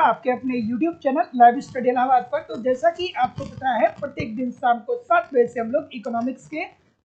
आपके अपने YouTube channel live study Allahabad पर। तो जैसा कि आपको पता है, प्रत्येक दिन शाम को 7 बजे से हम लोग इकोनॉमिक्स के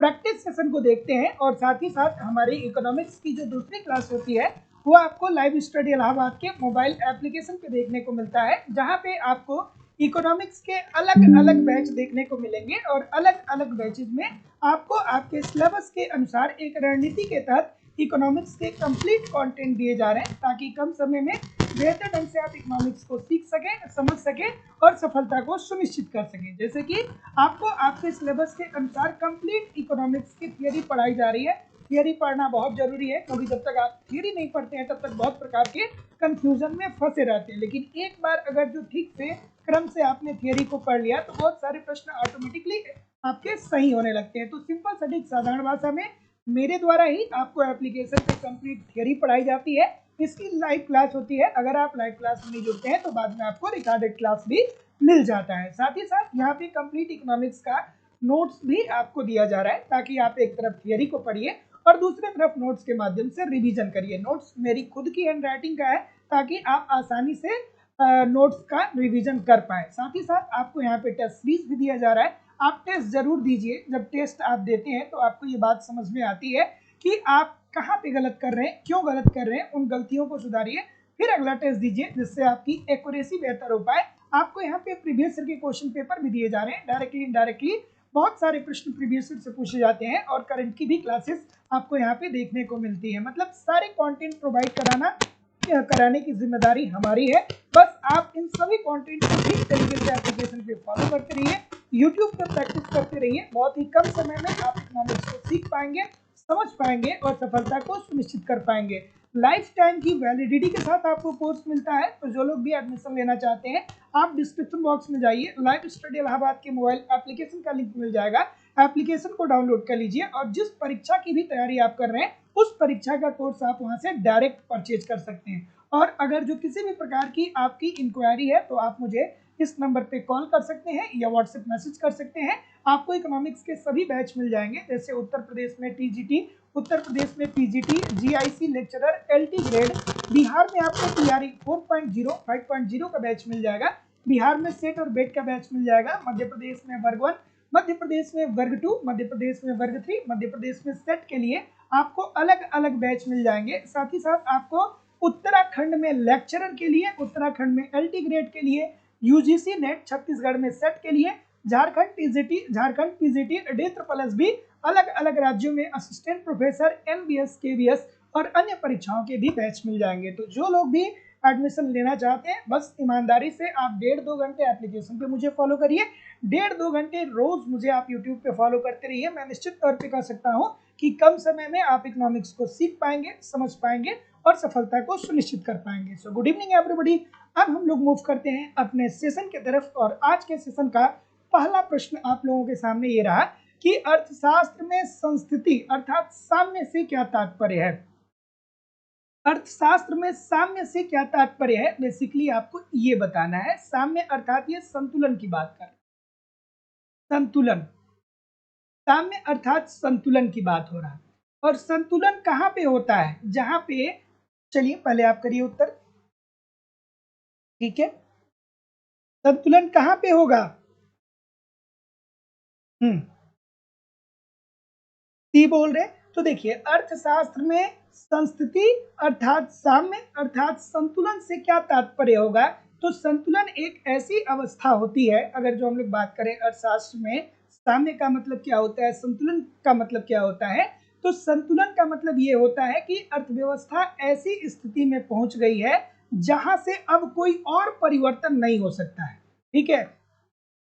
प्रैक्टिस सेशन को देखते हैं और साथ ही साथ हमारी इकोनॉमिक्स की जो दूसरी क्लास होती है वो आपको लाइव स्टडी इलाहाबाद के मोबाइल एप्लीकेशन पे देखने को मिलता है, जहाँ पे आपको इकोनॉमिक्स के अलग अलग बैच देखने को मिलेंगे और अलग अलग बैचेज में आपको आपके सिलेबस के अनुसार एक रणनीति के तहत इकोनॉमिक्स के कंप्लीट कंटेंट दिए जा रहे हैं, ताकि कम समय में बेहतर ढंग से आप इकोनॉमिक्स को सीख सकें, समझ सकें और सफलता को सुनिश्चित कर सकें। जैसे कि आपको आपके सिलेबस के अनुसार कंप्लीट इकोनॉमिक्स की थियरी पढ़ाई जा रही है। थियरी पढ़ना बहुत जरूरी है, क्योंकि जब तक आप थियरी नहीं पढ़ते हैं तब तक बहुत प्रकार के कंफ्यूजन में फंसे रहते हैं। लेकिन एक बार अगर जो ठीक से क्रम से आपने थियरी को पढ़ लिया तो बहुत सारे प्रश्न ऑटोमेटिकली आपके सही होने लगते हैं। तो सिंपल सटीक साधारण भाषा में मेरे द्वारा ही आपको एप्लीकेशन पे कंप्लीट थियरी पढ़ाई जाती है। इसकी लाइव क्लास होती है। अगर आप लाइव क्लास में नहीं जुड़ते हैं तो बाद में आपको रिकॉर्डेड क्लास भी मिल जाता है। साथ ही साथ यहाँ पे कंप्लीट इकोनॉमिक्स का नोट्स भी आपको दिया जा रहा है, ताकि आप एक तरफ थियरी को पढ़िए और दूसरी तरफ नोट्स के माध्यम से रिवीजन करिए। नोट्स मेरी खुद की हैंड राइटिंग का है, ताकि आप आसानी से नोट्स का रिवीजन कर पाए। साथ ही साथ आपको यहाँ पे टेस्ट सीरीज भी दिया जा रहा है। आप टेस्ट जरूर दीजिए। जब टेस्ट आप देते हैं तो आपको ये बात समझ में आती है कि आप कहाँ पे गलत कर रहे हैं, क्यों गलत कर रहे हैं, उन गलतियों को सुधारिए, फिर अगला टेस्ट दीजिए, जिससे आपकी एक्यूरेसी बेहतर हो पाए। आपको यहाँ पे प्रीवियस ईयर के क्वेश्चन पेपर भी दिए जा रहे हैं। डायरेक्टली इनडायरेक्टली बहुत सारे प्रश्न प्रीवियस ईयर से पूछे जाते हैं और करंट की भी क्लासेस आपको यहाँ पे देखने को मिलती है। मतलब सारे कंटेंट प्रोवाइड कराने की जिम्मेदारी हमारी है। बस आप इन सभी कंटेंट को ठीक तरीके से एप्लीकेशन पे फॉलो करते रहिए, यूट्यूब पे प्रैक्टिस करते रहिए। बहुत ही कम समय में आप इकोनॉमिक्स को सीख पाएंगे, समझ पाएंगे और सफलता को सुनिश्चित कर पाएंगे। लाइफ टाइम की वैलिडिटी के साथ आपको कोर्स मिलता है। तो जो लोग भी एडमिशन लेना चाहते हैं, आप डिस्क्रिप्शन बॉक्स में जाइए, लाइव स्टडी इलाहाबाद के मोबाइल एप्लीकेशन का लिंक मिल जाएगा। एप्लीकेशन को डाउनलोड कर लीजिए और जिस परीक्षा की भी तैयारी आप कर रहे हैं उस परीक्षा का कोर्स आप वहां से डायरेक्ट परचेज कर सकते हैं। और अगर जो किसी भी प्रकार की आपकी इंक्वायरी है तो आप मुझे इस नंबर पे कॉल कर सकते हैं या व्हाट्सएप मैसेज कर सकते हैं। आपको इकोनॉमिक्स के सभी बैच मिल जाएंगे, जैसे उत्तर प्रदेश में टीजीटी, उत्तर प्रदेश में PGT, GIC lecturer, LT grade. Bihar में आपको टीआरई 4.0, 5.0 का बैच मिल जाएगा। बिहार में सेट और बेट का बैच मिल जाएगा। मध्य प्रदेश में वर्ग 1, मध्य प्रदेश में वर्ग 2, मध्य प्रदेश में वर्ग 3, मध्य प्रदेश में सेट के लिए आपको अलग अलग बैच मिल जाएंगे। साथ ही साथ आपको उत्तराखंड में लेक्चरर के लिए, उत्तराखंड में एलटी ग्रेड के लिए, यूजीसी नेट छत्तीसगढ़ में सेट के लिए, Jharkhand TGT, Jharkhand PGT, D++ भी अलग अलग राज्यों में असिस्टेंट प्रोफेसर, एमबीएस, केवीएस और अन्य परीक्षाओं के भी बैच मिल जाएंगे। तो जो लोग भी एडमिशन लेना चाहते हैं, बस ईमानदारी से आप 1.5-2 घंटे एप्लीकेशन पे मुझे फॉलो करिए, 1.5-2 घंटे रोज मुझे आप यूट्यूब पे फॉलो करते रहिए। मैं निश्चित तौर पे कह सकता हूँ कि कम समय में आप इकोनॉमिक्स को सीख पाएंगे, समझ पाएंगे और सफलता को सुनिश्चित कर पाएंगे। So good evening everybody. अब हम लोग मूव करते हैं अपने सेशन की तरफ और आज के सेशन का पहला प्रश्न आप लोगों के सामने ये रहा कि अर्थशास्त्र में संस्थिति अर्थात साम्य से क्या तात्पर्य है। अर्थशास्त्र में साम्य से क्या तात्पर्य है, बेसिकली आपको ये बताना है। साम्य अर्थात ये संतुलन की बात कर, संतुलन, साम्य अर्थात संतुलन की बात हो रहा है। और संतुलन कहाँ पे होता है, जहां पे, चलिए पहले आप करिए उत्तर, ठीक है। संतुलन कहाँ पे होगा? सी बोल रहे। तो देखिए, अर्थशास्त्र में संस्थिति अर्थात साम्य अर्थात संतुलन से क्या तात्पर्य होगा। तो संतुलन एक ऐसी अवस्था होती है, अगर जो हम लोग बात करें अर्थशास्त्र में, साम्य का मतलब क्या होता है, संतुलन का मतलब क्या होता है। तो संतुलन का मतलब ये होता है कि अर्थव्यवस्था ऐसी स्थिति में पहुंच गई है जहां से अब कोई और परिवर्तन नहीं हो सकता है, ठीक है।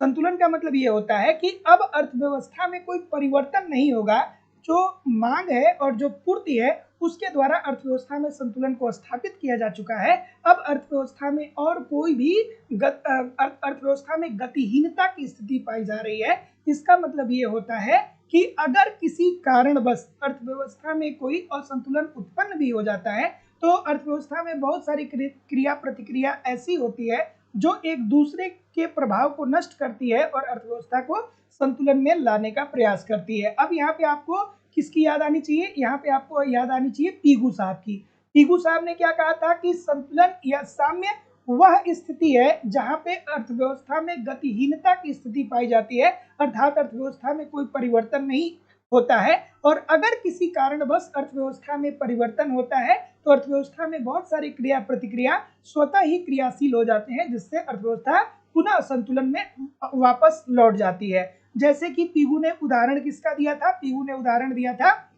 संतुलन का मतलब ये होता है कि अब अर्थव्यवस्था में कोई परिवर्तन नहीं होगा। जो मांग है और जो पूर्ति है उसके द्वारा अर्थव्यवस्था में संतुलन को स्थापित किया जा चुका है। अब अर्थव्यवस्था में और कोई भी अर्थव्यवस्था में गतिहीनता की स्थिति पाई जा रही है। इसका मतलब ये होता है कि अगर किसी कारणवश अर्थव्यवस्था में कोई असंतुलन उत्पन्न भी हो जाता है तो अर्थव्यवस्था में बहुत सारी क्रिया प्रतिक्रिया ऐसी होती है जो एक दूसरे के प्रभाव को नष्ट करती है और अर्थव्यवस्था को संतुलन में लाने का प्रयास करती है। अब यहाँ पे आपको किसकी याद आनी चाहिए, यहाँ पे आपको याद आनी चाहिए पीगू साहब की। पीगू साहब ने क्या कहा था कि संतुलन या साम्य वह स्थिति है जहां पे अर्थव्यवस्था में गतिहीनता की स्थिति पाई जाती है, अर्थात अर्थव्यवस्था में कोई परिवर्तन नहीं होता है। और अगर किसी कारणवश अर्थव्यवस्था में परिवर्तन होता है तो अर्थव्यवस्था में बहुत सारी क्रिया प्रतिक्रिया स्वतः ही क्रियाशील हो जाते हैं, जिससे अर्थव्यवस्था पुनः संतुलन में वापस लौट जाती है। जैसे कि पीगू ने उदाहरण किसका दिया था? पीगू ने उदाहरण दिया था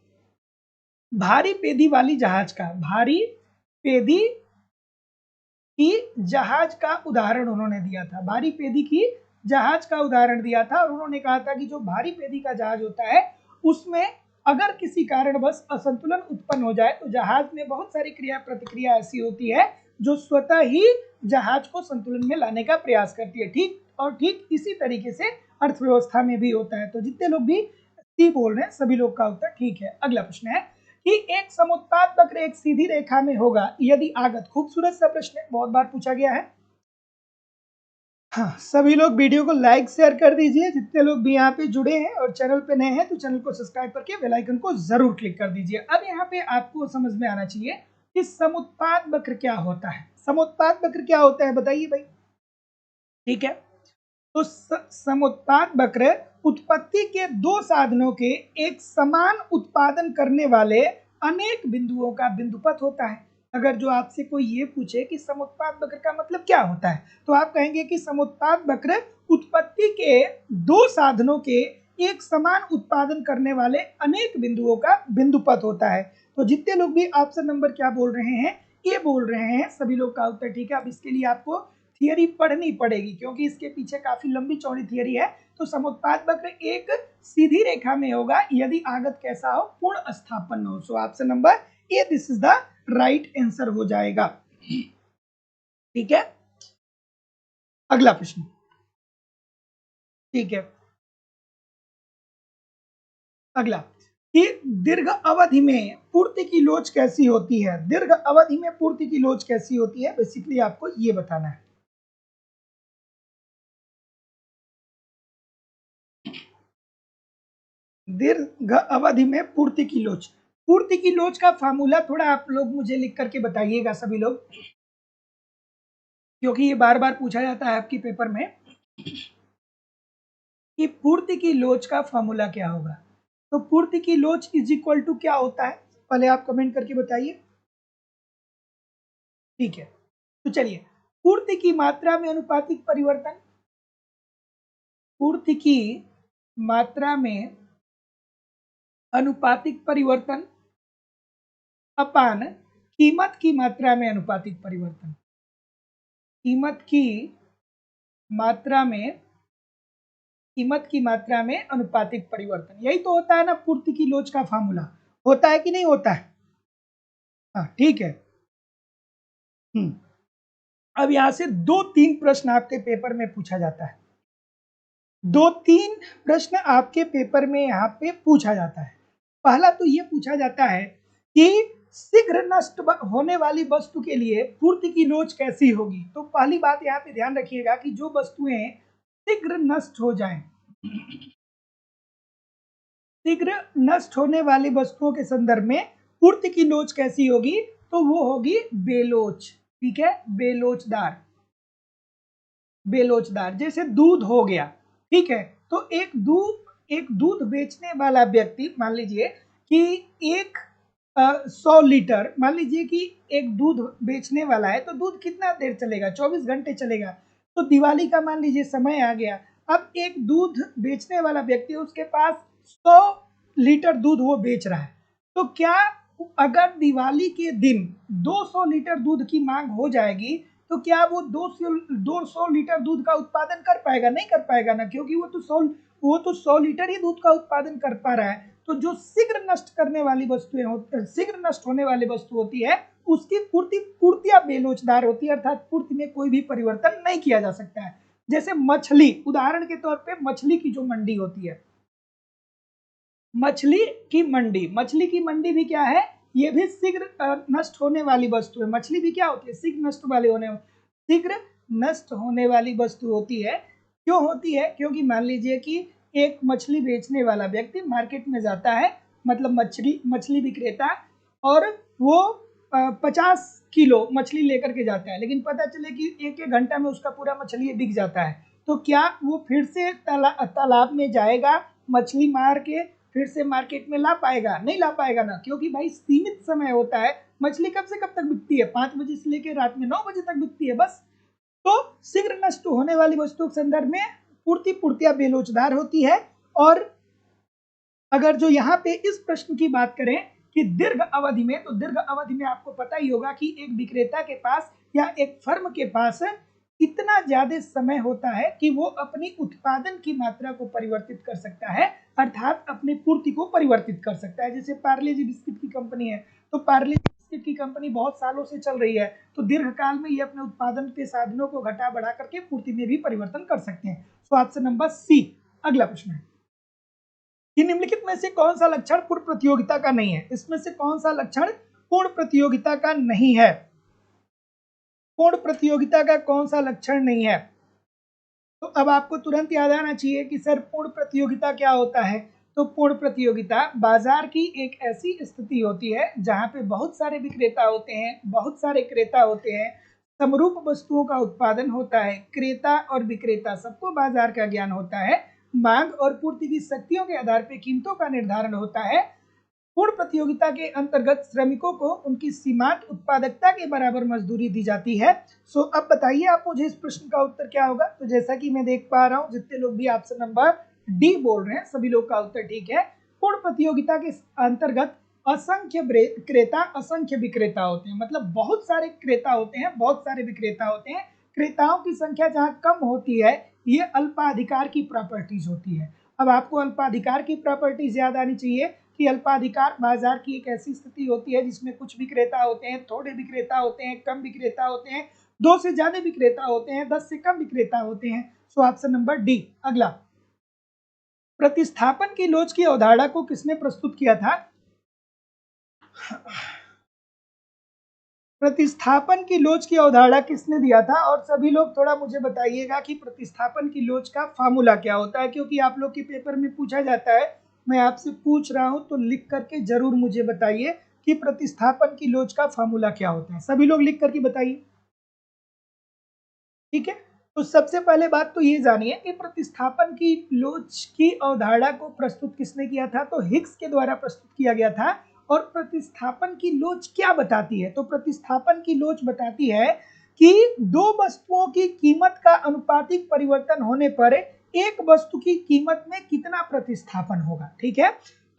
भारी पेदी वाली जहाज का। भारी पेदी की जहाज का उदाहरण उन्होंने दिया था। भारी पेदी की जहाज का उदाहरण दिया था और उन्होंने कहा था कि जो भारी पेदी का जहाज होता है उसमें अगर किसी कारणवश असंतुलन उत्पन्न हो जाए तो जहाज में बहुत सारी क्रिया प्रतिक्रिया ऐसी होती है जो स्वतः ही जहाज को संतुलन में लाने का प्रयास करती है। ठीक इसी तरीके से अर्थव्यवस्था में भी होता है। तो जितने लोग भी सी बोल रहे हैं सभी लोग का उत्तर ठीक है। अगला प्रश्न है कि एक समुत्पाद वक्र एक सीधी रेखा में होगा यदि आगत। खूबसूरत सा प्रश्न है, बहुत बार पूछा गया है। हाँ, सभी लोग वीडियो को लाइक शेयर कर दीजिए। जितने लोग भी यहाँ पे जुड़े हैं और चैनल पे नए हैं तो चैनल को सब्सक्राइब करके बेल आइकन को जरूर क्लिक कर दीजिए। अब यहाँ पे आपको समझ में आना चाहिए कि समुत्पाद वक्र क्या होता है। समुत्पाद वक्र क्या होता है बताइए भाई। ठीक है, तो समुत्पाद वक्र उत्पत्ति के दो साधनों के एक समान उत्पादन करने वाले अनेक बिंदुओं का बिंदुपथ होता है। अगर जो आपसे कोई ये पूछे कि समुत्पाद वक्र का मतलब क्या होता है तो आप कहेंगे कि समुत्पाद वक्र उत्पत्ति के दो साधनों के एक समान उत्पादन करने वाले अनेक बिंदुओं का बिंदुपथ होता है। तो जितने लोग भी ऑप्शन नंबर क्या बोल रहे हैं, ये बोल रहे हैं, सभी लोग का उत्तर ठीक है। अब इसके लिए आपको थियरी पढ़नी पड़ेगी क्योंकि इसके पीछे काफी लंबी चौड़ी थियरी है। तो समुत्पाद वक्र एक सीधी रेखा में होगा यदि आगत कैसा हो, पूर्ण स्थापन हो। सो option number A this is the right answer हो जाएगा। ठीक है, अगला प्रश्न। ठीक है, अगला कि दीर्घ अवधि में पूर्ति की लोच कैसी होती है। दीर्घ अवधि में पूर्ति की लोच कैसी होती है, बेसिकली आपको ये बताना है। दीर्घ अवधि में पूर्ति की लोच। पूर्ति की लोच का फार्मूला थोड़ा आप लोग मुझे लिख करके बताइएगा सभी लोग, क्योंकि ये बार बार पूछा जाता है आपकी पेपर में कि पूर्ति की लोच का फार्मूला क्या होगा। तो पूर्ति की लोच इज इक्वल टू क्या होता है, पहले आप कमेंट करके बताइए। ठीक है, तो चलिए, पूर्ति की मात्रा में अनुपातिक परिवर्तन, पूर्ति की मात्रा में अनुपातिक परिवर्तन अपान कीमत की मात्रा में अनुपातिक परिवर्तन। कीमत की मात्रा में अनुपातिक परिवर्तन, यही तो होता है ना पूर्ति की लोच का फार्मूला। होता है कि नहीं होता है? हाँ ठीक है। अब यहां से 2-3 प्रश्न आपके पेपर में पूछा जाता है। 2-3 प्रश्न आपके पेपर में यहाँ पे पूछा जाता है। पहला तो ये पूछा जाता है कि शीघ्र नष्ट होने वाली वस्तु के लिए पूर्ति की लोच कैसी होगी। तो पहली बात यहाँ पे ध्यान रखिएगा कि जो वस्तुएं शीघ्र नष्ट हो जाएं, शीघ्र नष्ट होने वाली वस्तुओं के संदर्भ में पूर्ति की लोच कैसी होगी, तो वो होगी बेलोच। ठीक है, बेलोचदार। बेलोचदार जैसे दूध हो गया। ठीक है, तो एक दूध बेचने वाला व्यक्ति, मान लीजिए कि 100 लीटर, मान लीजिए कि एक दूध बेचने वाला है तो दूध कितना देर चलेगा, 24 घंटे चलेगा। तो दिवाली का मान लीजिए समय आ गया, अब एक दूध बेचने वाला व्यक्ति, उसके पास 100 लीटर दूध वो बेच रहा है। तो क्या अगर दिवाली के दिन 200 लीटर दूध की मांग हो जाएगी तो क्या वो 200 लीटर दूध का उत्पादन कर पाएगा? नहीं कर पाएगा ना, क्योंकि वो तो 100 लीटर ही दूध का उत्पादन कर पा रहा है। तो जो शीघ्र नष्ट करने वाली वस्तुएं शीघ्र नष्ट होने वाली वस्तु होती है उसकी पूर्तियां बेलोचदार होती है, अर्थात पूर्ति में कोई भी परिवर्तन नहीं किया जा सकता है। जैसे मछली, उदाहरण के तौर पे मछली की जो मंडी होती है, मछली की मंडी भी क्या है, ये भी शीघ्र नष्ट होने वाली वस्तु है। मछली भी क्या होती है, शीघ्र नष्ट होने वाली वस्तु होती है। क्यों होती है? क्योंकि मान लीजिए कि एक मछली बेचने वाला व्यक्ति मार्केट में जाता है, मतलब मछली विक्रेता, और वो 50 किलो मछली लेकर के जाता है, लेकिन पता चले कि एक एक घंटा में उसका पूरा मछली बिक जाता है, तो क्या वो फिर से तालाब में जाएगा, मछली मार के फिर से मार्केट में ला पाएगा? नहीं ला पाएगा ना, क्योंकि भाई सीमित समय होता है। मछली कब से कब तक बिकती है? 5 बजे से लेकर रात में 9 बजे तक बिकती है बस। तो शीघ्र नष्ट होने वाली वस्तुओं के संदर्भ में पूर्तिया बेलोचदार होती है। और अगर जो यहाँ पे इस प्रश्न की बात करें कि दीर्घ अवधि में, तो दीर्घ अवधि में आपको पता ही होगा कि एक विक्रेता के पास या एक फर्म के पास इतना ज्यादा समय होता है कि वो अपनी उत्पादन की मात्रा को परिवर्तित कर सकता है, अर्थात अपनी पूर्ति को परिवर्तित कर सकता है। जैसे पार्ले जी बिस्किट की कंपनी है, तो पार्ले जी बिस्किट की कंपनी बहुत सालों से चल रही है, तो दीर्घ काल में ये अपने उत्पादन के साधनों को घटा बढ़ा करके पूर्ति में भी परिवर्तन कर सकते हैं। तो ऑप्शन नंबर सी अगला प्रश्न है कि निम्नलिखित में से कौन सा लक्षण पूर्ण प्रतियोगिता का नहीं है? इसमें से कौन सा लक्षण पूर्ण प्रतियोगिता का नहीं है? पूर्ण प्रतियोगिता का कौन सा लक्षण नहीं है? तो अब आपको तुरंत याद आना चाहिए कि सर पूर्ण प्रतियोगिता क्या होता है। तो पूर्ण प्रतियोगिता बाजार की एक ऐसी स्थिति होती है जहां पे बहुत सारे विक्रेता होते हैं, बहुत सारे क्रेता होते हैं, समरूप वस्तुओं का उत्पादन होता है, क्रेता और विक्रेता सबको बाजार का ज्ञान होता है, मांग और पूर्ति की शक्तियों के आधार पर कीमतों का निर्धारण होता है। पूर्ण प्रतियोगिता के अंतर्गत श्रमिकों को उनकी सीमांत उत्पादकता के बराबर मजदूरी दी जाती है। सो अब बताइए आप मुझे इस प्रश्न का उत्तर क्या होगा। तो जैसा कि मैं देख पा रहा हूँ जितने लोग भी ऑप्शन नंबर डी बोल रहे हैं सभी लोग का उत्तर ठीक है। पूर्ण प्रतियोगिता के अंतर्गत असंख्य क्रेता असंख्य विक्रेता होते हैं, मतलब बहुत सारे क्रेता होते हैं, बहुत सारे विक्रेता होते हैं। क्रेताओं की संख्या जहां कम होती है ये अल्पाधिकार की प्रॉपर्टीज होती है। अब आपको अल्पाधिकार की प्रॉपर्टीज याद आनी चाहिए कि अल्पाधिकार बाजार की एक ऐसी स्थिति होती है जिसमें कुछ विक्रेता होते हैं, थोड़े विक्रेता होते हैं, कम विक्रेता होते हैं, 2 से ज्यादा विक्रेता होते हैं, 10 से कम विक्रेता होते हैं। सो ऑप्शन नंबर डी अगला। प्रतिस्थापन की लोच की अवधारणा को किसने प्रस्तुत किया था? प्रतिस्थापन की लोच की अवधारणा किसने दिया था? और सभी लोग थोड़ा मुझे बताइएगा कि प्रतिस्थापन की लोच का फार्मूला क्या होता है, क्योंकि आप लोग के पेपर में पूछा जाता है। मैं आपसे पूछ रहा हूं तो लिख करके जरूर मुझे बताइए कि प्रतिस्थापन की लोच का फार्मूला क्या होता है। सभी लोग लिख करके बताइए, ठीक है। तो सबसे पहले बात तो ये जानिए कि प्रतिस्थापन की लोच की अवधारणा को प्रस्तुत किसने किया था? तो हिग्स के द्वारा प्रस्तुत किया गया था। और प्रतिस्थापन की लोच क्या बताती है? तो प्रतिस्थापन की लोच बताती है कि दो वस्तुओं की कीमत का अनुपातिक परिवर्तन होने पर एक वस्तु की कीमत में कितना प्रतिस्थापन होगा, ठीक है।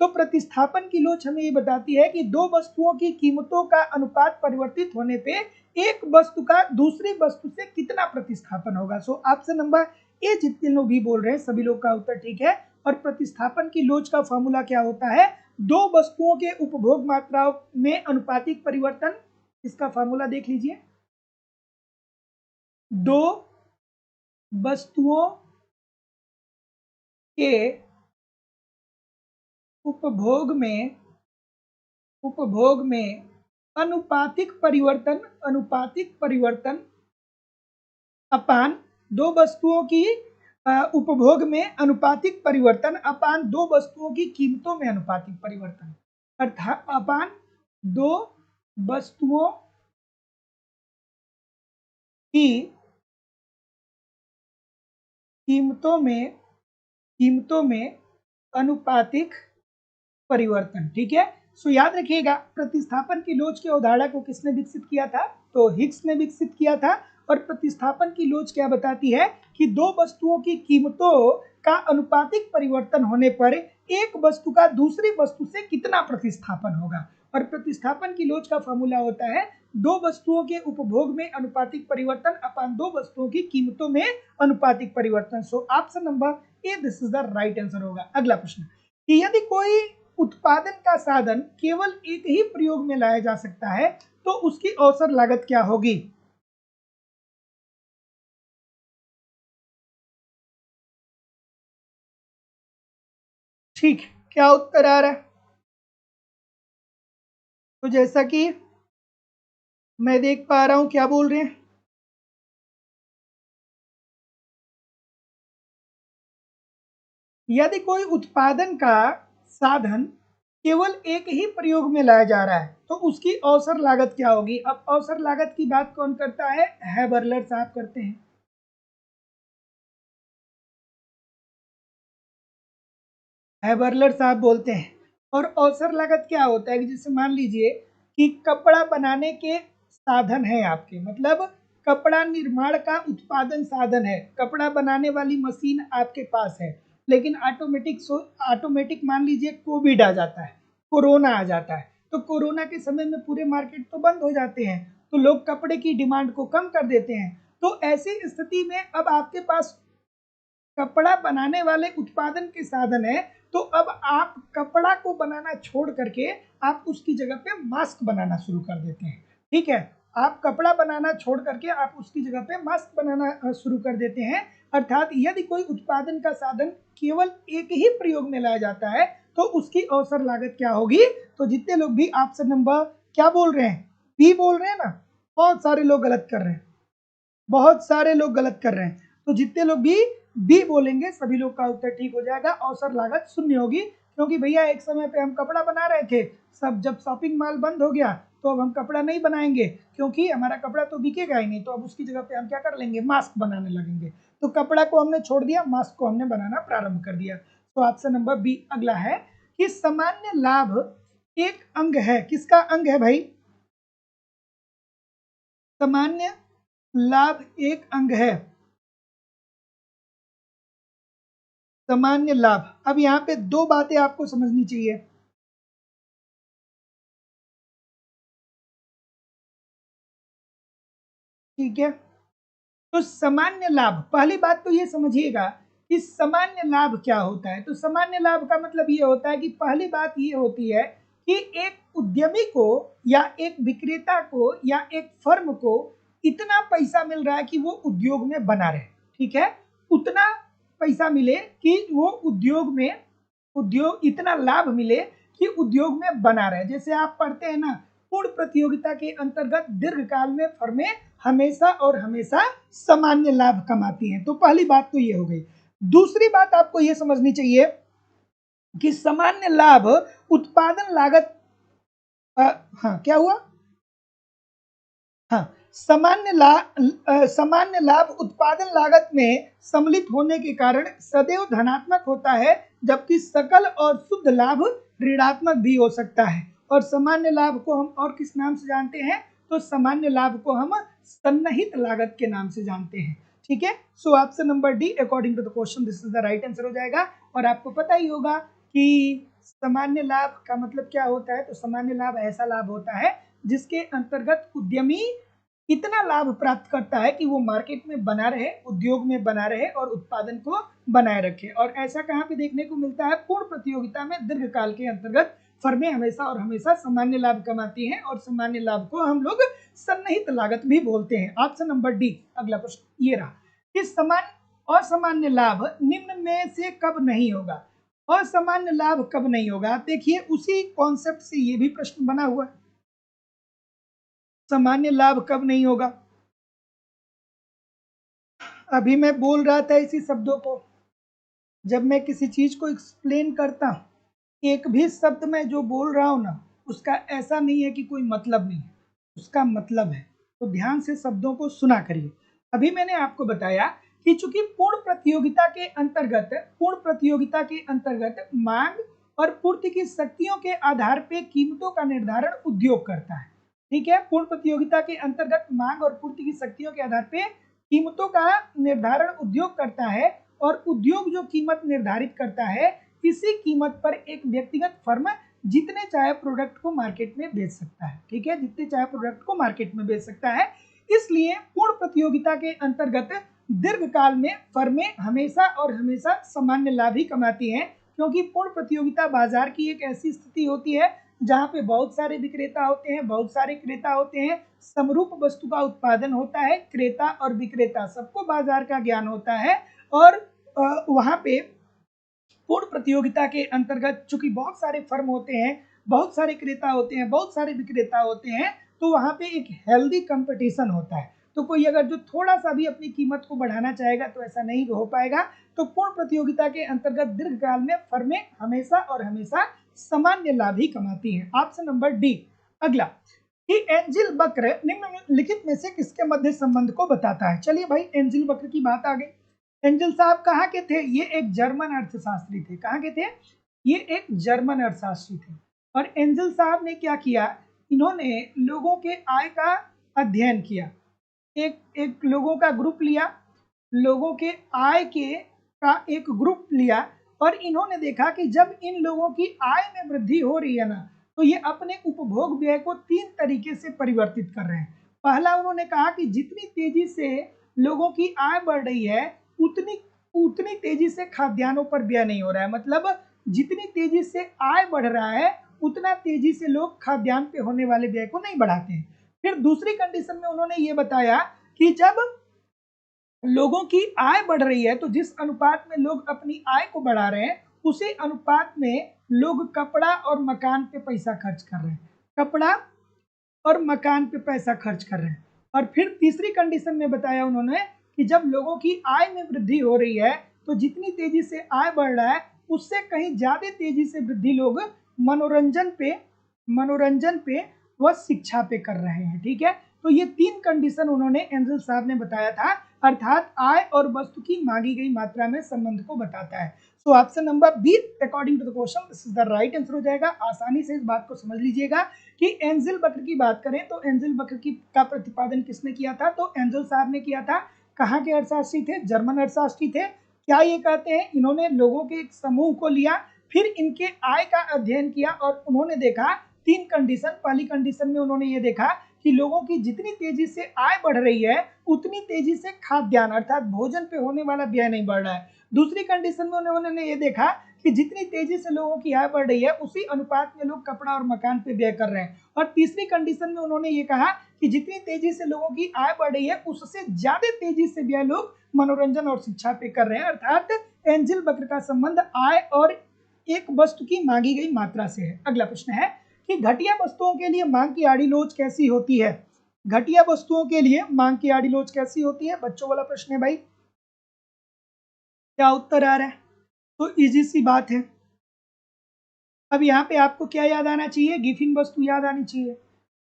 तो प्रतिस्थापन की लोच हमें ये बताती है कि दो वस्तुओं की कीमतों का अनुपात परिवर्तित होने पे एक वस्तु का दूसरी वस्तु से कितना प्रतिस्थापन होगा। सो ऑप्शन नंबर ए जितने लोग भी बोल रहे हैं सभी लोग का उत्तर ठीक है। और प्रतिस्थापन की लोच का फॉर्मूला क्या होता है? दो वस्तुओं के उपभोग मात्राओं में अनुपातिक परिवर्तन। इसका फॉर्मूला देख लीजिए, दो वस्तुओं के उपभोग में अनुपातिक परिवर्तन अपान दो वस्तुओं की उपभोग में अनुपातिक परिवर्तन अपान दो वस्तुओं की कीमतों में अनुपातिक परिवर्तन, अर्थात अपान दो वस्तुओं की कीमतों में अनुपातिक परिवर्तन, ठीक है। सो याद रखिएगा प्रतिस्थापन की लोच की अवधारणा को किसने विकसित किया था? तो हिग्स ने विकसित किया था। और प्रतिस्थापन की लोच क्या बताती है कि दो वस्तुओं की कीमतों का अनुपातिक परिवर्तन होने पर एक वस्तु का दूसरी वस्तु से कितना प्रतिस्थापन होगा। और प्रतिस्थापन की लोच का फॉर्मूला होता है दो वस्तुओं के उपभोग में अनुपातिक परिवर्तन अपान दो वस्तुओं की कीमतों में अनुपातिक परिवर्तन। सो option number A this is the right answer होगा। अगला प्रश्न कि यदि कोई उत्पादन का साधन केवल एक ही प्रयोग में लाया जा सकता है तो उसकी औसत लागत क्या होगी? ठीक, क्या उत्तर आ रहा है? तो जैसा कि मैं देख पा रहा हूं क्या बोल रहे हैं, यदि कोई उत्पादन का साधन केवल एक ही प्रयोग में लाया जा रहा है तो उसकी अवसर लागत क्या होगी। अब अवसर लागत की बात कौन करता है, हैबरलर साहब करते हैं। हैबरलर साहब बोलते हैं। और अवसर लागत क्या होता है कि जैसे मान लीजिए कि कपड़ा बनाने के साधन है आपके, मतलब कपड़ा निर्माण का उत्पादन साधन है, कपड़ा बनाने वाली मशीन आपके पास है, लेकिन ऑटोमेटिक मान लीजिए कोविड आ जाता है, कोरोना आ जाता है, तो कोरोना के समय में पूरे मार्केट तो बंद हो जाते हैं, तो लोग कपड़े की डिमांड को कम कर देते हैं। तो ऐसी स्थिति में अब आपके पास कपड़ा बनाने वाले उत्पादन के साधन है, तो अब आप कपड़ा को बनाना छोड़ करके आप उसकी जगह पे मास्क बनाना शुरू कर देते हैं। ठीक है, आप कपड़ा बनाना छोड़ करके आप उसकी जगह पे मास्क बनाना शुरू कर देते हैं। अर्थात यदि कोई उत्पादन का साधन केवल एक ही प्रयोग में लाया जाता है तो उसकी अवसर लागत क्या होगी। तो जितने लोग भी ऑप्शन नंबर क्या बोल रहे हैं, बी बोल रहे हैं ना, बहुत सारे लोग गलत कर रहे हैं, बहुत सारे लोग गलत कर रहे हैं। तो जितने लोग भी बी बोलेंगे सभी लोग का उत्तर ठीक हो जाएगा, अवसर लागत शून्य होगी। क्योंकि भैया एक समय पे हम कपड़ा बना रहे थे, सब जब शॉपिंग मॉल बंद हो गया तो अब हम कपड़ा नहीं बनाएंगे, क्योंकि हमारा कपड़ा तो बिकेगा ही नहीं, तो अब उसकी जगह पे हम क्या कर लेंगे, मास्क बनाने लगेंगे। तो कपड़ा को हमने छोड़ दिया, मास्क को हमने बनाना प्रारंभ कर दिया। तो ऑप्शन नंबर बी अगला है कि सामान्य लाभ एक अंग है। किसका अंग है भाई, सामान्य लाभ एक अंग है। सामान्य लाभ, अब यहाँ पे दो बातें आपको समझनी चाहिए। ठीक है, तो सामान्य लाभ, पहली बात तो ये समझिएगा कि सामान्य लाभ क्या होता है। तो सामान्य लाभ का मतलब ये होता है कि पहली बात ये होती है कि एक उद्यमी को या एक विक्रेता को या एक फर्म को इतना पैसा मिल रहा है कि वो उद्योग में बना रहे। ठीक है, उतना पैसा मिले कि वो उद्योग इतना लाभ मिले कि उद्योग में बना रहे। जैसे आप पढ़ते हैं ना, पूर्ण प्रतियोगिता के अंतर्गत दीर्घकाल में फर्में हमेशा और हमेशा सामान्य लाभ कमाती हैं। तो पहली बात तो ये हो गई। दूसरी बात आपको ये समझनी चाहिए कि सामान्य लाभ उत्पादन लागत, हाँ क्या हुआ, हाँ, सामान्य लाभ उत्पादन लागत में सम्मिलित होने के कारण सदैव धनात्मक होता है, जबकि सकल और शुद्ध लाभ ऋणात्मक भी हो सकता है। और सामान्य लाभ को हम और किस नाम से जानते हैं, तो सामान्य लाभ को हम सन्निहित लागत के नाम से जानते हैं। ठीक है, so option number D according to the question this is the right answer हो जाएगा। और आपको पता ही होगा कि सामान्य लाभ का मतलब क्या होता है। तो सामान्य लाभ ऐसा लाभ होता है जिसके अंतर्गत उद्यमी इतना लाभ प्राप्त करता है कि वो मार्केट में बना रहे, उद्योग में बना रहे और उत्पादन को बनाए रखे। और ऐसा कहाँ पे देखने को मिलता है, पूर्ण प्रतियोगिता में दीर्घकाल के अंतर्गत फर्में हमेशा और हमेशा सामान्य लाभ कमाती हैं, और सामान्य लाभ को हम लोग सन्निहित लागत भी बोलते हैं। ऑप्शन नंबर डी अगला प्रश्न ये रहा कि असामान्य लाभ निम्न में से कब नहीं होगा। असामान्य लाभ कब नहीं होगा, आप देखिए उसी कॉन्सेप्ट से ये भी प्रश्न बना हुआ है। सामान्य लाभ कब नहीं होगा, अभी मैं बोल रहा था इसी शब्दों को। जब मैं किसी चीज को एक्सप्लेन करता हूँ, एक भी शब्द में जो बोल रहा हूँ ना, उसका ऐसा नहीं है कि कोई मतलब नहीं है, उसका मतलब है। तो ध्यान से शब्दों को सुना करिए। अभी मैंने आपको बताया कि चूंकि पूर्ण प्रतियोगिता के अंतर्गत मांग और पूर्ति की शक्तियों के आधार पे कीमतों का निर्धारण उद्योग करता है। ठीक है, पूर्ण प्रतियोगिता के अंतर्गत मांग और पूर्ति की शक्तियों के आधार पे कीमतों का निर्धारण उद्योग करता है, और उद्योग जो कीमत निर्धारित करता है, इसी कीमत पर एक व्यक्तिगत फर्म जितने चाहे प्रोडक्ट को मार्केट में बेच सकता है। ठीक है, जितने चाहे प्रोडक्ट को मार्केट में बेच सकता है। इसलिए पूर्ण प्रतियोगिता के अंतर्गत दीर्घकाल में फर्में हमेशा और हमेशा सामान्य लाभ ही कमाती हैं, क्योंकि पूर्ण प्रतियोगिता बाजार की एक ऐसी स्थिति होती है जहाँ पे बहुत सारे विक्रेता होते हैं, बहुत सारे क्रेता होते हैं, समरूप वस्तु का उत्पादन होता है, क्रेता और विक्रेता सबको बाजार का ज्ञान होता है। और वहाँ पे पूर्ण प्रतियोगिता के अंतर्गत चूंकि बहुत सारे फर्म होते हैं, बहुत सारे क्रेता होते हैं, बहुत सारे विक्रेता होते हैं, तो वहाँ पे एक हेल्दी कंपटीशन होता है। तो कोई अगर जो थोड़ा सा भी अपनी कीमत को बढ़ाना चाहेगा तो ऐसा नहीं हो पाएगा। तो पूर्ण प्रतियोगिता के अंतर्गत दीर्घकाल में फर्में हमेशा और हमेशा सामान्य लाभ ही कमाती हैं। Option number D. अगला कि एंजिल वक्र निम्नलिखित में से किसके मध्य संबंध को बताता है। चलिए भाई, एंजिल वक्र की बात आ गई। एंजिल साहब कहाँ के थे? ये एक जर्मन अर्थशास्त्री थे। कहाँ के थे? ये एक जर्मन अर्थशास्त्री थे। और एंजिल साहब ने क्या किया? इन्होंने लोगों के आय का अध्ययन किया। एक लोगों का ग्रुप लिया, लोगों के आय का एक ग्रुप लिया, और इन्होंने देखा कि जब इन लोगों की आय में वृद्धि हो रही है ना, तो ये अपने उपभोग व्यय को 3 तरीके से परिवर्तित कर रहे हैं। पहला, उन्होंने कहा कि जितनी तेजी से लोगों की आय बढ़ रही है उतनी तेजी से खाद्यान्नों पर व्यय नहीं हो रहा है। मतलब जितनी तेजी से आय बढ़ रहा है उतना तेजी से लोग खाद्यान्न पे होने वाले व्यय को नहीं बढ़ाते हैं। फिर दूसरी कंडीशन में उन्होंने ये बताया कि जब लोगों की आय बढ़ रही है तो जिस अनुपात में लोग अपनी आय को बढ़ा रहे हैं उसी अनुपात में लोग कपड़ा और मकान पे पैसा खर्च कर रहे हैं। कपड़ा और मकान पे पैसा खर्च कर रहे हैं। और फिर तीसरी कंडीशन में बताया उन्होंने कि जब लोगों की आय में वृद्धि हो रही है तो जितनी तेजी से आय बढ़ रहा है उससे कहीं ज्यादा तेजी से वृद्धि लोग मनोरंजन पे व शिक्षा पे कर रहे हैं। ठीक है, तो ये 3 कंडीशन उन्होंने एंजिल साहब ने बताया था, अर्थात आय और वस्तु की मांगी गई मात्रा में संबंध को बताता है। So option number B according to the question this is the right answer हो जाएगा। आसानी से इस बात को समझ लीजिएगा कि एंजिल वक्र की बात करें तो एंजिल वक्र का प्रतिपादन किसने किया था? तो एंजिल साहब ने किया था। कहाँ के अर्थशास्त्री थे? जर्मन अर्थशास्त्री थे। क्या ये कहते हैं? इन्होंने लोगों के एक समूह को लिया, फिर इनके आय का अध्ययन किया और उन्होंने देखा 3 कंडीशन। पहली कंडीशन में उन्होंने ये देखा कि लोगों की जितनी तेजी से आय बढ़ रही है उतनी तेजी से खाद्यान्न अर्थात भोजन पे होने वाला व्यय नहीं बढ़ रहा है। दूसरी कंडीशन में उन्होंने ये देखा कि जितनी तेजी से लोगों की आय बढ़ रही है उसी अनुपात में लोग कपड़ा और मकान पे व्यय कर रहे हैं। और तीसरी कंडीशन में उन्होंने ये कहा कि जितनी तेजी से लोगों की आय बढ़ रही है उससे ज्यादा तेजी से व्यय लोग मनोरंजन और शिक्षा पे कर रहे हैं। अर्थात एंजिल वक्र का संबंध आय और एक वस्तु की मांगी गई मात्रा से है। अगला प्रश्न है कि घटिया वस्तुओं के लिए मांग की आड़ी लोच कैसी होती है? घटिया वस्तुओं के लिए मांग की आड़ी लोच कैसी होती है? बच्चों वाला प्रश्न है भाई। क्या उत्तर आ रहा है? तो इजी सी बात है। अब यहाँ पे आपको क्या याद आना चाहिए? गिफिन वस्तु याद आनी चाहिए।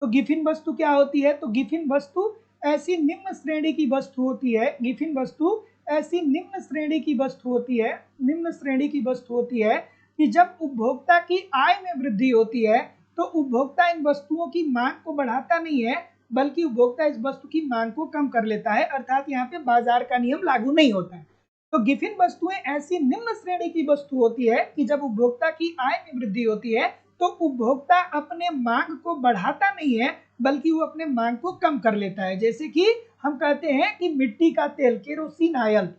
तो गिफिन वस्तु क्या होती है? तो गिफिन वस्तु ऐसी निम्न श्रेणी की वस्तु होती है। गिफिन वस्तु ऐसी निम्न श्रेणी की वस्तु होती है कि जब उपभोक्ता की आय में वृद्धि होती है तो उपभोक्ता इन वस्तुओं की मांग को बढ़ाता नहीं है बल्कि उपभोक्ता इस वस्तु की मांग को कम कर लेता है। अर्थात यहाँ पे बाजार का नियम लागू नहीं होता है। तो गिफिन वस्तुएं ऐसी निम्न श्रेणी की वस्तु होती है कि जब उपभोक्ता की आय में वृद्धि होती है तो उपभोक्ता अपने मांग को बढ़ाता नहीं है बल्कि वो अपने मांग को कम कर लेता है। जैसे कि हम कहते हैं कि मिट्टी का तेल, केरोसिन आयल,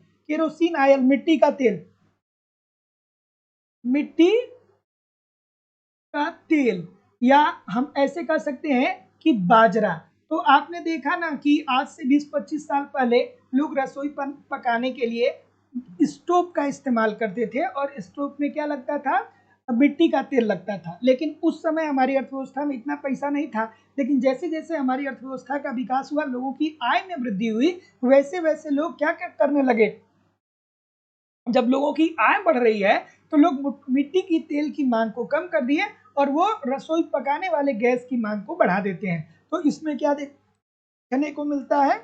मिट्टी का तेल, या हम ऐसे कह सकते हैं कि बाजरा। तो आपने देखा ना कि आज से 20-25 साल पहले लोग रसोई पकाने के लिए स्टोव का इस्तेमाल करते थे और स्टोव में क्या लगता था? मिट्टी का तेल लगता था। लेकिन उस समय हमारी अर्थव्यवस्था में इतना पैसा नहीं था। लेकिन जैसे जैसे हमारी अर्थव्यवस्था का विकास हुआ, लोगों की आय में वृद्धि हुई, वैसे वैसे लोग क्या क्या करने लगे? जब लोगों की आय बढ़ रही है तो लोग मिट्टी की तेल की मांग को कम कर दिए और वो रसोई पकाने वाले गैस की मांग को बढ़ा देते हैं। तो इसमें क्या देखने को मिलता है?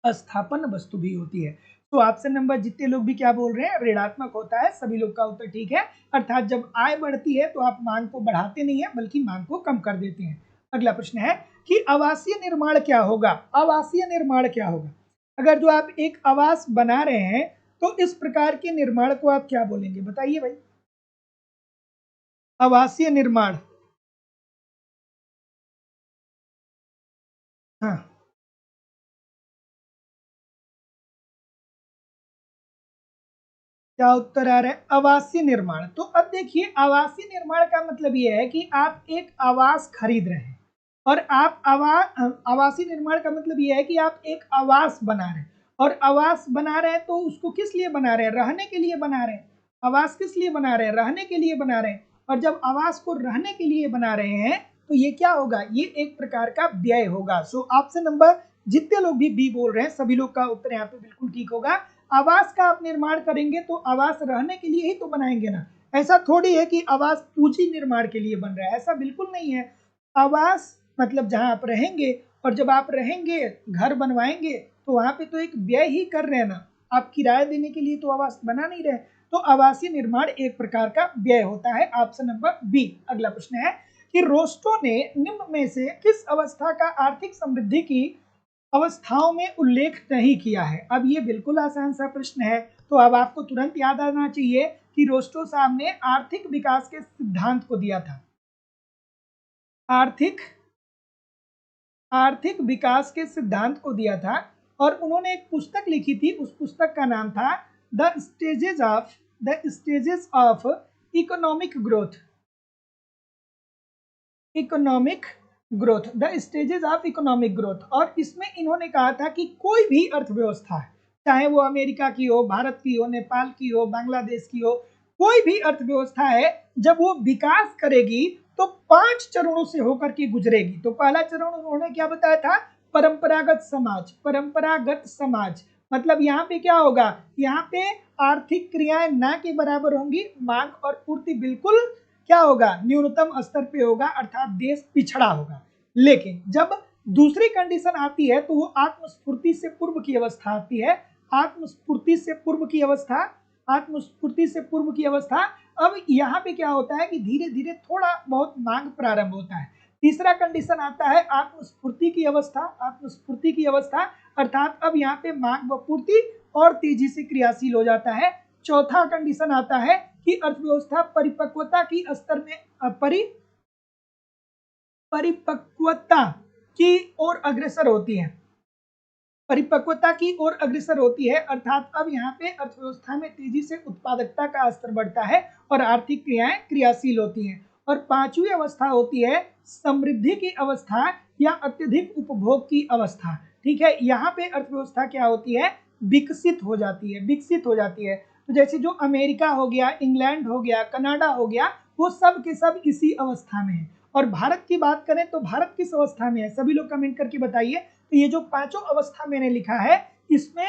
अस्थापन वस्तु भी होती है। तो ऑप्शन नंबर जितने लोग भी क्या बोल रहे हैं? ऋणात्मक होता है। सभी लोग का उत्तर ठीक है। अर्थात जब आय बढ़ती है तो आप मांग को बढ़ाते नहीं है बल्कि मांग को कम कर देते हैं। अगला प्रश्न है कि आवासीय निर्माण क्या होगा? आवासीय निर्माण क्या होगा? अगर जो आप एक आवास बना रहे हैं तो इस प्रकार के निर्माण को आप क्या बोलेंगे? बताइए भाई। आवासीय निर्माण, हाँ, क्या उत्तर आ रहा है? आवासीय निर्माण। तो अब देखिए, आवासीय निर्माण का मतलब यह है कि आप एक आवास खरीद रहे हैं और आप आवासीय निर्माण का मतलब यह है कि आप एक आवास बना रहे हैं। और आवास बना रहे हैं तो उसको किस लिए बना रहे हैं? रहने के लिए बना रहे हैं। आवास किस लिए बना रहे हैं? रहने के लिए बना रहे हैं। और जब आवास को रहने के लिए बना रहे हैं तो ये क्या होगा? ये एक प्रकार का व्यय होगा। सो ऑप्शन नंबर जितने लोग भी बी बोल रहे हैं सभी लोग का उत्तर यहाँ पे बिल्कुल ठीक होगा। आवास का आप निर्माण करेंगे तो आवास रहने के लिए ही तो बनाएंगे ना। ऐसा थोड़ी है कि आवास पूंजी निर्माण के लिए बन रहा है, ऐसा बिल्कुल नहीं है। आवास मतलब जहां आप रहेंगे, और जब आप रहेंगे घर बनवाएंगे तो वहां पे तो एक व्यय ही कर रहे हैं ना, आप किराया देने के लिए तो आवास बना नहीं रहे। तो आवासीय निर्माण एक प्रकार का व्यय होता है। Option number B. अगला प्रश्न है कि रोस्टो ने निम्न में से किस अवस्था का आर्थिक समृद्धि की अवस्थाओं में उल्लेख नहीं किया है। अब ये बिल्कुल आसान सा प्रश्न है, तो अब आपको तुरंत याद आना चाहिए कि रोस्टो साहब ने आर्थिक विकास के सिद्धांत को दिया था। आर्थिक विकास के सिद्धांत को दिया था, और उन्होंने एक पुस्तक लिखी थी, उस पुस्तक का नाम था the stages of economic growth. The stages of economic growth. और इसमें इन्होंने कहा था कि कोई भी अर्थव्यवस्था है, चाहे वो अमेरिका की हो, भारत की हो, नेपाल की हो, बांग्लादेश की हो, कोई भी अर्थव्यवस्था है, जब वो विकास करेगी तो 5 चरणों से होकर के गुजरेगी। तो पहला चरण उन्होंने क्या बताया था? परंपरागत समाज। मतलब यहाँ पे क्या होगा? यहाँ पे आर्थिक क्रियाएं ना के बराबर होंगी, मांग और पूर्ति बिल्कुल क्या होगा? न्यूनतम स्तर पे होगा, अर्थात देश पिछड़ा होगा। लेकिन जब दूसरी कंडीशन आती है तो वो आत्मस्फूर्ति से पूर्व की अवस्था आती है। आत्मस्फूर्ति से पूर्व की अवस्था। अब यहाँ पे क्या होता है कि धीरे धीरे थोड़ा बहुत मांग प्रारंभ होता है। तीसरा कंडीशन आता है आत्मस्फूर्ति की अवस्था, अर्थात अब यहाँ पे मांग व पूर्ति और तेजी से क्रियाशील हो जाता है। चौथा कंडीशन आता है कि अर्थव्यवस्था परिपक्वता की स्तर में परिपक्वता की ओर अग्रसर होती है। अर्थात अब यहाँ पे अर्थव्यवस्था में तेजी से उत्पादकता का स्तर बढ़ता है और आर्थिक क्रियाएं क्रियाशील होती हैं। और पांचवी अवस्था होती है समृद्धि की अवस्था या अत्यधिक उपभोग की अवस्था। ठीक है, यहाँ पे अर्थव्यवस्था क्या होती है? विकसित हो जाती है। तो जैसे जो अमेरिका हो गया, इंग्लैंड हो गया, कनाडा हो गया, वो सब के सब इसी अवस्था में है। और भारत की बात करें तो भारत किस अवस्था में है? सभी लोग कमेंट करके बताइए। तो ये जो पांचों अवस्था मैंने लिखा है, इसमें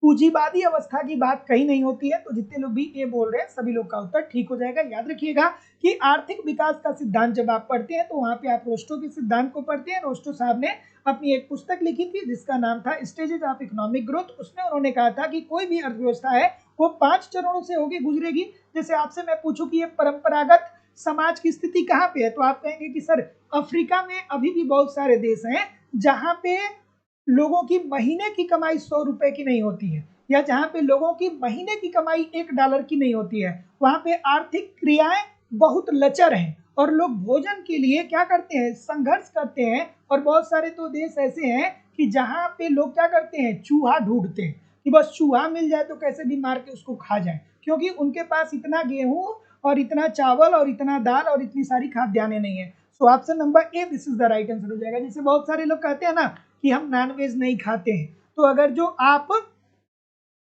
पूंजीवादी अवस्था की बात कहीं नहीं होती है। तो जितने लोग भी ये बोल रहे हैं सभी लोग का उत्तर ठीक हो जाएगा। याद रखिएगा कि आर्थिक विकास का सिद्धांत जब आप पढ़ते हैं तो वहां पे आप रोस्टो के सिद्धांत को पढ़ते हैं। रोस्टो साहब ने अपनी एक पुस्तक लिखी थी जिसका नाम था स्टेजेस ऑफ इकोनॉमिक ग्रोथ। उसमें उन्होंने कहा था कि कोई भी अर्थव्यवस्था है वो 5 चरणों से होगी गुजरेगी। जैसे आपसे मैं पूछूं कि ये परंपरागत समाज की स्थिति कहाँ पे है, तो आप कहेंगे कि सर अफ्रीका में अभी भी बहुत सारे देश हैं जहां पे लोगों की महीने की कमाई 100 रुपए की नहीं होती है, या जहां पे लोगों की महीने की कमाई $1 की नहीं होती है। वहां पे आर्थिक क्रियाएं बहुत लचर हैं और लोग भोजन के लिए क्या करते हैं? संघर्ष करते हैं। और बहुत सारे तो देश ऐसे हैं कि जहां पे लोग क्या करते हैं? चूहा ढूंढते हैं कि बस चूहा मिल जाए तो कैसे भी मार के उसको खा जाए, क्योंकि उनके पास इतना गेहूं और इतना चावल और इतना दाल और इतनी सारी खाद्यान्नें नहीं है। So option number A this is the right answer हो जाएगा। जैसे बहुत सारे लोग कहते हैं ना कि हम नॉनवेज नहीं खाते हैं, तो अगर जो आप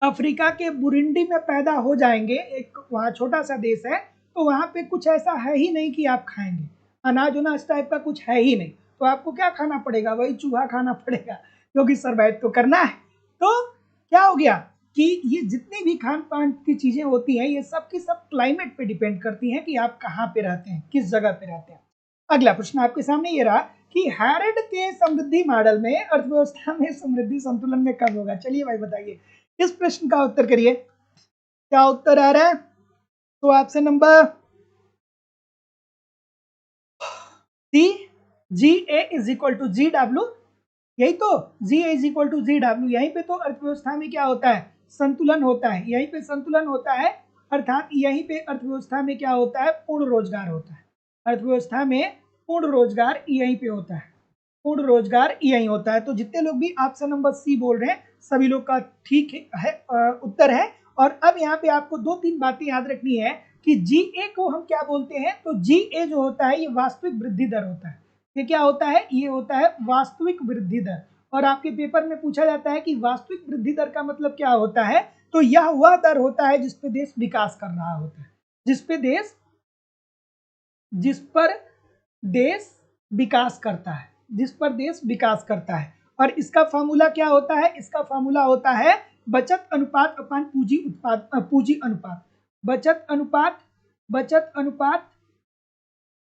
अफ्रीका के बुरुंडी में पैदा हो जाएंगे, एक वहाँ छोटा सा देश है, तो वहाँ पे कुछ ऐसा है ही नहीं कि आप खाएंगे, अनाज उनाज टाइप का कुछ है ही नहीं, तो आपको क्या खाना पड़ेगा? वही चूहा खाना पड़ेगा, क्योंकि सर्वाइव तो करना है। तो क्या हो गया कि ये जितनी भी खान पान की चीजें होती हैं ये सब की सब क्लाइमेट पे डिपेंड करती हैं कि आप कहाँ पे रहते हैं, किस जगह पे रहते हैं। अगला प्रश्न आपके सामने ये रहा कि हैरड के समृद्धि मॉडल में अर्थव्यवस्था में समृद्धि संतुलन में कब होगा? चलिए भाई बताइए, इस प्रश्न का उत्तर करिए। क्या उत्तर आ रहा है? तो option number C, G A is equal to G W. यही तो, G A is equal to G W. यहीं पे तो अर्थव्यवस्था में क्या होता है? संतुलन होता है। यहीं पे संतुलन होता है, अर्थात यहीं पे अर्थव्यवस्था में क्या होता है? पूर्ण रोजगार होता है। अर्थव्यवस्था में पूर्ण रोजगार यहीं पे होता है, पूर्ण रोजगार यही होता है। तो जितने लोग भी ऑप्शन नंबर सी बोल रहे हैं सभी लोग का ठीक है, उत्तर है। और अब यहाँ पे आपको 2-3 बातें याद रखनी है कि जीए को हम क्या बोलते हैं। तो जीए जो होता है ये वास्तविक वृद्धि दर होता है। ये क्या होता है? ये होता है वास्तविक वृद्धि दर। और आपके पेपर में पूछा जाता है कि वास्तविक वृद्धि दर का मतलब क्या होता है? तो यह वह दर होता है जिस पे देश विकास कर रहा होता है, जिस पर देश विकास करता है। और इसका फार्मूला क्या होता है? इसका फार्मूला होता है बचत अनुपात अपन पूंजी अनुपात। बचत अनुपात बचत अनुपात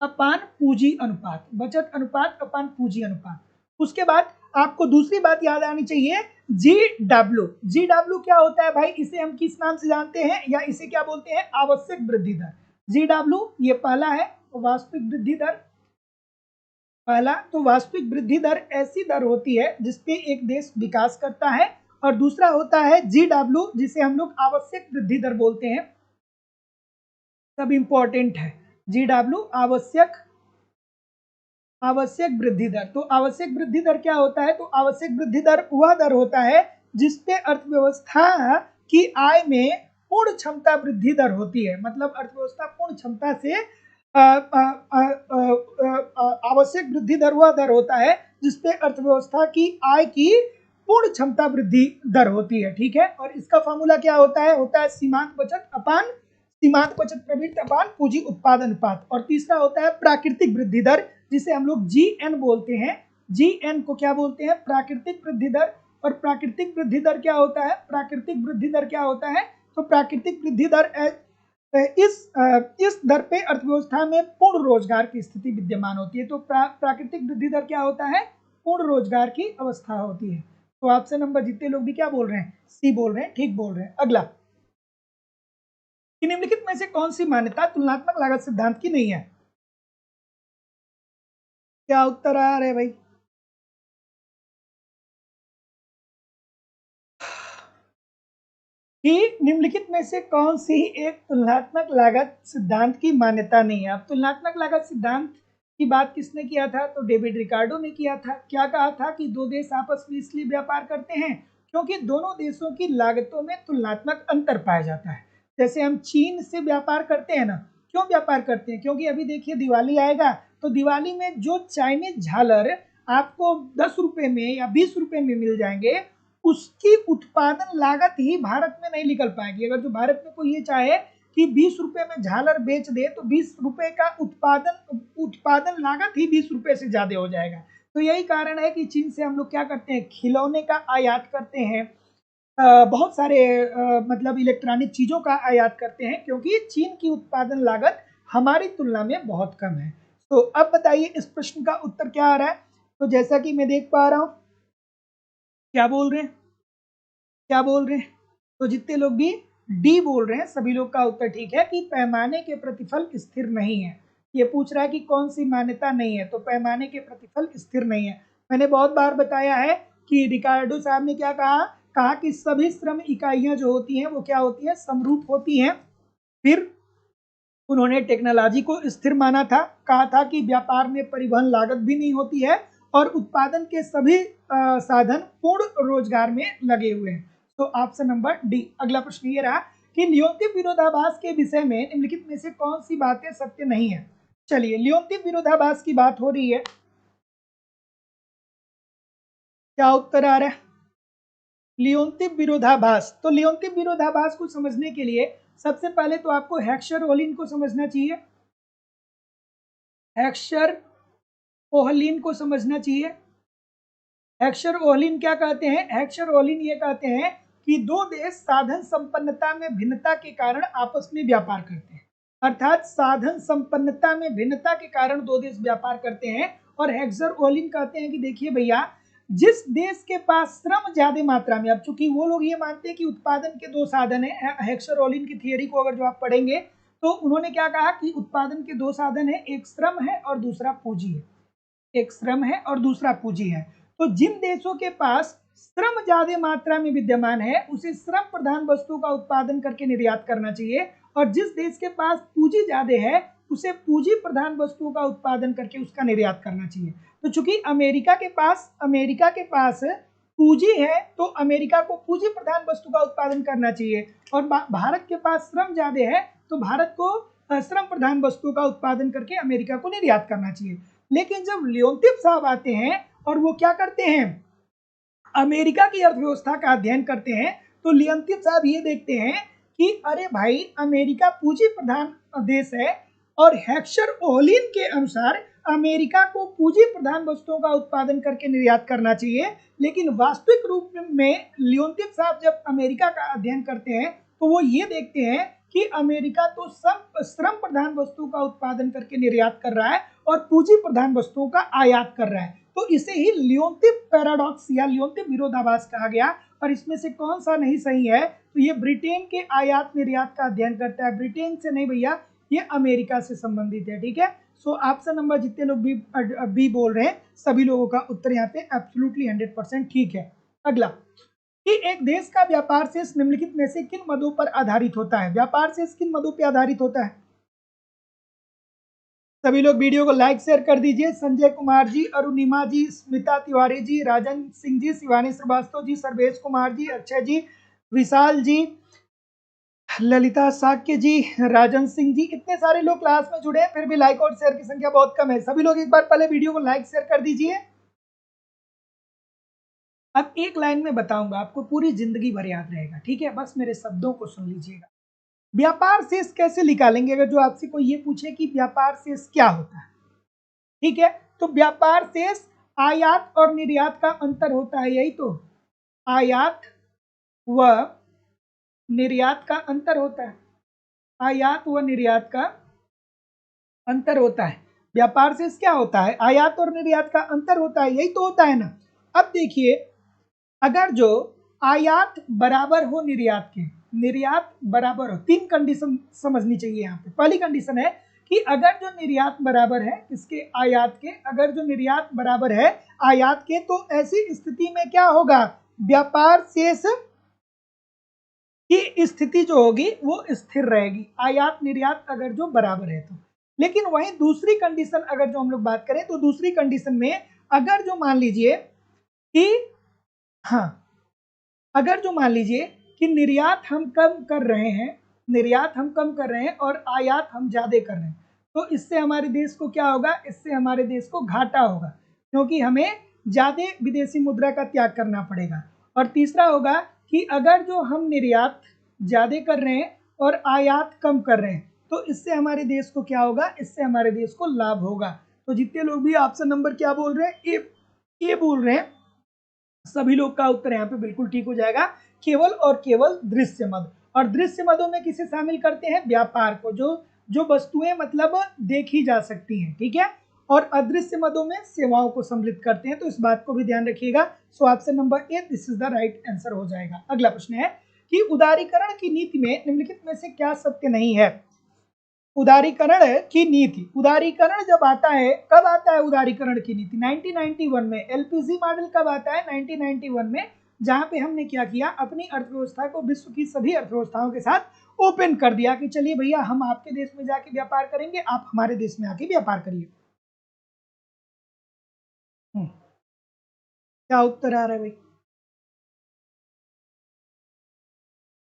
अपान पूंजी अनुपात, बचत अनुपात अपान पूंजी अनुपात। उसके बाद आपको दूसरी बात याद आनी चाहिए, GW। GW क्या होता है भाई, इसे हम किस नाम से जानते हैं, या इसे क्या बोलते हैं, आवश्यक वृद्धि दर। GW ये पहला है वास्तविक वृद्धि दर। पहला तो वास्तविक वृद्धि दर ऐसी दर होती है जिसपे एक देश विकास करता है, और दूसरा होता है GW जिसे हम लोग आवश्यक वृद्धि दर बोलते हैं। सब इंपॉर्टेंट है। GW आवश्यक वृद्धि दर। तो आवश्यक वृद्धि दर क्या होता है, तो आवश्यक वृद्धि दर वह दर होता है जिसपे अर्थव्यवस्था की आय में पूर्ण क्षमता वृद्धि दर होती है। मतलब अर्थव्यवस्था पूर्ण क्षमता से आवश्यक वृद्धि दर वह दर होता है जिसपे अर्थव्यवस्था की आय की पूर्ण क्षमता वृद्धि दर होती है। ठीक है, और इसका फॉर्मूला क्या होता है सीमांत बचत प्रवृत्ति अपान पूंजी उत्पादन अनुपात। और तीसरा होता है प्राकृतिक वृद्धि दर जिसे हम लोग GN बोलते हैं। GN को क्या बोलते हैं, प्राकृतिक वृद्धि दर। और प्राकृतिक वृद्धि दर क्या होता है, प्राकृतिक वृद्धि दर क्या होता है, तो प्राकृतिक वृद्धि दर इस दर पे अर्थव्यवस्था में पूर्ण रोजगार की स्थिति विद्यमान होती है। तो प्राकृतिक वृद्धि दर क्या होता है, पूर्ण रोजगार की अवस्था होती है। तो ऑप्शन नंबर जितने लोग भी क्या बोल रहे हैं, सी बोल रहे हैं, ठीक बोल रहे हैं। अगला, निम्नलिखित में से कौन सी मान्यता तुलनात्मक लागत सिद्धांत की नहीं है। क्या उत्तर आ रहा है भाई, कि निम्नलिखित में से कौन सी एक तुलनात्मक लागत सिद्धांत की मान्यता नहीं है। अब तुलनात्मक लागत सिद्धांत की बात किसने किया था, तो डेविड रिकार्डो ने किया था। क्या कहा था कि दो देश आपस में इसलिए व्यापार करते हैं क्योंकि दोनों देशों की लागतों में तुलनात्मक अंतर पाया जाता है। जैसे हम चीन से व्यापार करते हैं ना, क्यों व्यापार करते हैं, क्योंकि अभी देखिए दिवाली आएगा, तो दिवाली में जो चाइनीज झालर आपको 10 रुपए में या 20 रुपए में मिल जाएंगे, उसकी उत्पादन लागत ही भारत में नहीं निकल पाएगी। अगर जो भारत में कोई ये चाहे कि 20 रुपए में झालर बेच दे, तो 20 रुपए का उत्पादन लागत ही 20 रुपए से ज्यादा हो जाएगा। तो यही कारण है कि चीन से हम लोग क्या करते हैं, खिलौने का आयात करते हैं, बहुत सारे मतलब इलेक्ट्रॉनिक चीजों का आयात करते हैं, क्योंकि चीन की उत्पादन लागत हमारी तुलना में बहुत कम है। तो अब बताइए इस प्रश्न का उत्तर क्या आ रहा है। तो जैसा कि मैं देख पा रहा हूं, क्या बोल रहे हैं, तो जितने लोग भी डी बोल रहे हैं सभी लोग का उत्तर ठीक है, कि पैमाने के प्रतिफल स्थिर नहीं है। ये पूछ रहा है कि कौन सी मान्यता नहीं है, तो पैमाने के प्रतिफल स्थिर नहीं है। मैंने बहुत बार बताया है कि रिकार्डो साहब ने क्या कहा कि सभी श्रम इकाइयां जो होती हैं वो क्या होती हैं, समरूप होती हैं। फिर उन्होंने टेक्नोलॉजी को स्थिर माना था, कहा था कि व्यापार में परिवहन लागत भी नहीं होती है, और उत्पादन के सभी साधन पूर्ण रोजगार में लगे हुए हैं। तो ऑप्शन नंबर डी। अगला प्रश्न ये रहा कि लियोनतीव विरोधाभास के विषय में निम्नलिखित में से कौन सी बातें सत्य नहीं है। चलिए, लियोनतीव विरोधाभास की बात हो रही है, क्या उत्तर आ रहा है, लियोनतीव विरोधाभास। तो लियोनतीव विरोधाभास को समझने के लिए सबसे पहले तो आपको हेक्सर-ओहलिन को समझना चाहिए। हेक्सर-ओहलिन को समझना चाहिए। हेक्सर-ओहलिन क्या कहते हैं, हेक्सर-ओहलिन ये कहते हैं कि दो देश साधन संपन्नता में भिन्नता के कारण आपस में व्यापार करते हैं। अर्थात साधन संपन्नता में भिन्नता के कारण दो देश व्यापार करते हैं। और हेक्सर-ओहलिन कहते हैं कि देखिए भैया, जिस देश के पास श्रम ज्यादा मात्रा में, अब चूंकि वो लोग ये मानते हैं कि उत्पादन के दो साधन है, हेक्सर-ओहलिन की थियरी को अगर जो आप पढ़ेंगे तो उन्होंने क्या कहा कि उत्पादन के दो साधन है, एक श्रम है और दूसरा पूंजी है। एक श्रम है और दूसरा पूंजी है। तो जिन देशों के पास श्रम ज्यादा मात्रा में विद्यमान है, उसे श्रम प्रधान वस्तु का उत्पादन करके निर्यात करना चाहिए, और जिस देश के पास पूंजी ज्यादा है, उसे पूंजी प्रधान वस्तुओं का उत्पादन करके उसका निर्यात करना चाहिए। तो चूंकि अमेरिका के पास पूंजी है, तो अमेरिका को पूंजी प्रधान वस्तु का उत्पादन करना चाहिए, और भारत के पास श्रम ज्यादा है, तो भारत को श्रम प्रधान वस्तु का उत्पादन करके अमेरिका को निर्यात करना चाहिए। लेकिन जब लियोनतीव साहब आते हैं और वो क्या करते हैं, अमेरिका की अर्थव्यवस्था का अध्ययन करते हैं, तो लियोनतीव साहब ये देखते हैं कि अरे भाई, अमेरिका पूंजी प्रधान देश है, और हेक्सर-ओहलिन के अनुसार अमेरिका को पूंजी प्रधान वस्तुओं का उत्पादन करके निर्यात करना चाहिए। लेकिन वास्तविक रूप में लियोनतीव साहब जब अमेरिका का अध्ययन करते हैं तो वो ये देखते हैं कि अमेरिका तो श्रम प्रधान वस्तु का उत्पादन करके निर्यात कर रहा है और पूंजी प्रधान वस्तुओं का आयात कर रहा है। तो इसे ही लियोनतिफ पैराडॉक्स या लियोनतिफ विरोधाभास कहा गया। और इसमें से कौन सा नहीं सही है? तो ये ब्रिटेन के आयात निर्यात का अध्ययन करता है। ब्रिटेन से नहीं भैया, ये अमेरिका से संबंधित है। ठीक है, सो ऑप्शन नंबर जितने लोग बी बोल रहे हैं सभी लोगों का उत्तर यहाँ पे एब्सोल्युटली 100% ठीक है। अगला, कि एक देश का व्यापार शेष निम्नलिखित में से किन मदों पर आधारित होता है? व्यापार शेष किन मदों पर आधारित होता है? सभी लोग वीडियो को लाइक शेयर कर दीजिए। संजय कुमार जी, अरुणिमा जी, स्मिता तिवारी जी, राजन सिंह जी, शिवानी श्रीवास्तव जी, सर्वेश कुमार जी, अक्षय जी, विशाल जी, ललिता साक्य जी, राजन सिंह जी, इतने सारे लोग क्लास में जुड़े हैं, फिर भी लाइक और शेयर की संख्या बहुत कम है। सभी लोग एक बार पहले वीडियो को लाइक शेयर कर दीजिए। अब एक लाइन में बताऊंगा, आपको पूरी जिंदगी भर याद रहेगा। ठीक है, बस मेरे शब्दों को सुन लीजिएगा। व्यापार शेष कैसे निकालेंगे? अगर जो आपसे कोई ये पूछे कि व्यापार शेष क्या होता है, ठीक है, तो व्यापार शेष आयात और निर्यात का अंतर होता है। यही तो, आयात व निर्यात का अंतर होता है। आयात व निर्यात का अंतर होता है। व्यापार शेष क्या होता है? आयात और निर्यात का अंतर होता है। यही तो होता है ना। अब देखिए, अगर जो आयात बराबर हो निर्यात के, निर्यात बराबर हो, तीन कंडीशन समझनी चाहिए यहाँ पे। पहली कंडीशन है कि अगर जो निर्यात बराबर है किसके? आयात के। अगर जो निर्यात बराबर है आयात के, तो ऐसी स्थिति में क्या होगा? व्यापार शेष की स्थिति जो होगी वो स्थिर रहेगी, आयात निर्यात अगर जो बराबर है तो। लेकिन वहीं दूसरी कंडीशन अगर जो हम लोग बात करें, तो दूसरी कंडीशन में अगर जो मान लीजिए कि अगर जो मान लीजिए कि निर्यात हम कम कर रहे हैं, निर्यात हम कम कर रहे हैं और आयात हम ज्यादा कर रहे हैं, तो इससे हमारे देश को क्या होगा? इससे हमारे देश को घाटा होगा, क्योंकि हमें ज्यादा विदेशी मुद्रा का त्याग करना पड़ेगा। और तीसरा होगा कि अगर जो हम निर्यात ज्यादा कर रहे हैं और आयात कम कर रहे हैं, तो इससे हमारे देश को क्या होगा? इससे हमारे देश को लाभ होगा। तो जितने लोग भी ऑप्शन नंबर क्या बोल रहे हैं? ए बोल रहे हैं, सभी लोग का उत्तर यहाँ पे बिल्कुल ठीक हो जाएगा। केवल और केवल दृश्य मद। और दृश्य मदों में किसे शामिल करते हैं? व्यापार को, जो वस्तुएं मतलब देखी जा सकती हैं। ठीक है, और अदृश्य मदों में सेवाओं को सम्मिलित करते हैं। तो इस बात को भी ध्यान रखिएगा। सो option number A, this is the right answer हो जाएगा। अगला प्रश्न है कि उदारीकरण की नीति में निम्नलिखित में से क्या सत्य नहीं है? उदारीकरण की नीति, उदारीकरण जब आता है, कब आता है उदारीकरण की नीति? 1991 में। एलपीजी मॉडल कब आता है? 1991 में, जहां पे हमने क्या किया? अपनी अर्थव्यवस्था को विश्व की सभी अर्थव्यवस्थाओं के साथ ओपन कर दिया कि चलिए भैया हम आपके देश में जाके व्यापार करेंगे, आप हमारे देश में आके व्यापार करिए। क्या उत्तर आ रहा है भाई?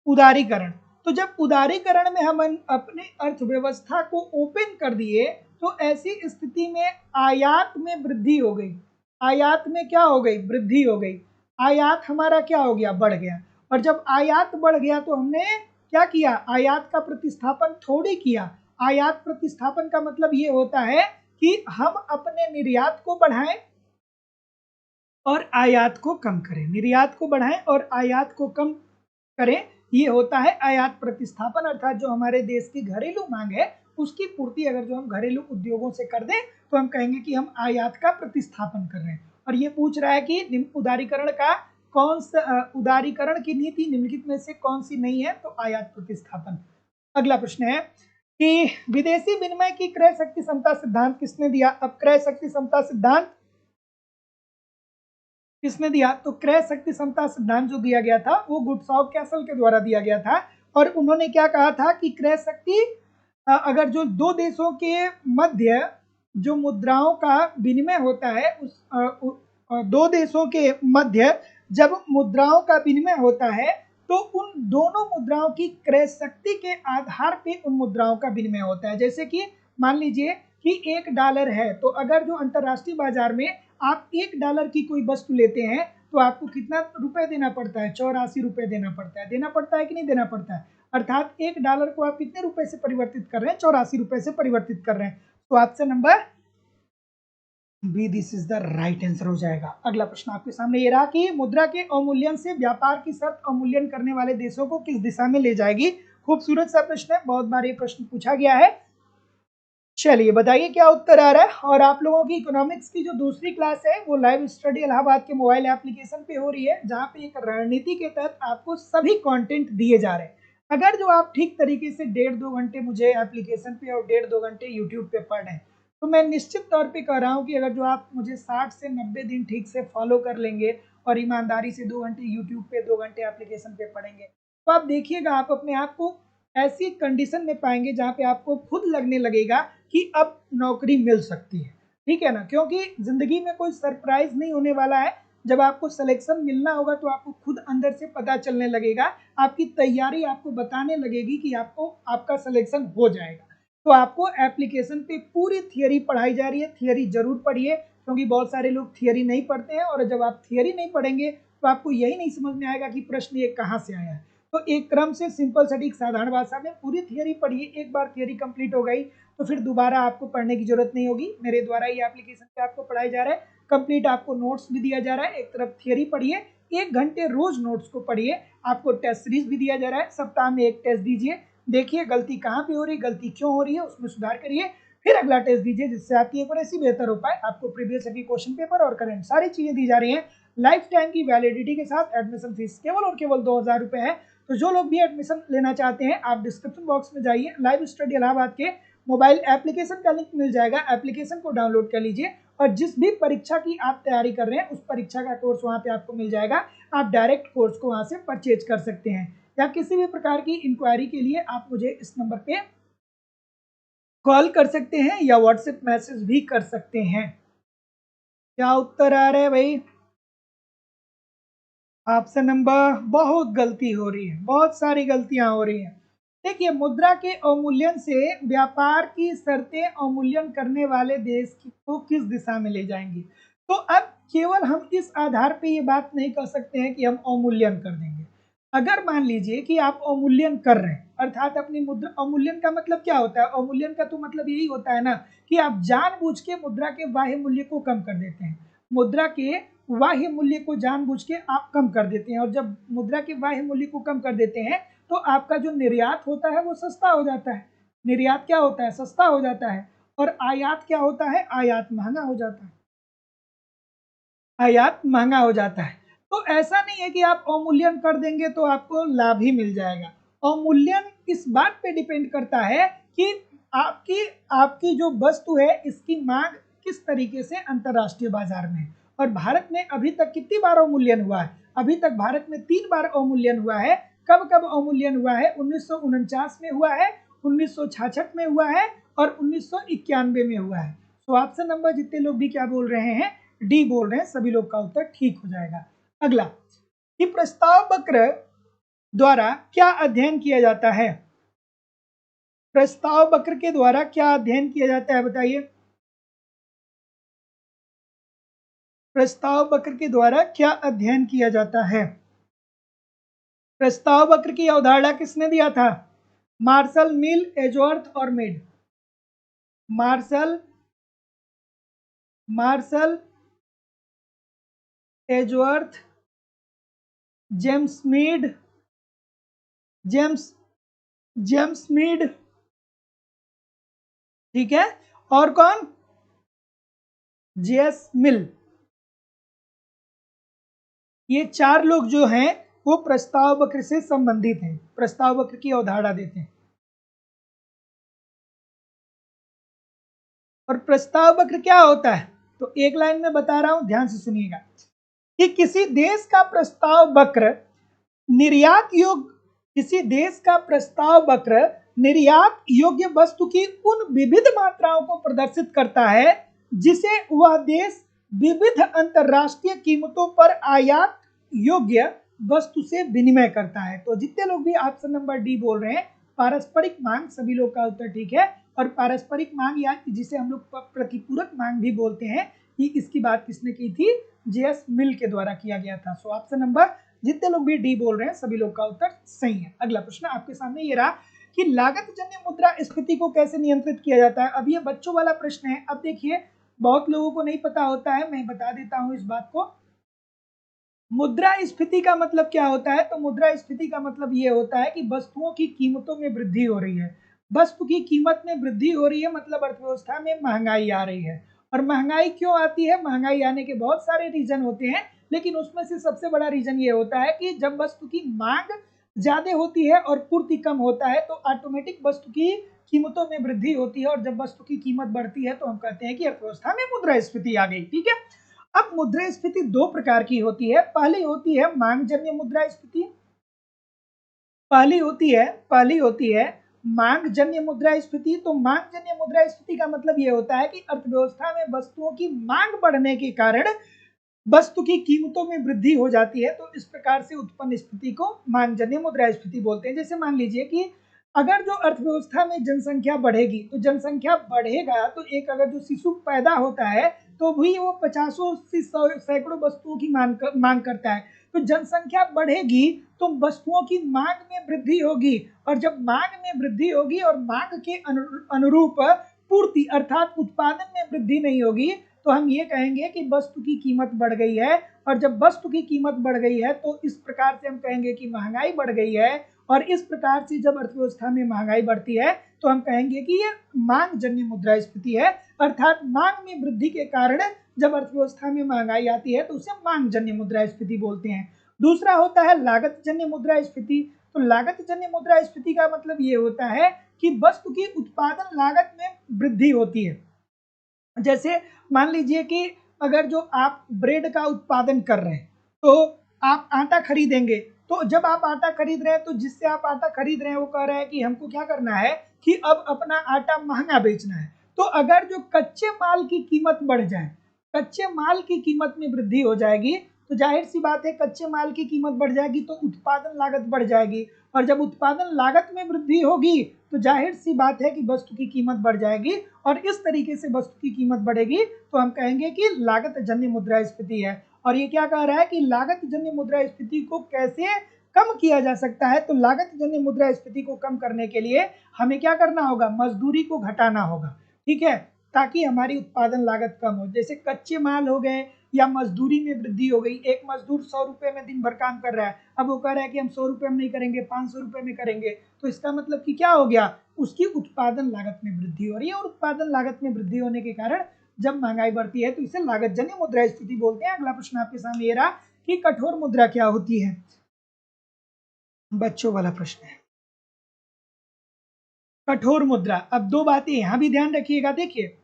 उदारीकरण। तो जब उदारीकरण में हम अपने अर्थव्यवस्था को ओपन कर दिए, तो ऐसी स्थिति में आयात में वृद्धि हो गई। आयात में क्या हो गई? वृद्धि हो गई। आयात हमारा क्या हो गया? बढ़ गया। और जब आयात बढ़ गया तो हमने क्या किया? आयात का प्रतिस्थापन थोड़ी किया। आयात प्रतिस्थापन का मतलब ये होता है कि हम अपने निर्यात को बढ़ाएं और आयात को कम करें, निर्यात को बढ़ाएं और आयात को कम करें। ये होता है आयात प्रतिस्थापन। अर्थात जो हमारे देश की घरेलू मांग है उसकी पूर्ति अगर जो हम घरेलू उद्योगों से कर दें, तो हम कहेंगे कि हम आयात का प्रतिस्थापन कर रहे हैं। और ये पूछ रहा है कि उदारीकरण का कौन सा, उदारीकरण की नीति निम्नलिखित में से कौन सी नहीं है? तो आयात प्रतिस्थापन। अगला प्रश्न है कि विदेशी विनिमय की क्रय शक्ति समता सिद्धांत किसने दिया? अब क्रय शक्ति समता सिद्धांत किसने दिया? तो क्रय शक्ति समता सिद्धांत जो दिया गया था वो गुडसॉव कैसल के द्वारा दिया गया था। और उन्होंने क्या कहा था कि क्रय शक्ति अगर जो दो देशों के मध्य जो मुद्राओं का विनिमय होता है, उस दो देशों के मध्य जब मुद्राओं का विनिमय होता है, तो उन दोनों मुद्राओं की क्रय शक्ति के आधार पे उन मुद्राओं का विनिमय होता है। जैसे कि मान लीजिए कि $1 है, तो अगर जो अंतरराष्ट्रीय बाजार में आप $1 की कोई वस्तु लेते हैं, तो आपको कितना रुपए देना पड़ता है? 84 रुपए देना पड़ता है। देना पड़ता है कि नहीं देना पड़ता है? अर्थात $1 को आप कितने रुपए से परिवर्तित कर रहे हैं? 84 रुपए से परिवर्तित कर रहे हैं। तो option number B, this is the right answer हो जाएगा। अगला प्रश्न आपके सामने ये रहा कि मुद्रा के अवमूल्यन से व्यापार की शर्त अवमूल्यन करने वाले देशों को किस दिशा में ले जाएगी? खूबसूरत सा प्रश्न है, बहुत बार ये प्रश्न पूछा गया है। चलिए बताइए क्या उत्तर आ रहा है। और आप लोगों की इकोनॉमिक्स की जो दूसरी क्लास है वो लाइव स्टडी इलाहाबाद के मोबाइल एप्लीकेशन पे हो रही है, जहाँ पे एक रणनीति के तहत आपको सभी कंटेंट दिए जा रहे हैं। अगर जो आप ठीक तरीके से 1.5-2 घंटे मुझे एप्लीकेशन पे और 1.5-2 घंटे यूट्यूब पे पढ़ रहे हैं, तो मैं निश्चित तौर पे कह रहा हूँ कि अगर जो आप मुझे 60 से 90 दिन ठीक से फॉलो कर लेंगे और ईमानदारी से 2 घंटे यूट्यूब पे 2 घंटे एप्लीकेशन पे पढ़ेंगे, तो आप देखिएगा आप अपने आप को ऐसी कंडीशन में पाएंगे जहाँ पे आपको खुद लगने लगेगा कि अब नौकरी मिल सकती है। ठीक है ना, क्योंकि जिंदगी में कोई सरप्राइज नहीं होने वाला है। जब आपको सिलेक्शन मिलना होगा तो आपको खुद अंदर से पता चलने लगेगा, आपकी तैयारी आपको बताने लगेगी कि आपको आपका सिलेक्शन हो जाएगा। तो आपको एप्लीकेशन पे पूरी थियरी पढ़ाई जा रही है। थियरी जरूर पढ़िए, क्योंकि बहुत सारे लोग थियरी नहीं पढ़ते हैं, और जब आप थियरी नहीं पढ़ेंगे तो आपको यही नहीं समझ में आएगा कि प्रश्न ये कहाँ से आया है। तो एक क्रम से सिंपल सटीक साधारण भाषा में पूरी थियरी पढ़िए। एक बार थियरी कंप्लीट हो गई तो फिर दोबारा आपको पढ़ने की जरूरत नहीं होगी। मेरे द्वारा ये एप्लीकेशन पे आपको पढ़ाया जा रहा है, कंप्लीट आपको नोट्स भी दिया जा रहा है। एक तरफ थियरी पढ़िए, 1 घंटे रोज नोट्स को पढ़िए। आपको टेस्ट सीरीज भी दिया जा रहा है, सप्ताह में एक टेस्ट दीजिए, देखिए गलती कहाँ पे हो रही है, गलती क्यों हो रही है, उसमें सुधार करिए, फिर अगला टेस्ट दीजिए, जिससे आपकी एक्यूरेसी बेहतर हो पाए। आपको प्रीवियस ईयर की क्वेश्चन पेपर और करंट सारी चीजें दी जा रही है लाइफ टाइम की वैलिडिटी के साथ। एडमिशन फीस केवल और केवल 2000 रुपए है। तो जो लोग भी एडमिशन लेना चाहते हैं आप डिस्क्रिप्शन बॉक्स में जाइए, लाइव स्टडी इलाहाबाद के मोबाइल एप्लीकेशन का लिंक मिल जाएगा, एप्लीकेशन को डाउनलोड कर लीजिए और जिस भी परीक्षा की आप तैयारी कर रहे हैं उस परीक्षा का कोर्स वहां पे आपको मिल जाएगा। आप डायरेक्ट कोर्स को वहां से परचेज कर सकते हैं, या किसी भी प्रकार की इंक्वायरी के लिए आप मुझे इस नंबर पे कॉल कर सकते हैं या व्हाट्सएप मैसेज भी कर सकते हैं। क्या उत्तर आ रहा है भाई? ऑप्शन नंबर, बहुत गलती हो रही है, बहुत सारी गलतियां हो रही हैं। देखिए, मुद्रा के अवमूल्यन से व्यापार की शर्तें अवमूल्यन करने वाले देश को किस दिशा में ले जाएंगी। तो अब केवल हम इस आधार पे ये बात नहीं कर सकते हैं कि हम अवमूल्यन कर देंगे। अगर मान लीजिए कि आप अवमूल्यन कर रहे हैं, अर्थात अपनी मुद्रा, अवमूल्यन का मतलब क्या होता है? अवमूल्यन का तो मतलब यही होता है ना कि आप जानबूझ के मुद्रा के बाह्य मूल्य को कम कर देते हैं। मुद्रा के बाह्य मूल्य को जानबूझ के आप कम कर देते हैं, और जब मुद्रा के बाह्य मूल्य को कम कर देते हैं तो आपका जो निर्यात होता है वो सस्ता हो जाता है। निर्यात क्या होता है? सस्ता हो जाता है। और आयात क्या होता है? आयात महंगा हो जाता है। आयात महंगा हो जाता है। तो ऐसा नहीं है कि आप अवमूल्यन कर देंगे तो आपको लाभ ही मिल जाएगा। अवमूल्यन इस बात पे डिपेंड करता है कि आपकी आपकी जो वस्तु है इसकी मांग किस तरीके से अंतरराष्ट्रीय बाजार में है। और भारत में अभी तक कितनी बार अवमूल्यन हुआ है? अभी तक भारत में 3 बार अवमूल्यन हुआ है। कब कब अवमूल्यन हुआ है? 1949 में हुआ है, 1966 में हुआ है और 1991 में हुआ है। तो ऑप्शन नंबर जितने लोग भी क्या बोल रहे हैं, डी बोल रहे हैं, सभी लोग का उत्तर ठीक हो जाएगा। अगला, कि प्रस्ताव वक्र द्वारा क्या अध्ययन किया जाता है? प्रस्ताव वक्र के द्वारा क्या अध्ययन किया जाता है बताइए। प्रस्ताव वक्र के द्वारा क्या अध्ययन किया जाता है? प्रस्ताव वक्र की अवधारणा किसने दिया था? मार्शल, मिल, एजवर्थ और Meade. Marshall, Edgeworth, James Meade, James Meade, ठीक है, और कौन? J S Mill. ये 4 लोग जो हैं वो प्रस्ताव वक्र से संबंधित हैं, प्रस्ताव वक्र की अवधारणा देते हैं। और प्रस्ताव वक्र क्या होता है? तो एक लाइन में बता रहा हूं, ध्यान से सुनिएगा, कि किसी देश का प्रस्ताव वक्र निर्यात योग्य, किसी देश का प्रस्ताव वक्र निर्यात योग्य वस्तु की उन विविध मात्राओं को प्रदर्शित करता है जिसे वह देश विविध अंतरराष्ट्रीय कीमतों पर आयात योग्य वस्तु से विनिमय करता है। तो जितने लोग भी ऑप्शन नंबर डी बोल रहे हैं, पारस्परिक मांग, सभी लोग का उत्तर ठीक है। और पारस्परिक मांग, या जिसे हम लोग प्रतिपूरक मांग भी बोलते हैं, कि इसकी बात किसने की थी? जेएस मिल के द्वारा किया गया था। सो ऑप्शन नंबर, जितने लोग भी डी बोल रहे हैं सभी लोग का उत्तर सही है। अगला प्रश्न आपके सामने ये रहा कि लागत जन्य मुद्रा स्फीति को कैसे नियंत्रित किया जाता है। अब ये बच्चों वाला प्रश्न है। अब देखिए, बहुत लोगों को नहीं पता होता है, मैं बता देता हूं इस बात को। मुद्रास्फीति का मतलब क्या होता है? तो मुद्रास्फीति का मतलब ये होता है कि वस्तुओं की कीमतों में वृद्धि हो रही है। वस्तु की कीमत में वृद्धि हो रही है मतलब अर्थव्यवस्था में महंगाई आ रही है। और महंगाई क्यों आती है? महंगाई आने के बहुत सारे रीजन होते हैं, लेकिन उसमें से सबसे बड़ा रीजन ये होता है कि जब वस्तु की मांग ज्यादा होती है और पूर्ति कम होता है तो ऑटोमेटिक वस्तु की कीमतों में वृद्धि होती है, और जब वस्तु की कीमत बढ़ती है तो हम कहते हैं कि अर्थव्यवस्था में मुद्रास्फीति आ गई। ठीक है। अब मुद्रास्फीति दो प्रकार की होती है। पहली होती है मांगजन्य मुद्रास्फीति। पहली होती है मांगजन्य मुद्रास्फीति। तो मांगजन्य मुद्रास्फीति का मतलब ये होता है कि अर्थव्यवस्था में वस्तुओं की मांग बढ़ने के कारण वस्तु की कीमतों में वृद्धि हो जाती है। तो इस प्रकार से उत्पन्न स्थिति को मांगजन्य मुद्रास्फीति बोलते हैं। जैसे मान लीजिए कि अगर जो अर्थव्यवस्था में जनसंख्या बढ़ेगी तो जनसंख्या बढ़ेगा तो एक अगर जो शिशु पैदा होता है तो भी वो 50 सैकड़ों वस्तुओं की मांग करता है। तो जनसंख्या बढ़ेगी तो वस्तुओं की मांग में वृद्धि होगी, और जब मांग में वृद्धि होगी और मांग के अनुरूप पूर्ति अर्थात उत्पादन में वृद्धि नहीं होगी तो हम ये कहेंगे कि वस्तु की कीमत बढ़ गई है। और जब वस्तु की कीमत बढ़ गई है तो इस प्रकार से हम कहेंगे कि महंगाई बढ़ गई है। और इस प्रकार से जब अर्थव्यवस्था में महंगाई बढ़ती है तो हम कहेंगे कि ये मांगजन्य मुद्रास्फीति है, अर्थात मांग में वृद्धि के कारण जब अर्थव्यवस्था में महंगाई आती है तो उसे मांगजन्य मुद्रास्फीति बोलते हैं। दूसरा होता है लागतजन्य मुद्रास्फीति। तो लागतजन्य मुद्रास्फीति का मतलब ये होता है कि वस्तु की उत्पादन लागत में वृद्धि होती है। जैसे मान लीजिए कि अगर जो आप ब्रेड का उत्पादन कर रहे हैं तो आप आटा खरीदेंगे, तो जब आप आटा खरीद रहे हैं तो जिससे आप आटा खरीद रहे हैं वो कह रहा है कि हमको क्या करना है कि अब अपना आटा महंगा बेचना है। तो अगर जो कच्चे माल की कीमत बढ़ जाए, कच्चे माल की कीमत में वृद्धि हो जाएगी तो जाहिर सी बात है कच्चे माल की कीमत बढ़ जाएगी तो उत्पादन लागत बढ़ जाएगी, और जब उत्पादन लागत में वृद्धि होगी तो जाहिर सी बात है कि वस्तु की कीमत बढ़ जाएगी, और इस तरीके से वस्तु की कीमत बढ़ेगी तो हम कहेंगे कि लागत जन्य मुद्रास्फीति है। और ये क्या कह रहा है कि लागत जन्य मुद्रास्फीति को कैसे कम किया जा सकता है? तो लागत जन्य मुद्रास्फीति को कम करने के लिए हमें क्या करना होगा? मजदूरी को घटाना होगा। ठीक है, ताकि हमारी उत्पादन लागत कम हो। जैसे कच्चे माल हो गए या मजदूरी में वृद्धि हो गई, एक मजदूर 100 रुपए में दिन भर काम कर रहा है, अब वो कह रहा है कि हम 100 रुपए में नहीं करेंगे, 500 रुपए में करेंगे, तो इसका मतलब कि क्या हो गया? उसकी उत्पादन लागत में वृद्धि हो रही है, और उत्पादन लागत में वृद्धि होने के कारण जब महंगाई बढ़ती है तो इसे लागत जन्य मुद्रास्फीति बोलते हैं। अगला प्रश्न आपके सामने ये रहा कि कठोर मुद्रा क्या होती है? बच्चों वाला प्रश्न है कठोर मुद्रा। अब दो बातें यहां भी ध्यान रखिएगा। देखिए,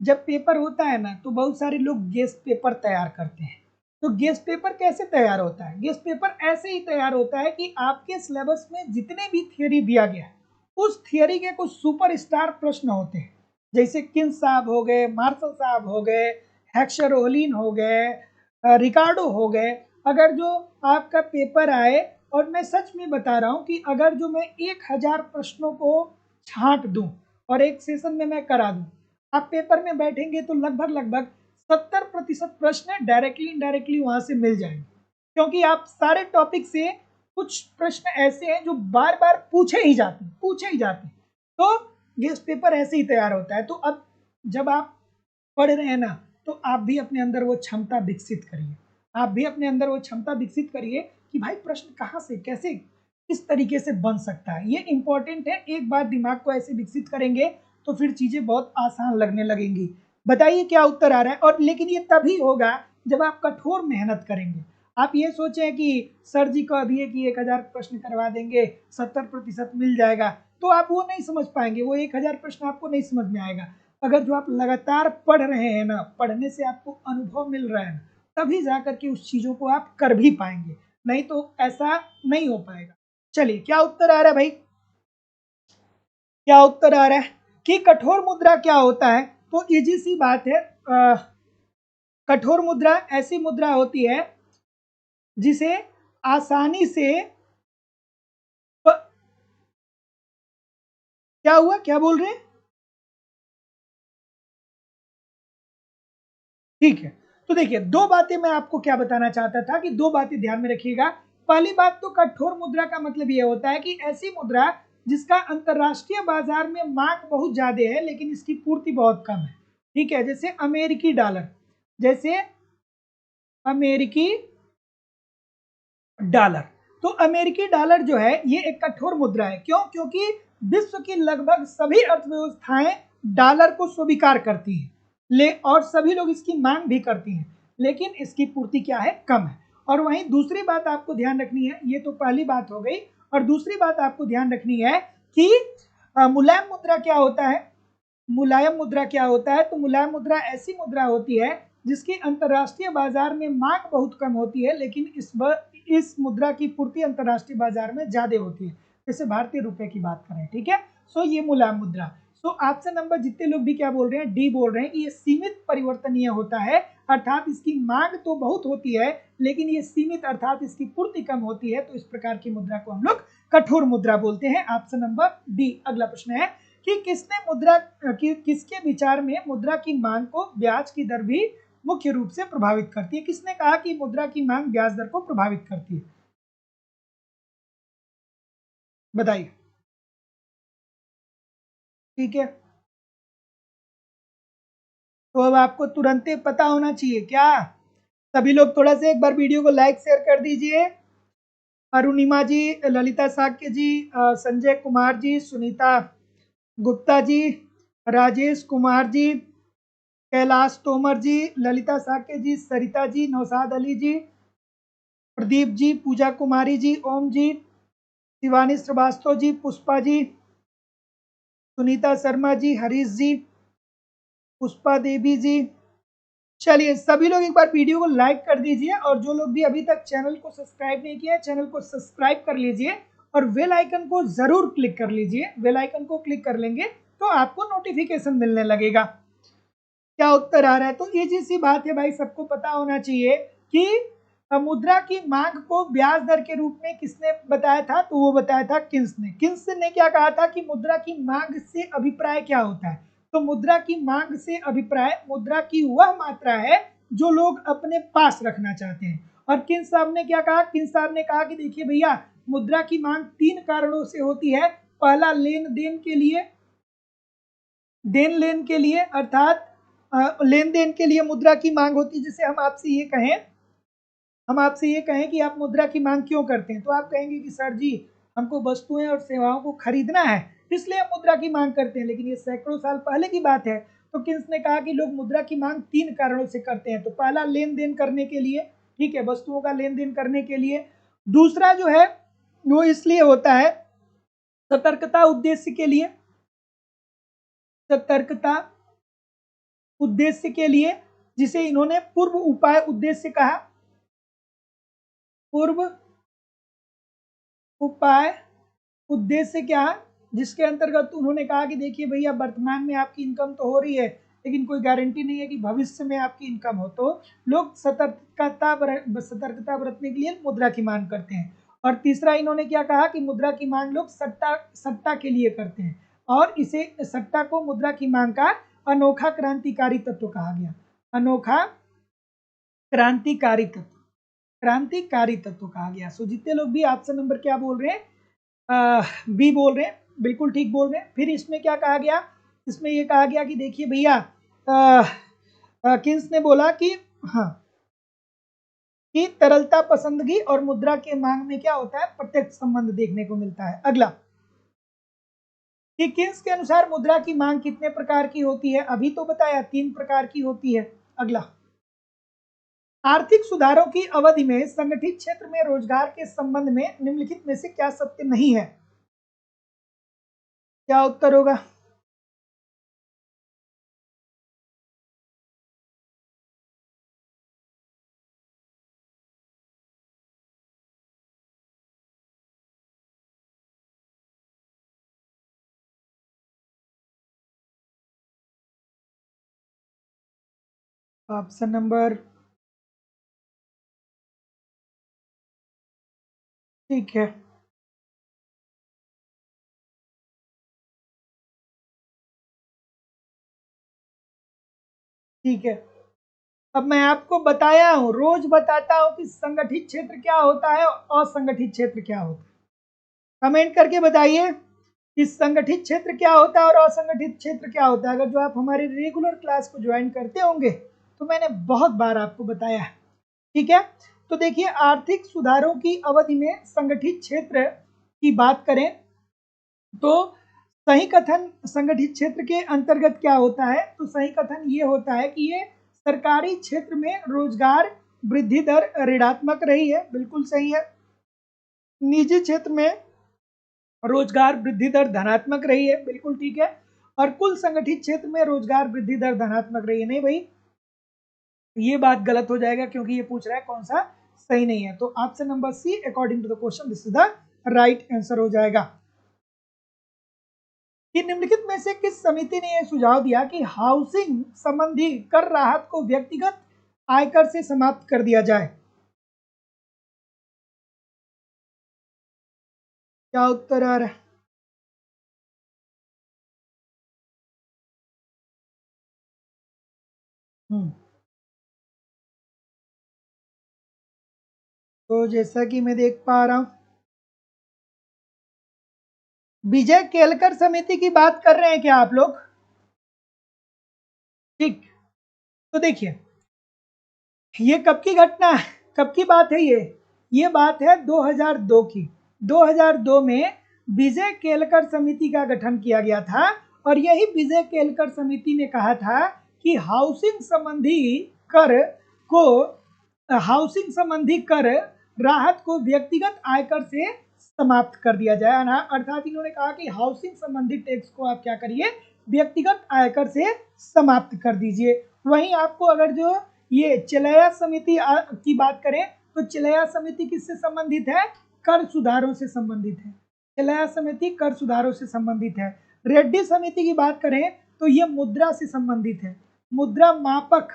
जब पेपर होता है ना तो बहुत सारे लोग गेस्ट पेपर तैयार करते हैं। तो गेस्ट पेपर कैसे तैयार होता है? गेस्ट पेपर ऐसे ही तैयार होता है कि आपके सिलेबस में जितने भी थियरी दिया गया है उस थियरी के कुछ सुपर स्टार प्रश्न होते हैं, जैसे किन्स साहब हो गए, मार्शल साहब हो गए, हेक्सर ओलिन हो गए, रिकार्डो हो गए। अगर जो आपका पेपर आए, और मैं सच में बता रहा हूँ कि अगर जो मैं 1000 प्रश्नों को छांट दूं और एक सेशन में मैं करा दूं, आप पेपर में बैठेंगे तो लगभग लगभग 70% प्रश्न डायरेक्टली इनडायरेक्टली वहां से मिल जाएंगे, क्योंकि आप सारे टॉपिक से कुछ प्रश्न ऐसे हैं जो बार बार पूछे ही जाते हैं। तो गेस्ट पेपर ऐसे ही तैयार होता है। तो अब जब आप पढ़ रहे हैं ना तो आप भी अपने अंदर वो क्षमता विकसित करिए, आप भी अपने अंदर वो क्षमता विकसित करिए कि भाई प्रश्न कहाँ से कैसे किस तरीके से बन सकता है। ये इंपॉर्टेंट है। एक बार दिमाग को ऐसे विकसित करेंगे तो फिर चीजें बहुत आसान लगने लगेंगी। बताइए क्या उत्तर आ रहा है? और लेकिन ये तभी होगा जब आप कठोर मेहनत करेंगे। आप ये सोचें कि सर जी कह दिए कि 1000 प्रश्न करवा देंगे, 70% मिल जाएगा, तो आप वो नहीं समझ पाएंगे, वो 1000 प्रश्न आपको नहीं समझ में आएगा। अगर जो आप लगातार पढ़ रहे हैं ना, पढ़ने से आपको अनुभव मिल रहा है ना, तभी जाकर के उस चीजों को आप कर भी पाएंगे, नहीं तो ऐसा नहीं हो पाएगा। चलिए क्या उत्तर आ रहा है भाई? क्या उत्तर आ रहा है कि कठोर मुद्रा क्या होता है? तो इजी सी बात है। कठोर मुद्रा ऐसी मुद्रा होती है जिसे आसानी से क्या हुआ, क्या बोल रहे हैं? ठीक है, तो देखिए दो बातें मैं आपको क्या बताना चाहता था कि दो बातें ध्यान में रखिएगा। पहली बात तो कठोर मुद्रा का मतलब यह होता है कि ऐसी मुद्रा जिसका अंतरराष्ट्रीय बाजार में मांग बहुत ज्यादा है लेकिन इसकी पूर्ति बहुत कम है। ठीक है, जैसे अमेरिकी डॉलर, जैसे अमेरिकी डॉलर। तो अमेरिकी डॉलर जो है ये एक कठोर मुद्रा है। क्यों? क्योंकि विश्व की लगभग सभी अर्थव्यवस्थाएं डॉलर को स्वीकार करती हैं और सभी लोग इसकी मांग भी करती हैं, लेकिन इसकी पूर्ति क्या है? कम है। और वहीं दूसरी बात आपको ध्यान रखनी है, ये तो पहली बात हो गई, और दूसरी बात आपको ध्यान रखनी है कि मुलायम मुद्रा क्या होता है। मुलायम मुद्रा क्या होता है? तो मुलायम मुद्रा ऐसी मुद्रा होती है जिसकी अंतर्राष्ट्रीय बाजार में मांग बहुत कम होती है, लेकिन इस मुद्रा की पूर्ति अंतर्राष्ट्रीय बाजार में ज्यादा होती है। जैसे भारतीय रुपए की बात करें, ठीक है। सो ये मुलायम मुद्रा। सो ऑप्शन नंबर जितने लोग भी क्या बोल रहे हैं, डी बोल रहे हैं कि ये सीमित परिवर्तनीय होता है, अर्थात इसकी मांग तो बहुत होती है लेकिन ये सीमित अर्थात इसकी पूर्ति कम होती है। तो इस प्रकार की मुद्रा को हम लोग कठोर मुद्रा बोलते हैं। Option number D. अगला प्रश्न है कि किसके विचार में मुद्रा की मांग को ब्याज की दर भी मुख्य रूप से प्रभावित करती है? किसने कहा कि मुद्रा की मांग ब्याज दर को प्रभावित करती है? बताइए। ठीक है, तो अब आपको तुरंत पता होना चाहिए क्या? सभी लोग थोड़ा सा एक बार वीडियो को लाइक शेयर कर दीजिए। अरुणिमा जी, ललिता साक्य जी, संजय कुमार जी, सुनीता गुप्ता जी, राजेश कुमार जी, कैलाश तोमर जी, ललिता साक्य जी, सरिता जी, नौशाद अली जी, प्रदीप जी, पूजा कुमारी जी, ओम जी, शिवानी श्रीवास्तव जी, पुष्पा जी, सुनीता शर्मा जी, हरीश जी, पुष्पा देवी जी। चलिए सभी लोग एक बार वीडियो को लाइक कर दीजिए, और जो लोग भी अभी तक चैनल को सब्सक्राइब नहीं किया है, चैनल को सब्सक्राइब कर लीजिए और बेल आइकन को जरूर क्लिक कर लीजिए। बेल आइकन को क्लिक कर लेंगे तो आपको नोटिफिकेशन मिलने लगेगा। क्या उत्तर आ रहा है? तो ये जैसी बात है भाई, सबको पता होना चाहिए कि मुद्रा की मांग को ब्याज दर के रूप में किसने बताया था? तो वो बताया था किन्स ने। किन्स ने क्या कहा था कि मुद्रा की मांग से अभिप्राय क्या होता है? तो मुद्रा की मांग से अभिप्राय मुद्रा की वह मात्रा है जो लोग अपने पास रखना चाहते हैं। और किन्स साहब ने क्या कहा? किन्स साहब ने कहा कि देखिए भैया, मुद्रा की मांग 3 कारणों से होती है। पहला, लेन देन के लिए, देन लेन के लिए, अर्थात लेन देन के लिए मुद्रा की मांग होती है। जैसे हम आपसे ये कहें कि आप मुद्रा की मांग क्यों करते हैं, तो आप कहेंगे कि सर जी, हमको वस्तुएं और सेवाओं को खरीदना है, इसलिए हम मुद्रा की मांग करते हैं। लेकिन ये सैकड़ों साल पहले की बात है। तो किन्स ने कहा कि लोग मुद्रा की मांग 3 कारणों से करते हैं। तो पहला, लेन देन करने के लिए, ठीक है, वस्तुओं का लेन देन करने के लिए। दूसरा जो है वो इसलिए होता है सतर्कता उद्देश्य के लिए, सतर्कता उद्देश्य के लिए, जिसे इन्होंने पूर्व उपाय उद्देश्य कहा। पूर्व उपाय उद्देश्य क्या है? जिसके अंतर्गत उन्होंने कहा कि देखिए भैया, वर्तमान में आपकी इनकम तो हो रही है, लेकिन कोई गारंटी नहीं है कि भविष्य में आपकी इनकम हो। तो लोग सतर्कता बरतने के लिए मुद्रा की मांग करते हैं। और तीसरा इन्होंने क्या कहा कि मुद्रा की मांग लोग सट्टा के लिए करते हैं, और इसे सट्टा को मुद्रा की मांग का अनोखा क्रांतिकारी तत्व कहा गया। अनोखा क्रांतिकारी तत्व, क्रांतिकारी तत्व कहा गया। सो जितने लोग भी ऑप्शन नंबर क्या बोल रहे हैं, बी बोल रहे हैं, बिल्कुल ठीक बोल रहे हैं। फिर इसमें क्या कहा गया? इसमें ये कहा गया कि देखिए भैया, किन्स ने बोला कि हाँ, कि तरलता पसंदगी और मुद्रा के मांग में क्या होता है? प्रत्यक्ष संबंध देखने को मिलता है। अगला, कि किन्स के अनुसार मुद्रा की मांग कितने प्रकार की होती है? अभी तो बताया 3 प्रकार की होती है। अगला, आर्थिक सुधारों की अवधि में संगठित क्षेत्र में रोजगार के संबंध में निम्नलिखित में से क्या सत्य नहीं है? क्या उत्तर होगा? ऑप्शन नंबर, ठीक है, ठीक है। अब मैं आपको बताया हूं, रोज बताता हूं कि संगठित क्षेत्र क्या होता है और असंगठित क्षेत्र क्या होता है। कमेंट करके बताइए कि संगठित क्षेत्र क्या होता है और असंगठित क्षेत्र क्या होता है। अगर जो आप हमारे रेगुलर क्लास को ज्वाइन करते होंगे तो मैंने बहुत बार आपको बताया है, ठीक है। तो देखिए आर्थिक सुधारों की अवधि में संगठित क्षेत्र की बात करें तो सही कथन संगठित क्षेत्र के अंतर्गत क्या होता है, तो सही कथन ये होता है कि ये सरकारी क्षेत्र में रोजगार वृद्धि दर ऋणात्मक रही है, बिल्कुल सही है। निजी क्षेत्र में रोजगार वृद्धि दर धनात्मक रही है, बिल्कुल ठीक है। और कुल संगठित क्षेत्र में रोजगार वृद्धि दर धनात्मक रही है, नहीं भाई ये बात गलत हो जाएगा क्योंकि ये पूछ रहा है कौन सा सही नहीं है। तो option number C according to the question this is the right answer हो जाएगा। कि निम्नलिखित में से किस समिति ने यह सुझाव दिया कि हाउसिंग संबंधी कर राहत को व्यक्तिगत आयकर से समाप्त कर दिया जाए? क्या उत्तर आ रहा है? तो जैसा कि मैं देख पा रहा हूं विजय केलकर समिति की बात कर रहे हैं क्या आप लोग? ठीक, तो देखिए ये कब की घटना है, कब की बात है ये बात है 2002 की। 2002 में विजय केलकर समिति का गठन किया गया था और यही विजय केलकर समिति ने कहा था कि हाउसिंग संबंधी कर राहत को व्यक्तिगत आयकर से समाप्त कर दिया जाए, अर्थात इन्होंने कहा कि हाउसिंग संबंधी टैक्स को आप क्या करिए, व्यक्तिगत आयकर से समाप्त कर दीजिए। वहीं आपको अगर जो ये चिलैया समिति की बात करें तो चिलैया समिति किससे संबंधित है, कर सुधारों से संबंधित है। चिलैया समिति कर सुधारों से संबंधित है। रेड्डी समिति की बात करें तो ये मुद्रा से संबंधित है, मुद्रा मापक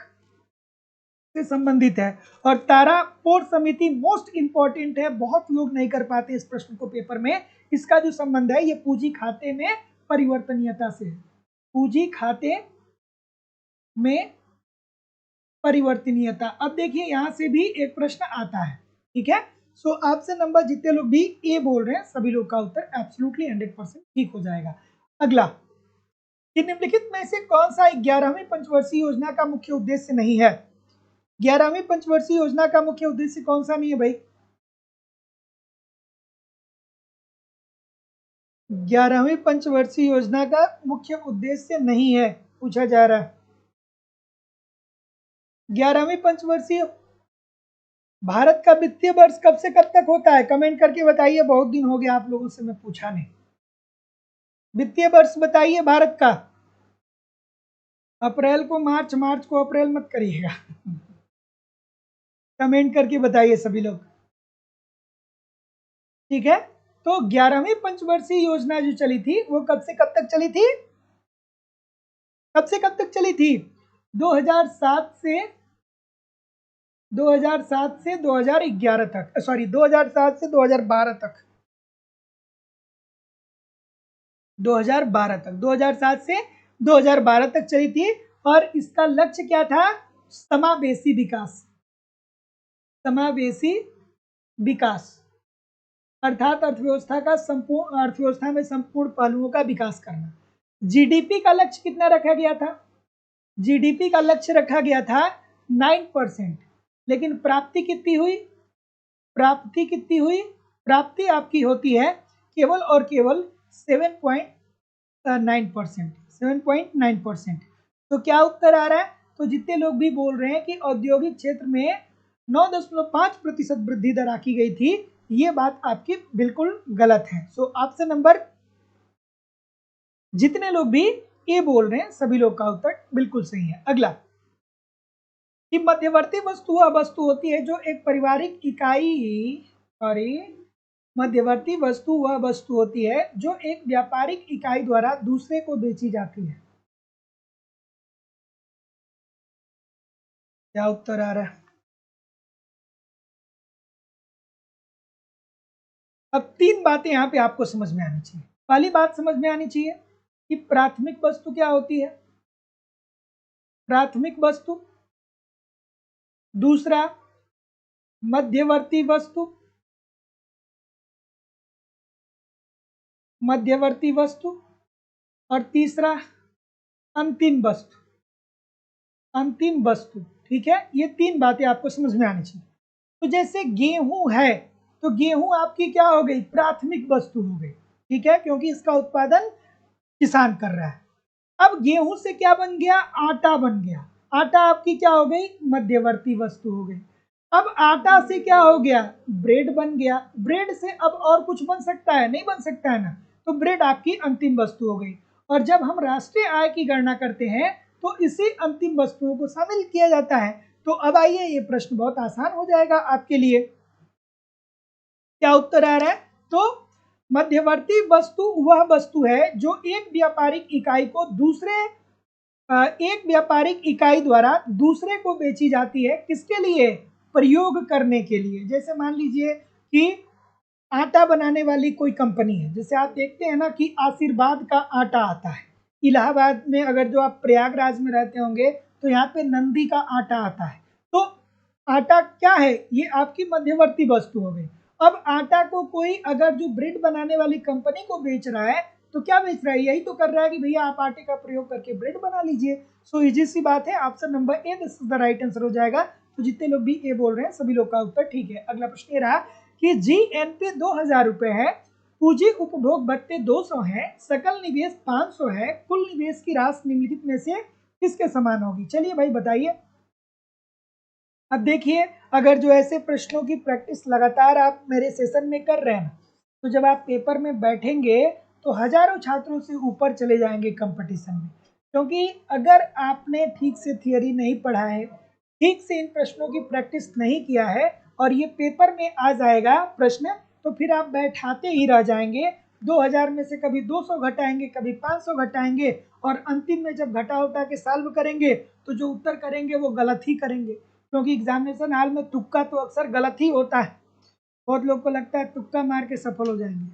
से संबंधित है। और तारापोर समिति मोस्ट इंपॉर्टेंट है, बहुत लोग नहीं कर पाते इस प्रश्न को पेपर में। इसका जो संबंध है ये पूंजी खाते में परिवर्तनीयता से है, पूंजी खाते में परिवर्तनीयता। अब देखिए यहां से भी एक प्रश्न आता है, ठीक है। सो ऑप्शन नंबर जितने लोग भी ए बोल रहे हैं सभी लोग का उत्तर एब्सोल्युटली 100% ठीक हो जाएगा। अगला, कि निम्नलिखित में से कौन सा 11वीं पंचवर्षीय योजना का मुख्य उद्देश्य नहीं है? 11वीं पंचवर्षीय योजना का मुख्य उद्देश्य कौन सा नहीं है भाई? 11वीं पंचवर्षीय योजना का मुख्य उद्देश्य नहीं है पूछा जा रहा है। 11वीं पंचवर्षीय भारत का वित्तीय वर्ष कब से कब तक होता है? कमेंट करके बताइए, बहुत दिन हो गया आप लोगों से मैं पूछा नहीं। वित्तीय वर्ष बताइए भारत का। अप्रैल को मार्च, मार्च को अप्रैल मत करिएगा कमेंट करके बताइए सभी लोग, ठीक है। तो 11वीं पंचवर्षीय योजना जो चली थी वो कब से कब तक चली थी? कब से कब तक चली थी? 2007 से 2011 तक, सॉरी 2007 से 2012 तक, 2012 तक, 2007 से 2012 तक चली थी। और इसका लक्ष्य क्या था? समावेशी विकास, समावेशी विकास अर्थात अर्थव्यवस्था में संपूर्ण पहलुओं का विकास करना। जीडीपी का लक्ष्य कितना रखा गया था? जीडीपी का लक्ष्य रखा गया था 9%, लेकिन प्राप्ति कितनी हुई? प्राप्ति कितनी हुई? प्राप्ति आपकी होती है केवल और केवल 7.9%, 7.9%। तो क्या उत्तर आ रहा है? तो जितने लोग भी बोल रहे हैं कि औद्योगिक क्षेत्र में 9.5% वृद्धि दर आकी गई थी, ये बात आपकी बिल्कुल गलत है। सो ऑप्शन नंबर जितने लोग भी ए बोल रहे हैं सभी लोग का उत्तर बिल्कुल सही है। अगला, कि मध्यवर्ती वस्तु वह वस्तु होती है जो एक पारिवारिक इकाई, सॉरी, मध्यवर्ती वस्तु वह वस्तु होती है जो एक व्यापारिक इकाई द्वारा दूसरे को बेची जाती है। क्या उत्तर आ रहा है? अब तीन बातें यहाँ पे आपको समझ में आनी चाहिए। पहली बात समझ में आनी चाहिए कि प्राथमिक वस्तु क्या होती है, प्राथमिक वस्तु। दूसरा, मध्यवर्ती वस्तु, मध्यवर्ती वस्तु। और तीसरा, अंतिम वस्तु, अंतिम वस्तु। ठीक है, ये तीन बातें आपको समझ में आनी चाहिए। तो जैसे गेहूं है तो गेहूं आपकी क्या हो गई, प्राथमिक वस्तु हो गई, ठीक है, क्योंकि इसका उत्पादन किसान कर रहा है। अब गेहूं से क्या बन गया, आटा बन गया। आटा आपकी क्या हो गई, मध्यवर्ती वस्तु हो गई। अब आटा से क्या हो गया, ब्रेड बन गया। ब्रेड से अब और कुछ बन सकता है, नहीं बन सकता है ना, तो ब्रेड आपकी अंतिम वस्तु हो गई। और जब हम राष्ट्रीय आय की गणना करते हैं तो इसी अंतिम वस्तुओं को शामिल किया जाता है। तो अब आइए, ये प्रश्न बहुत आसान हो जाएगा आपके लिए। क्या उत्तर आ रहा है, तो मध्यवर्ती वस्तु वह वस्तु है जो एक व्यापारिक इकाई को दूसरे एक व्यापारिक इकाई द्वारा दूसरे को बेची जाती है, किसके लिए, प्रयोग करने के लिए। जैसे मान लीजिए कि आटा बनाने वाली कोई कंपनी है, जैसे आप देखते हैं ना कि आशीर्वाद का आटा आता है। इलाहाबाद में अगर जो आप प्रयागराज में रहते होंगे तो यहाँ पे नंदी का आटा आता है। तो आटा क्या है, ये आपकी मध्यवर्ती वस्तु हो गई। अब आटा को कोई अगर जो ब्रेड बनाने वाली कंपनी को बेच रहा है तो क्या बेच रहा है, यही तो कर रहा है कि भैया आप आटे का प्रयोग करके ब्रेड बना लीजिए। सो इजी सी बात है, option number A this is the right answer हो जाएगा। तो जितने लोग भी ए बोल रहे हैं सभी लोग का उत्तर ठीक है। अगला प्रश्न ये रहा कि जीएनपी 2000 रुपए है, पूंजी उपभोग भत्ते 200 है, सकल निवेश 500 है, कुल निवेश की राशि निम्नलिखित में से किसके समान होगी। चलिए भाई बताइए। अब देखिए, अगर जो ऐसे प्रश्नों की प्रैक्टिस लगातार आप मेरे सेशन में कर रहे हैं तो जब आप पेपर में बैठेंगे तो हजारों छात्रों से ऊपर चले जाएंगे कंपटीशन में। क्योंकि अगर आपने ठीक से थियरी नहीं पढ़ा है, ठीक से इन प्रश्नों की प्रैक्टिस नहीं किया है और ये पेपर में आ जाएगा प्रश्न, तो फिर आप बैठाते ही रह जाएंगे। 2000 में से कभी 200 घटाएंगे, कभी 500 घटाएंगे, और अंतिम में जब घटा उठा के सॉल्व करेंगे तो जो उत्तर करेंगे वो गलत ही करेंगे। क्योंकि एग्जामिनेशन हाल में तुक्का तो अक्सर गलत ही होता है। बहुत लोग को लगता है तुक्का मार के सफल हो जाएंगे।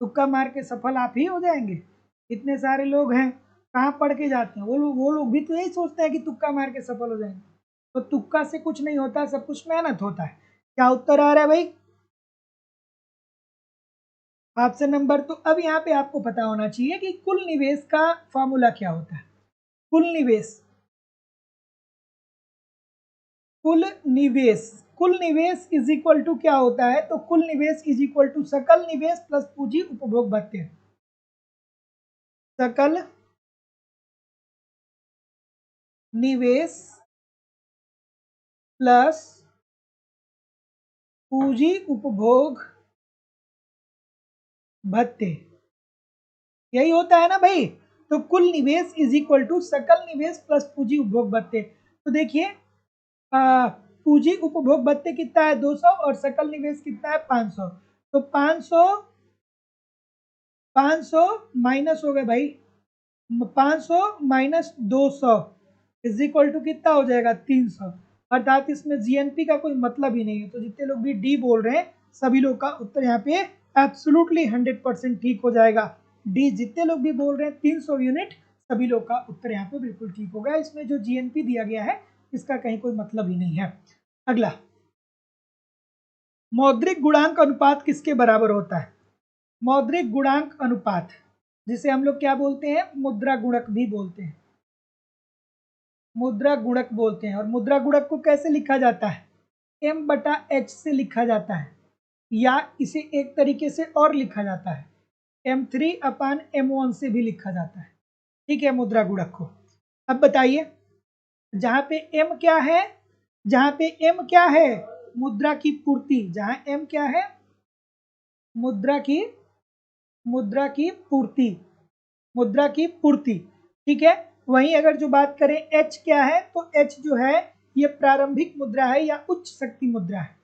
तुक्का मार के सफल आप ही हो जाएंगे? इतने सारे लोग हैं, कहाँ पढ़ के जाते हैं वो लोग भी तो यही सोचते हैं कि तुक्का मार के सफल हो जाएंगे। तो तुक्का से कुछ नहीं होता, सब कुछ मेहनत होता है। क्या उत्तर आ रहा है भाई? ऑप्शन नंबर, तो अब यहाँ पे आपको पता होना चाहिए कि कुल निवेश का फॉर्मूला क्या होता है। कुल निवेश, कुल निवेश, कुल निवेश इज इक्वल टू क्या होता है, तो कुल निवेश इज इक्वल टू सकल निवेश प्लस पूंजी उपभोग भत्ते। सकल निवेश प्लस पूंजी उपभोग भत्ते, यही होता है ना भाई। तो कुल निवेश इज इक्वल टू सकल निवेश प्लस पूंजी उपभोग भत्ते। तो देखिए, पूंजी उपभोग भत्ते कितना है, 200, और सकल निवेश कितना है, 500। तो 500 500 माइनस हो गए भाई, 500 माइनस 200 इज इक्वल टू कितना हो जाएगा, 300। अर्थात इसमें जीएनपी का कोई मतलब ही नहीं है। तो जितने लोग भी डी बोल रहे हैं सभी लोग का उत्तर यहाँ पे एब्सोल्युटली 100% ठीक हो जाएगा। डी जितने लोग भी बोल रहे हैं 300 यूनिट, सभी लोग का उत्तर यहाँ पे बिल्कुल ठीक होगा। इसमें जो जीएनपी दिया गया है इसका कहीं कोई मतलब ही नहीं है। अगला, मौद्रिक गुणांक अनुपात किसके बराबर होता है। मौद्रिक गुणांक अनुपात, जिसे हम लोग क्या बोलते हैं, मुद्रा गुणक भी बोलते हैं। मुद्रा गुणक बोलते हैं। और मुद्रा गुणक को कैसे लिखा जाता है, m/h से लिखा जाता है, या इसे एक तरीके से और लिखा जाता है, m3/m1 से भी लिखा जाता है। ठीक है, मुद्रा गुणक को। अब बताइए, जहां पे m क्या है, जहां पे m क्या है, मुद्रा की पूर्ति, जहां m क्या है, मुद्रा की पूर्ति, मुद्रा की पूर्ति। ठीक है, वहीं अगर जो बात करें h क्या है, तो h जो है ये प्रारंभिक मुद्रा है या उच्च शक्ति मुद्रा है।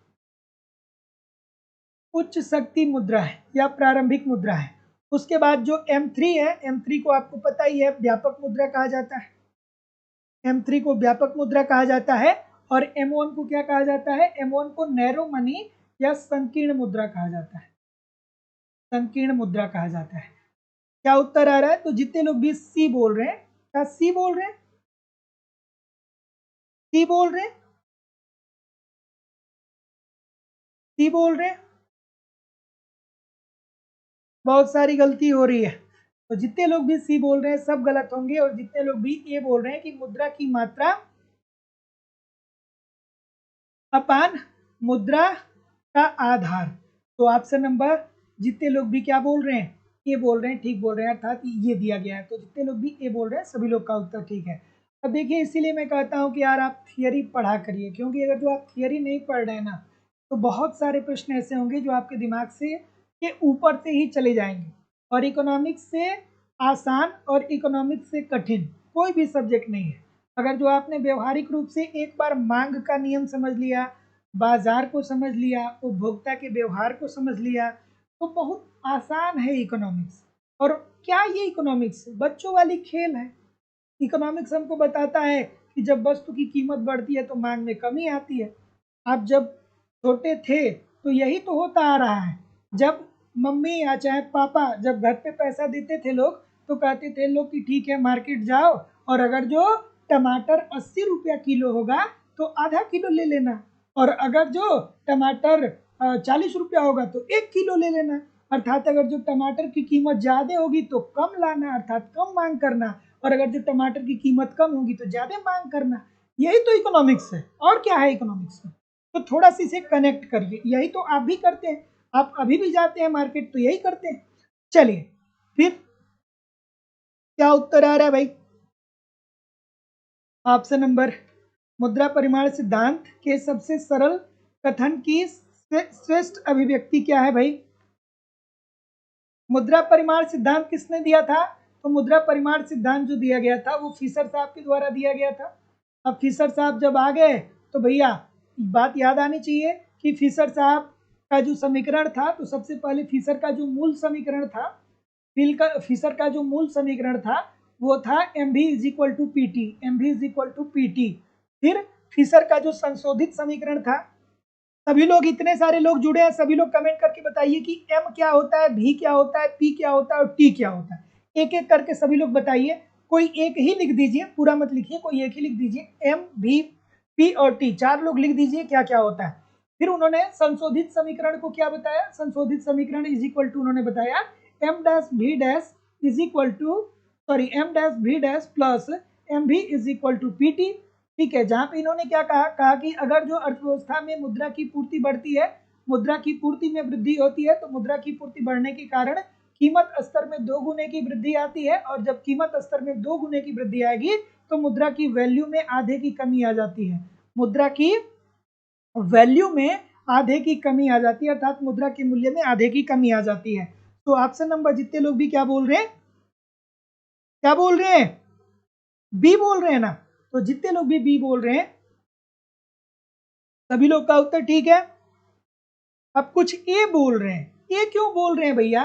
उच्च शक्ति मुद्रा है या प्रारंभिक मुद्रा है। उसके बाद जो M3 है, M3 को आपको पता ही है व्यापक मुद्रा कहा जाता है। M3 को व्यापक मुद्रा कहा जाता है। और M1 को क्या कहा जाता है, M1 को नैरो मनी या संकीर्ण मुद्रा कहा जाता है। संकीर्ण मुद्रा कहा जाता है। क्या उत्तर आ रहा है, तो जितने लोग भी सी बोल रहे हैं, क्या सी बोल रहे हैं, सी बोल रहे हैं, सी बोल रहे हैं, बहुत सारी गलती हो रही है। तो जितने लोग भी सी बोल रहे हैं सब गलत होंगे, और जितने लोग भी ए बोल रहे हैं कि मुद्रा की मात्रा अपान मुद्रा का आधार। तो ऑप्शन नंबर जितने लोग भी क्या बोल रहे हैं, ए बोल रहे हैं, ठीक बोल रहे हैं, अर्थात ये दिया गया है। तो जितने लोग भी ए बोल रहे हैं सभी लोग का उत्तर ठीक है। अब देखिए इसीलिए मैं कहता हूँ कि यार आप थियरी पढ़ा करिए, क्योंकि अगर जो आप थियरी नहीं पढ़ रहे हैं ना तो बहुत सारे प्रश्न ऐसे होंगे जो आपके दिमाग से के ऊपर से ही चले जाएंगे। और इकोनॉमिक्स से आसान और इकोनॉमिक्स से कठिन कोई भी सब्जेक्ट नहीं है। अगर जो आपने व्यवहारिक रूप से एक बार मांग का नियम समझ लिया, बाजार को समझ लिया, उपभोक्ता के व्यवहार को समझ लिया, तो बहुत आसान है इकोनॉमिक्स। और क्या ये इकोनॉमिक्स बच्चों वाली खेल है? इकोनॉमिक्स हमको बताता है कि जब वस्तु की कीमत बढ़ती है तो मांग में कमी आती है। आप जब छोटे थे तो यही तो होता आ रहा है। जब मम्मी या चाहे पापा जब घर पे पैसा देते थे लोग, तो कहते थे लोग कि ठीक है मार्केट जाओ, और अगर जो टमाटर 80 रुपया किलो होगा तो आधा किलो ले लेना, और अगर जो टमाटर 40 रुपया होगा तो 1 किलो ले लेना। अर्थात अगर जो टमाटर की कीमत ज़्यादा होगी तो कम लाना, अर्थात कम मांग करना, और अगर जो टमाटर की कीमत कम होगी तो ज़्यादा मांग करना। यही तो इकोनॉमिक्स है, और क्या है इकोनॉमिक्स में? तो थोड़ा सी इसे कनेक्ट करिए, यही तो आप भी करते हैं। आप अभी भी जाते हैं मार्केट तो यही करते हैं। चलिए फिर क्या उत्तर आ रहा है भाई? ऑप्शन नंबर, मुद्रा परिमाण सिद्धांत के सबसे सरल कथन की श्रेष्ठ अभिव्यक्ति क्या है भाई? मुद्रा परिमाण सिद्धांत किसने दिया था? तो मुद्रा परिमाण सिद्धांत जो दिया गया था वो फिशर साहब के द्वारा दिया गया था। अब फिशर साहब जब आ गए तो भैया बात याद आनी चाहिए कि फिशर साहब का जो समीकरण था, तो सबसे पहले फिशर का जो मूल समीकरण था, फिशर का जो मूल समीकरण था वो था एम भी is equal to P T, M भी is equal to P T. फिर फिशर का जो संशोधित समीकरण था, सभी लोग, इतने सारे लोग जुड़े हैं, सभी लोग कमेंट करके बताइए कि एम क्या होता है, भी क्या होता है, पी क्या होता है और टी क्या होता है। एक एक करके सभी लोग बताइए। कोई एक ही लिख दीजिए, पूरा मत लिखिए, कोई एक ही लिख दीजिए। एम, भी, पी और टी, चार लोग लिख दीजिए क्या क्या होता है। फिर उन्होंने संशोधित समीकरण को क्या बताया? संशोधित समीकरण इज इक्वल टू उन्होंने बताया M dash V dash is equal to, sorry, M dash V dash plus M भी is equal to P T. ठीक है, जहां पे इन्होंने क्या कहा कि अगर जो अर्थव्यवस्था में मुद्रा की पूर्ति बढ़ती है, मुद्रा की पूर्ति में वृद्धि होती है, तो मुद्रा की पूर्ति बढ़ने के कारण कीमत स्तर में 2 गुने की वृद्धि आती है, और जब कीमत स्तर में 2 गुने की वृद्धि आएगी तो मुद्रा की वैल्यू में आधे की कमी आ जाती है। मुद्रा की वैल्यू में आधे की कमी आ जाती है, अर्थात मुद्रा के मूल्य में आधे की कमी आ जाती है। तो ऑप्शन नंबर जितने लोग भी क्या बोल रहे हैं, क्या बोल रहे हैं? बी बोल रहे हैं ना। तो जितने लोग भी बी बोल रहे हैं सभी लोग का उत्तर ठीक है। अब कुछ ए बोल रहे हैं। ए क्यों बोल रहे हैं भैया?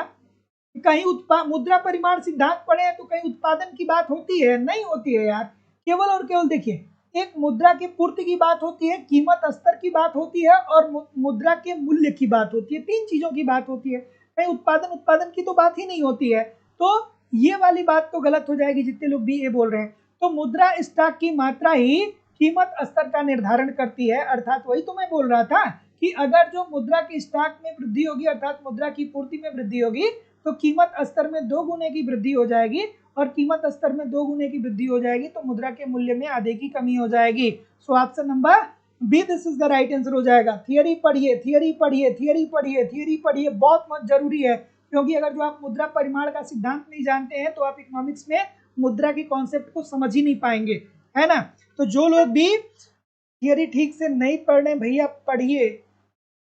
कहीं मुद्रा परिमाण सिद्धांत पढ़े हैं तो कहीं उत्पादन की बात होती है? नहीं होती है यार। केवल और केवल देखिए, एक मुद्रा की पूर्ति की बात होती है, कीमत स्तर की बात होती है, और मुद्रा के मूल्य की बात होती है। 3 चीजों की बात होती है, कहीं उत्पादन की तो बात ही नहीं होती है। तो ये वाली बात तो गलत हो जाएगी जितने लोग भी ये बोल रहे हैं। तो मुद्रा स्टॉक की मात्रा ही कीमत स्तर का निर्धारण करती है। अर्थात वही तो मैं बोल रहा था कि अगर जो मुद्रा की स्टॉक में वृद्धि होगी, अर्थात मुद्रा की पूर्ति में वृद्धि होगी, तो कीमत स्तर में 2 गुने की वृद्धि हो जाएगी, और कीमत स्तर में 2 गुने की वृद्धि हो जाएगी तो मुद्रा के मूल्य में आधे की कमी हो जाएगी। So option number B this is the right answer हो जाएगा। थियरी पढ़िए, थियरी पढ़िए, थियरी पढ़िए, थियरी पढ़िए, बहुत जरूरी है। क्योंकि अगर जो आप मुद्रा परिमाण का सिद्धांत नहीं जानते हैं तो आप इकोनॉमिक्स में मुद्रा के कॉन्सेप्ट को समझ ही नहीं पाएंगे, है ना। तो जो लोग भी थियरी ठीक से नहीं पढ़ रहे भैया, पढ़िए,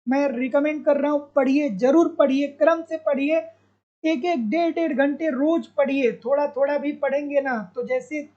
मैं रिकमेंड कर रहा हूँ, पढ़िए, जरूर पढ़िए, क्रम से पढ़िए, एक एक डेढ़ घंटे रोज पढ़िए। थोड़ा थोड़ा भी पढ़ेंगे ना तो जैसे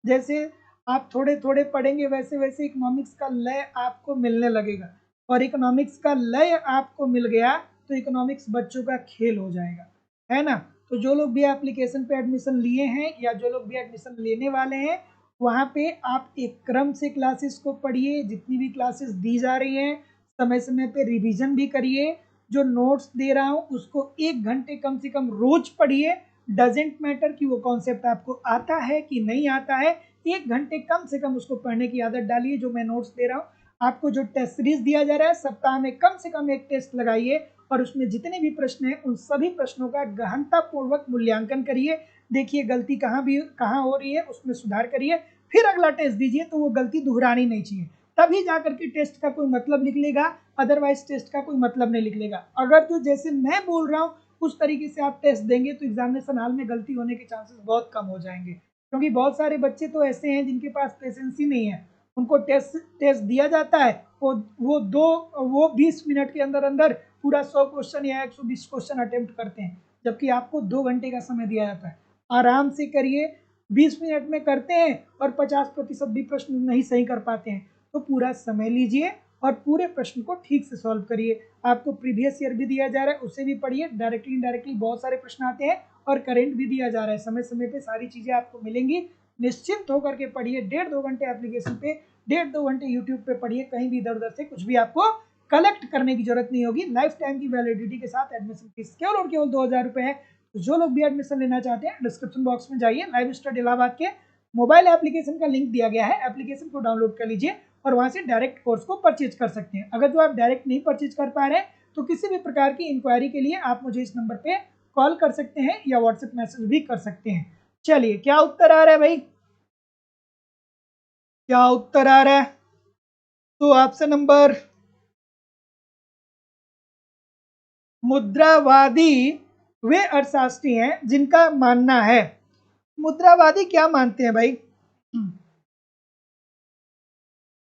जैसे आप थोड़े थोड़े पढ़ेंगे वैसे वैसे इकोनॉमिक्स का लय आपको मिलने लगेगा, और इकोनॉमिक्स का लय आपको मिल गया तो इकोनॉमिक्स बच्चों का खेल हो जाएगा, है ना। तो जो लोग भी एप्लीकेशन पे एडमिशन लिए हैं या जो लोग भी एडमिशन लेने वाले हैं, वहाँ पे आप एक क्रम से क्लासेस को पढ़िए, जितनी भी क्लासेस दी जा रही हैं समय समय पे रिवीजन भी करिए। जो नोट्स दे रहा हूँ उसको 1 घंटे कम से कम रोज पढ़िए। डजेंट मैटर कि वो कॉन्सेप्ट आपको आता है कि नहीं आता है, 1 घंटे कम से कम उसको पढ़ने की आदत डालिए। जो मैं नोट्स दे रहा हूँ, आपको जो टेस्ट सीरीज दिया जा रहा है, सप्ताह में कम से कम एक टेस्ट लगाइए, और उसमें जितने भी प्रश्न हैं उन सभी प्रश्नों का गहनतापूर्वक मूल्यांकन करिए। देखिए गलती कहाँ हो रही है, उसमें सुधार करिए, फिर अगला टेस्ट दीजिए। तो वो गलती दोहरानी नहीं चाहिए। तभी जाकर के टेस्ट का कोई मतलब निकलेगा, अदरवाइज टेस्ट का कोई मतलब नहीं निकलेगा। अगर तो जैसे मैं बोल रहा हूँ उस तरीके से आप टेस्ट देंगे तो एग्जामिनेशन हॉल में गलती होने के चांसेस बहुत कम हो जाएंगे, क्योंकि बहुत सारे बच्चे तो ऐसे हैं जिनके पास पेशेंस ही नहीं है। उनको टेस्ट दिया जाता है, वो 20 मिनट के अंदर अंदर पूरा 100 क्वेश्चन या 120 क्वेश्चन अटेम्प्ट करते हैं, जबकि आपको 2 घंटे का समय दिया जाता है। आराम से करिए, 20 मिनट में करते हैं और 50% भी प्रश्न नहीं सही कर पाते हैं, तो पूरा समय लीजिए और पूरे प्रश्न को ठीक से सॉल्व करिए। आपको प्रीवियस ईयर भी दिया जा रहा है, उससे भी पढ़िए, डायरेक्टली इनडायरेक्टली बहुत सारे प्रश्न आते हैं, और करंट भी दिया जा रहा है, समय समय पे सारी चीज़ें आपको मिलेंगी। निश्चिंत होकर के पढ़िए, 1.5-2 घंटे एप्लीकेशन पे, 1.5-2 घंटे यूट्यूब पे पढ़िए, कहीं भी इधर उधर से कुछ भी आपको कलेक्ट करने की जरूरत नहीं होगी। लाइफ टाइम की वैलिडिटी के साथ एडमिशन फीस केवल और केवल 2,000 रुपये है। तो जो लोग भी एडमिशन लेना चाहते हैं, डिस्क्रिप्शन बॉक्स में जाइए, लाइव स्टडी इलाहाबाद के मोबाइल एप्लीकेशन का लिंक दिया गया है, एप्लीकेशन को डाउनलोड कर लीजिए और वहां से डायरेक्ट कोर्स को परचेज कर सकते हैं। अगर जो आप डायरेक्ट नहीं परचेज कर पा रहे हैं तो किसी भी प्रकार की इंक्वायरी के लिए आप मुझे इस नंबर पे कॉल कर सकते हैं या व्हाट्सएप मैसेज भी कर सकते हैं। चलिए, क्या उत्तर आ रहा है भाई? क्या उत्तर आ रहा है? तो ऑप्शन नंबर, मुद्रावादी वे अर्थशास्त्री हैं जिनका मानना है। मुद्रावादी क्या मानते हैं भाई?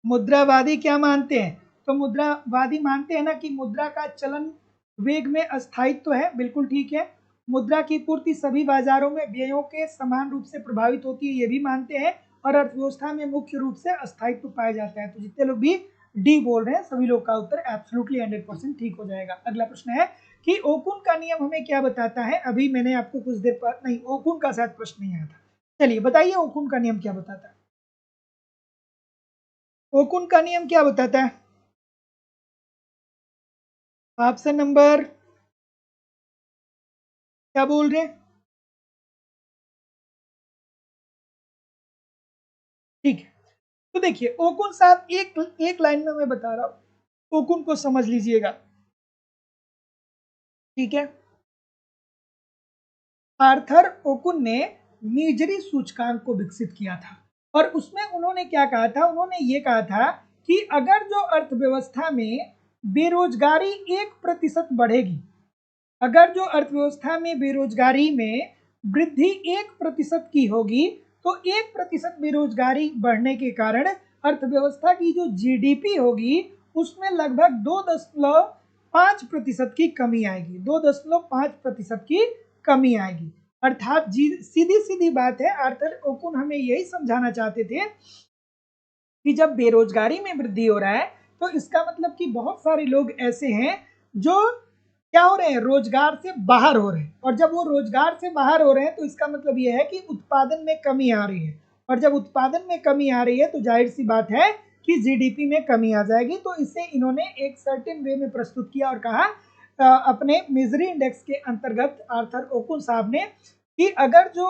मुद्रावादी क्या मानते हैं? तो मुद्रावादी मानते हैं ना कि मुद्रा का चलन वेग में अस्थायित्व है, बिल्कुल ठीक है। मुद्रा की पूर्ति सभी बाजारों में व्ययों के समान रूप से प्रभावित होती है, ये भी मानते हैं। और अर्थव्यवस्था में मुख्य रूप से अस्थायित्व पाया जाता है। तो जितने लोग भी डी बोल रहे हैं सभी लोग का उत्तर एब्सोल्युटली 100% ठीक हो जाएगा। अगला प्रश्न है कि ओकुन का नियम हमें क्या बताता है? अभी मैंने आपको कुछ देर पर, नहीं, ओकुन का शायद प्रश्न नहीं आया था। चलिए बताइए, ओकुन का नियम क्या बताता है? ओकुन का नियम क्या बताता है? ऑप्शन नंबर, क्या बोल रहे हैं? ठीक है, तो देखिए ओकुन साहब, एक एक लाइन में मैं बता रहा हूं, ओकुन को समझ लीजिएगा, ठीक है। आर्थर ओकुन ने मीजरी सूचकांक को विकसित किया था, और उसमें उन्होंने क्या कहा था? उन्होंने ये कहा था कि अगर जो अर्थव्यवस्था में बेरोजगारी 1% बढ़ेगी, अगर जो अर्थव्यवस्था में बेरोजगारी में वृद्धि 1% की होगी, तो 1% बेरोजगारी बढ़ने के कारण अर्थव्यवस्था की जो जीडीपी होगी उसमें लगभग 2.5% की कमी आएगी, 2.5% की कमी आएगी। अर्थात सीधी सीधी बात है, आर्थर ओकुन हमें यही समझाना चाहते थे कि जब बेरोजगारी में वृद्धि हो रहा है तो इसका मतलब कि बहुत सारे लोग ऐसे हैं जो क्या हो रहे हैं? रोजगार से बाहर हो रहे हैं। और जब वो रोजगार से बाहर हो रहे हैं तो इसका मतलब ये है कि उत्पादन में कमी आ रही है, और जब उत्पादन में कमी आ रही है तो जाहिर सी बात है कि जीडीपी में कमी आ जाएगी। तो इसे इन्होंने एक सर्टेन वे में प्रस्तुत किया और कहा अपने मिजरी इंडेक्स के अंतर्गत आर्थर ओकुन साहब ने कि अगर जो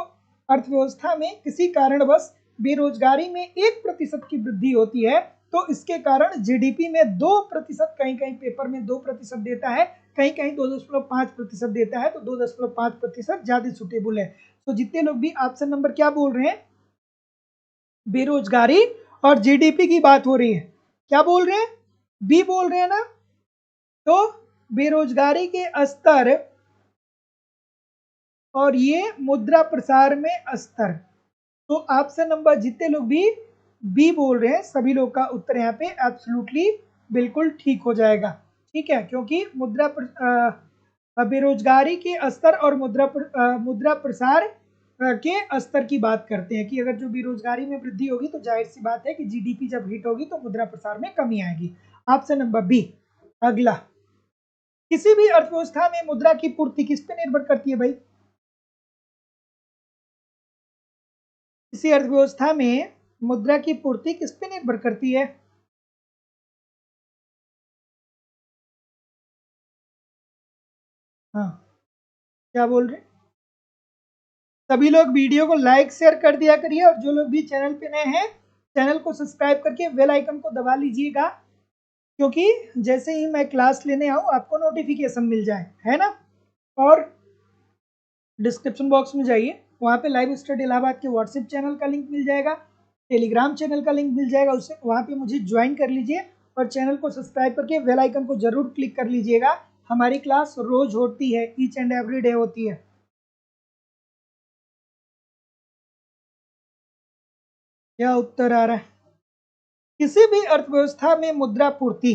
अर्थव्यवस्था में किसी कारणवश बेरोजगारी में 1% की वृद्धि होती है तो इसके कारण जीडीपी में 2%, कहीं कहीं पेपर में 2% देता है, कहीं कहीं 2.5% देता है, तो 2.5% ज्यादा सुटेबल है। तो जितने लोग भी ऑप्शन नंबर क्या बोल रहे हैं, बेरोजगारी और जीडीपी की बात हो रही है, क्या बोल रहे हैं? बी बोल रहे हैं ना? तो बेरोजगारी के स्तर और ये मुद्रा प्रसार में स्तर, तो ऑप्शन नंबर जितने लोग भी बी बोल रहे हैं सभी लोग का उत्तर यहाँ पे एब्सोल्युटली बिल्कुल ठीक हो जाएगा, ठीक है। क्योंकि बेरोजगारी के स्तर और मुद्रा प्रसार के स्तर की बात करते हैं कि अगर जो बेरोजगारी में वृद्धि होगी तो जाहिर सी बात है कि जीडीपी जब हिट होगी तो मुद्रा प्रसार में कमी आएगी। Option number B. अगला, किसी भी अर्थव्यवस्था में मुद्रा की पूर्ति किस पे निर्भर करती है भाई? किसी अर्थव्यवस्था में मुद्रा की पूर्ति किस पे निर्भर करती है? हाँ, क्या बोल रहे? सभी लोग वीडियो को लाइक शेयर कर दिया करिए, और जो लोग भी चैनल पे नए हैं चैनल को सब्सक्राइब करके बेल आइकन को दबा लीजिएगा, क्योंकि जैसे ही मैं क्लास लेने आऊँ आपको नोटिफिकेशन मिल जाए, है ना। और डिस्क्रिप्शन बॉक्स में जाइए, वहाँ पे लाइव स्टडी इलाहाबाद के व्हाट्सएप चैनल का लिंक मिल जाएगा, टेलीग्राम चैनल का लिंक मिल जाएगा, उससे वहाँ पे मुझे ज्वाइन कर लीजिए और चैनल को सब्सक्राइब करके बेल आइकन को जरूर क्लिक कर लीजिएगा। हमारी क्लास रोज होती है, ईच एंड एवरी डे होती है। क्या उत्तर आ रहा है? किसी भी अर्थव्यवस्था में मुद्रा पूर्ति,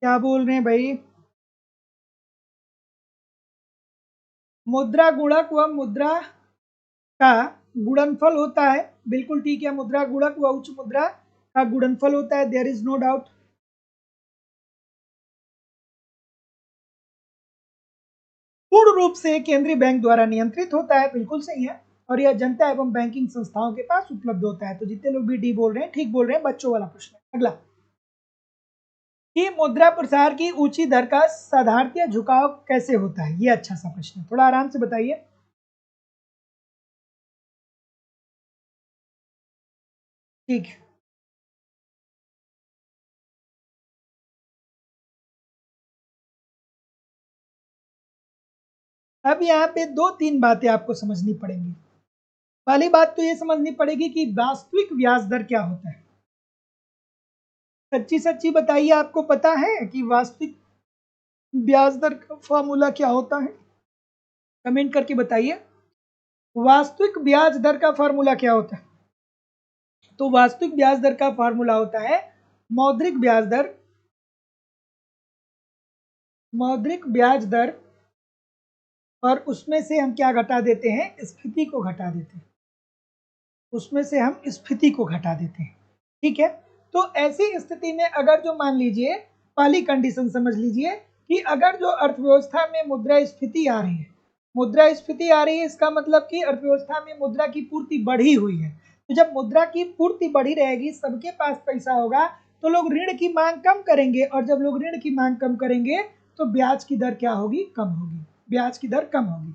क्या बोल रहे हैं भाई? मुद्रा गुणक व मुद्रा का गुणनफल होता है, बिल्कुल ठीक है। मुद्रा गुणक व उच्च मुद्रा का गुणनफल होता है, देयर इज नो डाउट। पूर्ण रूप से केंद्रीय बैंक द्वारा नियंत्रित होता है, बिल्कुल सही है। और यह जनता एवं बैंकिंग संस्थाओं के पास उपलब्ध होता है। तो जितने लोग भी डी बोल रहे हैं ठीक बोल रहे हैं। बच्चों वाला प्रश्न अगला, कि मुद्रा प्रसार की ऊंची दर का साधारणतः झुकाव कैसे होता है? ये अच्छा सा प्रश्न है, थोड़ा आराम से बताइए। ठीक है, अब यहाँ पे दो तीन बातें आपको समझनी पड़ेंगी। पहली बात तो ये समझनी पड़ेगी कि वास्तविक ब्याज दर क्या होता है। सच्ची सच्ची बताइए, आपको पता है कि वास्तविक ब्याज दर का फॉर्मूला क्या होता है? कमेंट करके बताइए, वास्तविक ब्याज दर का फॉर्मूला क्या होता है? तो वास्तविक ब्याज दर का फॉर्मूला होता है मौद्रिक ब्याज दर, मौद्रिक ब्याज दर, और उसमें से हम क्या घटा देते हैं? स्फीति को घटा देते हैं। उसमें से हम स्फीति को घटा देते हैं, ठीक है। तो ऐसी स्थिति में अगर जो मान लीजिए, पहली कंडीशन समझ लीजिए कि अगर जो अर्थव्यवस्था में मुद्रास्फीति आ रही है, मुद्रास्फीति आ रही है, इसका मतलब कि अर्थव्यवस्था में मुद्रा की पूर्ति बढ़ी हुई है। तो जब मुद्रा की पूर्ति बढ़ी रहेगी, सबके पास पैसा होगा, तो लोग ऋण की मांग कम करेंगे, और जब लोग ऋण की मांग कम करेंगे तो ब्याज की दर क्या होगी? कम होगी, ब्याज की दर कम होगी।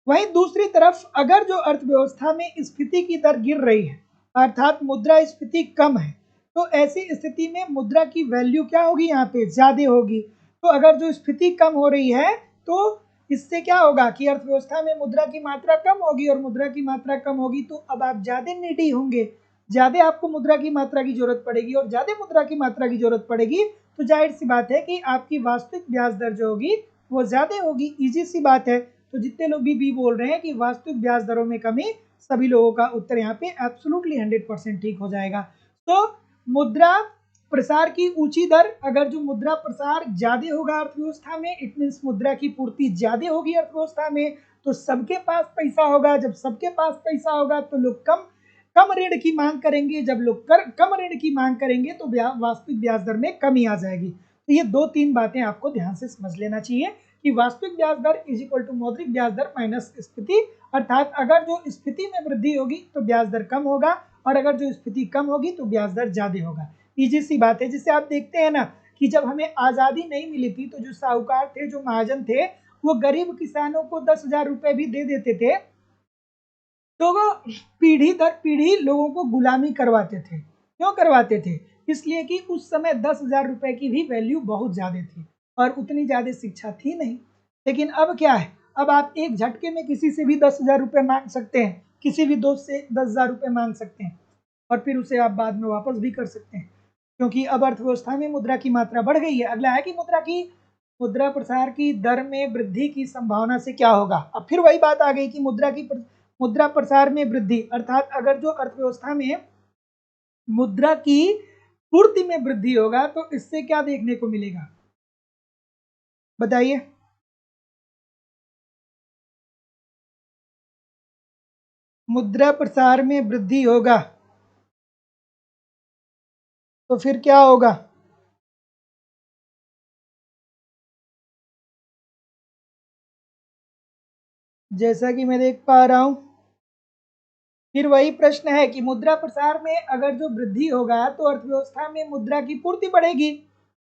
वहीं दूसरी तरफ अगर जो अर्थव्यवस्था में स्फीति की दर गिर रही है, अर्थात मुद्रा स्फीति कम है, तो ऐसी स्थिति में मुद्रा की वैल्यू क्या होगी? यहाँ पे ज्यादा होगी। तो अगर जो स्फीति कम हो रही है, तो इससे क्या होगा कि अर्थव्यवस्था में मुद्रा की मात्रा कम होगी, और मुद्रा की मात्रा कम होगी तो अब आप ज्यादा नीडी होंगे, ज्यादा आपको मुद्रा की मात्रा की जरूरत पड़ेगी, और ज्यादा मुद्रा की मात्रा की जरूरत पड़ेगी तो जाहिर सी बात है कि आपकी वास्तविक ब्याज दर जो होगी वो ज्यादा होगी। इजी सी बात है। तो जितने लोग भी बोल रहे हैं कि वास्तविक ब्याज दरों में कमी, सभी लोगों का उत्तर यहाँ पे एब्सोल्युटली 100% ठीक हो जाएगा। तो मुद्रा प्रसार की ऊंची दर, अगर जो मुद्रा प्रसार ज्यादा होगा अर्थव्यवस्था में, इट मीन्स मुद्रा की पूर्ति ज्यादा होगी अर्थव्यवस्था में, तो सबके पास पैसा होगा। जब सबके पास पैसा होगा तो लोग कम कम ऋण की मांग करेंगे। जब लोग कम ऋण की मांग करेंगे तो वास्तविक ब्याज दर में कमी आ जाएगी। तो ये दो तीन बातें आपको ध्यान से समझ लेना चाहिए कि वास्तविक ब्याज दर इज इक्वल टू मौद्रिक ब्याज दर माइनस स्फीति, अर्थात अगर जो स्फीति में वृद्धि होगी तो ब्याज दर कम होगा, और अगर जो स्फीति कम होगी तो ब्याज दर ज्यादा होगा। इजी सी बात है। जिससे आप देखते हैं ना कि जब हमें आजादी नहीं मिली थी तो जो साहूकार थे, जो महाजन थे, वो गरीब किसानों को 10,000 रुपए भी दे देते थे, तो वो पीढ़ी दर पीढ़ी लोगों को गुलामी करवाते थे। क्यों करवाते थे? इसलिए कि उस समय 10,000 रुपए की भी वैल्यू बहुत ज्यादा थी, और उतनी ज्यादा शिक्षा थी नहीं। लेकिन अब क्या है? अब आप एक झटके में किसी से भी 10,000 रुपए मांग सकते हैं, किसी भी दोस्त से 10,000 रुपए मांग सकते हैं, और फिर उसे आप बाद में वापस भी कर सकते हैं, क्योंकि अब अर्थव्यवस्था में मुद्रा की मात्रा बढ़ गई है। अगला है कि मुद्रा प्रसार की दर में वृद्धि की संभावना से क्या होगा? अब फिर वही बात आ गई कि मुद्रा प्रसार में वृद्धि, अर्थात अगर जो अर्थव्यवस्था में मुद्रा की पूर्ति में वृद्धि होगा तो इससे क्या देखने को मिलेगा? बताइए। मुद्रा प्रसार में वृद्धि होगा तो फिर क्या होगा? जैसा कि मैं देख पा रहा हूं, फिर वही प्रश्न है कि मुद्रा प्रसार में अगर जो वृद्धि होगा तो अर्थव्यवस्था में मुद्रा की पूर्ति बढ़ेगी।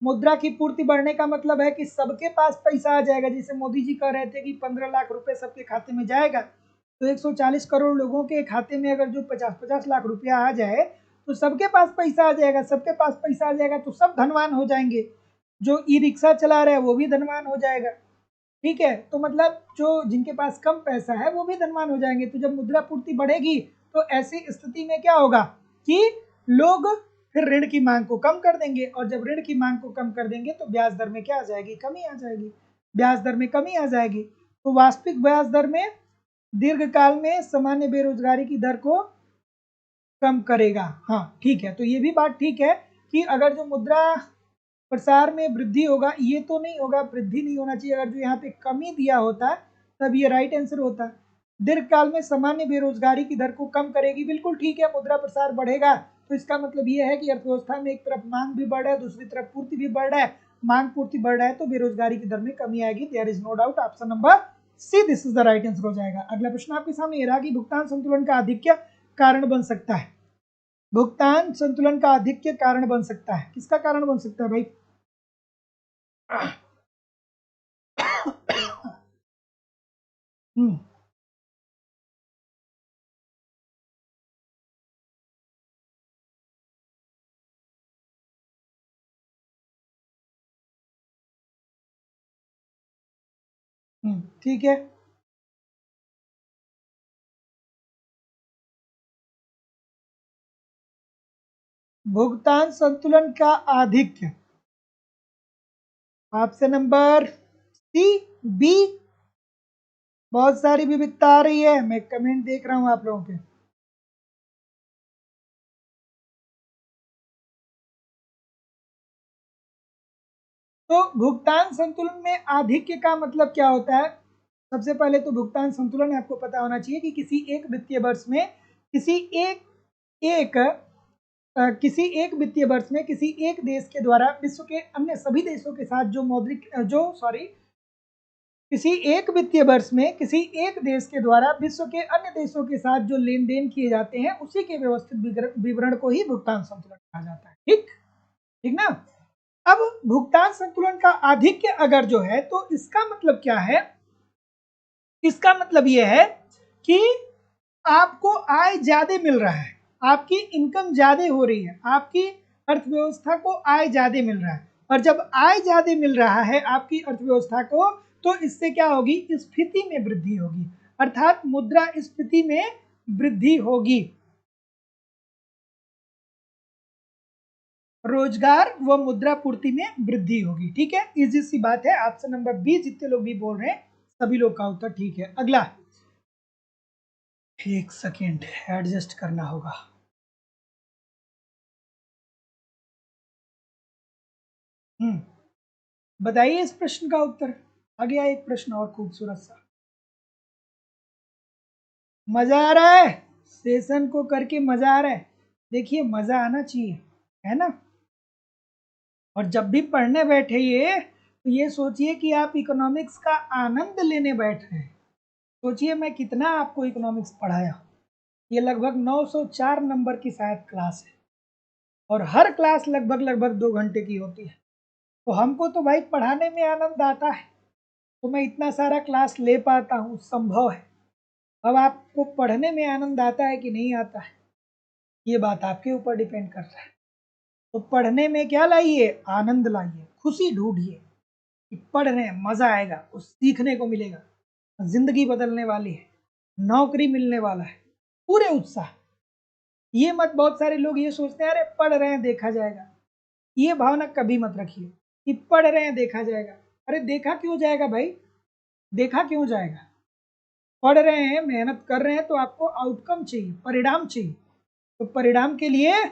मुद्रा की पूर्ति बढ़ने का मतलब है कि सबके पास पैसा आ जाएगा। जैसे मोदी जी कह रहे थे कि 15 लाख रुपए सबके खाते में जाएगा, तो 140 करोड़ लोगों के खाते में अगर जो 50-50 लाख रुपया आ जाए तो सबके पास पैसा आ जाएगा। सबके पास पैसा आ जाएगा तो सब धनवान हो जाएंगे। जो ई रिक्शा चला रहा है वो भी धनवान हो जाएगा, ठीक है, तो मतलब जो जिनके पास कम पैसा है वो भी धनवान हो जाएंगे। तो जब मुद्रा पूर्ति बढ़ेगी तो ऐसी स्थिति में क्या होगा कि लोग फिर ऋण की मांग को कम कर देंगे, और जब ऋण की मांग को कम कर देंगे तो ब्याज दर में क्या आ जाएगी, कमी आ जाएगी, ब्याज दर में कमी आ जाएगी। तो वास्तविक ब्याज दर में दीर्घकाल में सामान्य बेरोजगारी की दर को कम करेगा। हाँ ठीक है, तो ये भी बात ठीक है कि अगर जो मुद्रा प्रसार में वृद्धि होगा, ये तो नहीं होगा, वृद्धि नहीं होना चाहिए, अगर जो यहाँ पे कमी दिया होता तब ये राइट आंसर होता। दीर्घकाल में सामान्य बेरोजगारी की दर को कम करेगी, बिल्कुल ठीक है, मुद्रा प्रसार बढ़ेगा तो इसका मतलब ये है कि अर्थव्यवस्था में एक तरफ मांग भी बढ़ रहा है, दूसरी तरफ पूर्ति भी बढ़ रहा है, मांग पूर्ति बढ़ रहा है तो बेरोजगारी की दर में कमी आएगी। There is no doubt, option number C this is the right answer हो जाएगा। अगला प्रश्न आपके सामने ये रहा कि भुगतान संतुलन का आधिक्य कारण बन सकता है। भुगतान संतुलन का आधिक्य कारण बन सकता है, किसका कारण बन सकता है भाई? हम्म ठीक है, भुगतान संतुलन का आधिक्य, ऑप्शन नंबर सी, बी। बहुत सारी विविधता आ रही है, मैं कमेंट देख रहा हूं आप लोगों के। तो भुगतान संतुलन में आधिक्य का मतलब क्या होता है? सबसे पहले तो भुगतान संतुलन आपको पता होना चाहिए कि किसी एक वित्तीय वर्ष में किसी एक एक किसी एक वित्तीय वर्ष में किसी एक देश के द्वारा विश्व के अन्य सभी देशों के साथ जो मौद्रिक जो सॉरी किसी एक वित्तीय वर्ष में किसी एक देश के द्वारा विश्व के अन्य देशों के साथ जो लेन देन किए जाते हैं उसी के व्यवस्थित विवरण को ही भुगतान संतुलन कहा जाता है। ठीक ठीक ना। अब भुगतान संतुलन का आधिक्य अगर जो है तो इसका मतलब क्या है? इसका मतलब यह है कि आपको आय ज्यादा मिल रहा है, आपकी इनकम ज्यादा हो रही है, आपकी अर्थव्यवस्था को आय ज्यादा मिल रहा है, और जब आय ज्यादा मिल रहा है आपकी अर्थव्यवस्था को तो इससे क्या होगी, स्फीति में वृद्धि होगी, अर्थात मुद्रा स्फीति में वृद्धि होगी, रोजगार व मुद्रा पूर्ति में वृद्धि होगी। ठीक है, इजी सी बात है, ऑप्शन नंबर बी जितने लोग भी बोल रहे हैं सभी लोग का उत्तर ठीक है। अगला, एक सेकेंड एडजस्ट करना होगा। बताइए इस प्रश्न का उत्तर। आ गया एक प्रश्न और खूबसूरत सा, मजा आ रहा है, सेशन को करके मजा आ रहा है। देखिए मजा आना चाहिए, है ना। और जब भी पढ़ने बैठे ये तो ये सोचिए कि आप इकोनॉमिक्स का आनंद लेने बैठ रहे हैं। सोचिए मैं कितना आपको इकोनॉमिक्स पढ़ाया, ये लगभग 904 नंबर की शायद क्लास है, और हर क्लास लगभग लगभग 2 घंटे की होती है। तो हमको तो भाई पढ़ाने में आनंद आता है, तो मैं इतना सारा क्लास ले पाता हूँ, संभव है। अब आपको पढ़ने में आनंद आता है कि नहीं आता है, ये बात आपके ऊपर डिपेंड कर रहा है। तो पढ़ने में क्या लाइए, आनंद लाइए, खुशी ढूंढिए कि पढ़ रहे हैं, मजा आएगा, कुछ सीखने को मिलेगा, जिंदगी बदलने वाली है, नौकरी मिलने वाला है, पूरे उत्साह। ये मत, बहुत सारे लोग ये सोचते हैं अरे पढ़ रहे हैं देखा जाएगा, ये भावना कभी मत रखिए कि पढ़ रहे हैं देखा जाएगा। अरे देखा क्यों जाएगा भाई, देखा क्यों जाएगा? पढ़ रहे हैं, मेहनत कर रहे हैं तो आपको आउटकम चाहिए, परिणाम चाहिए। तो परिणाम के लिए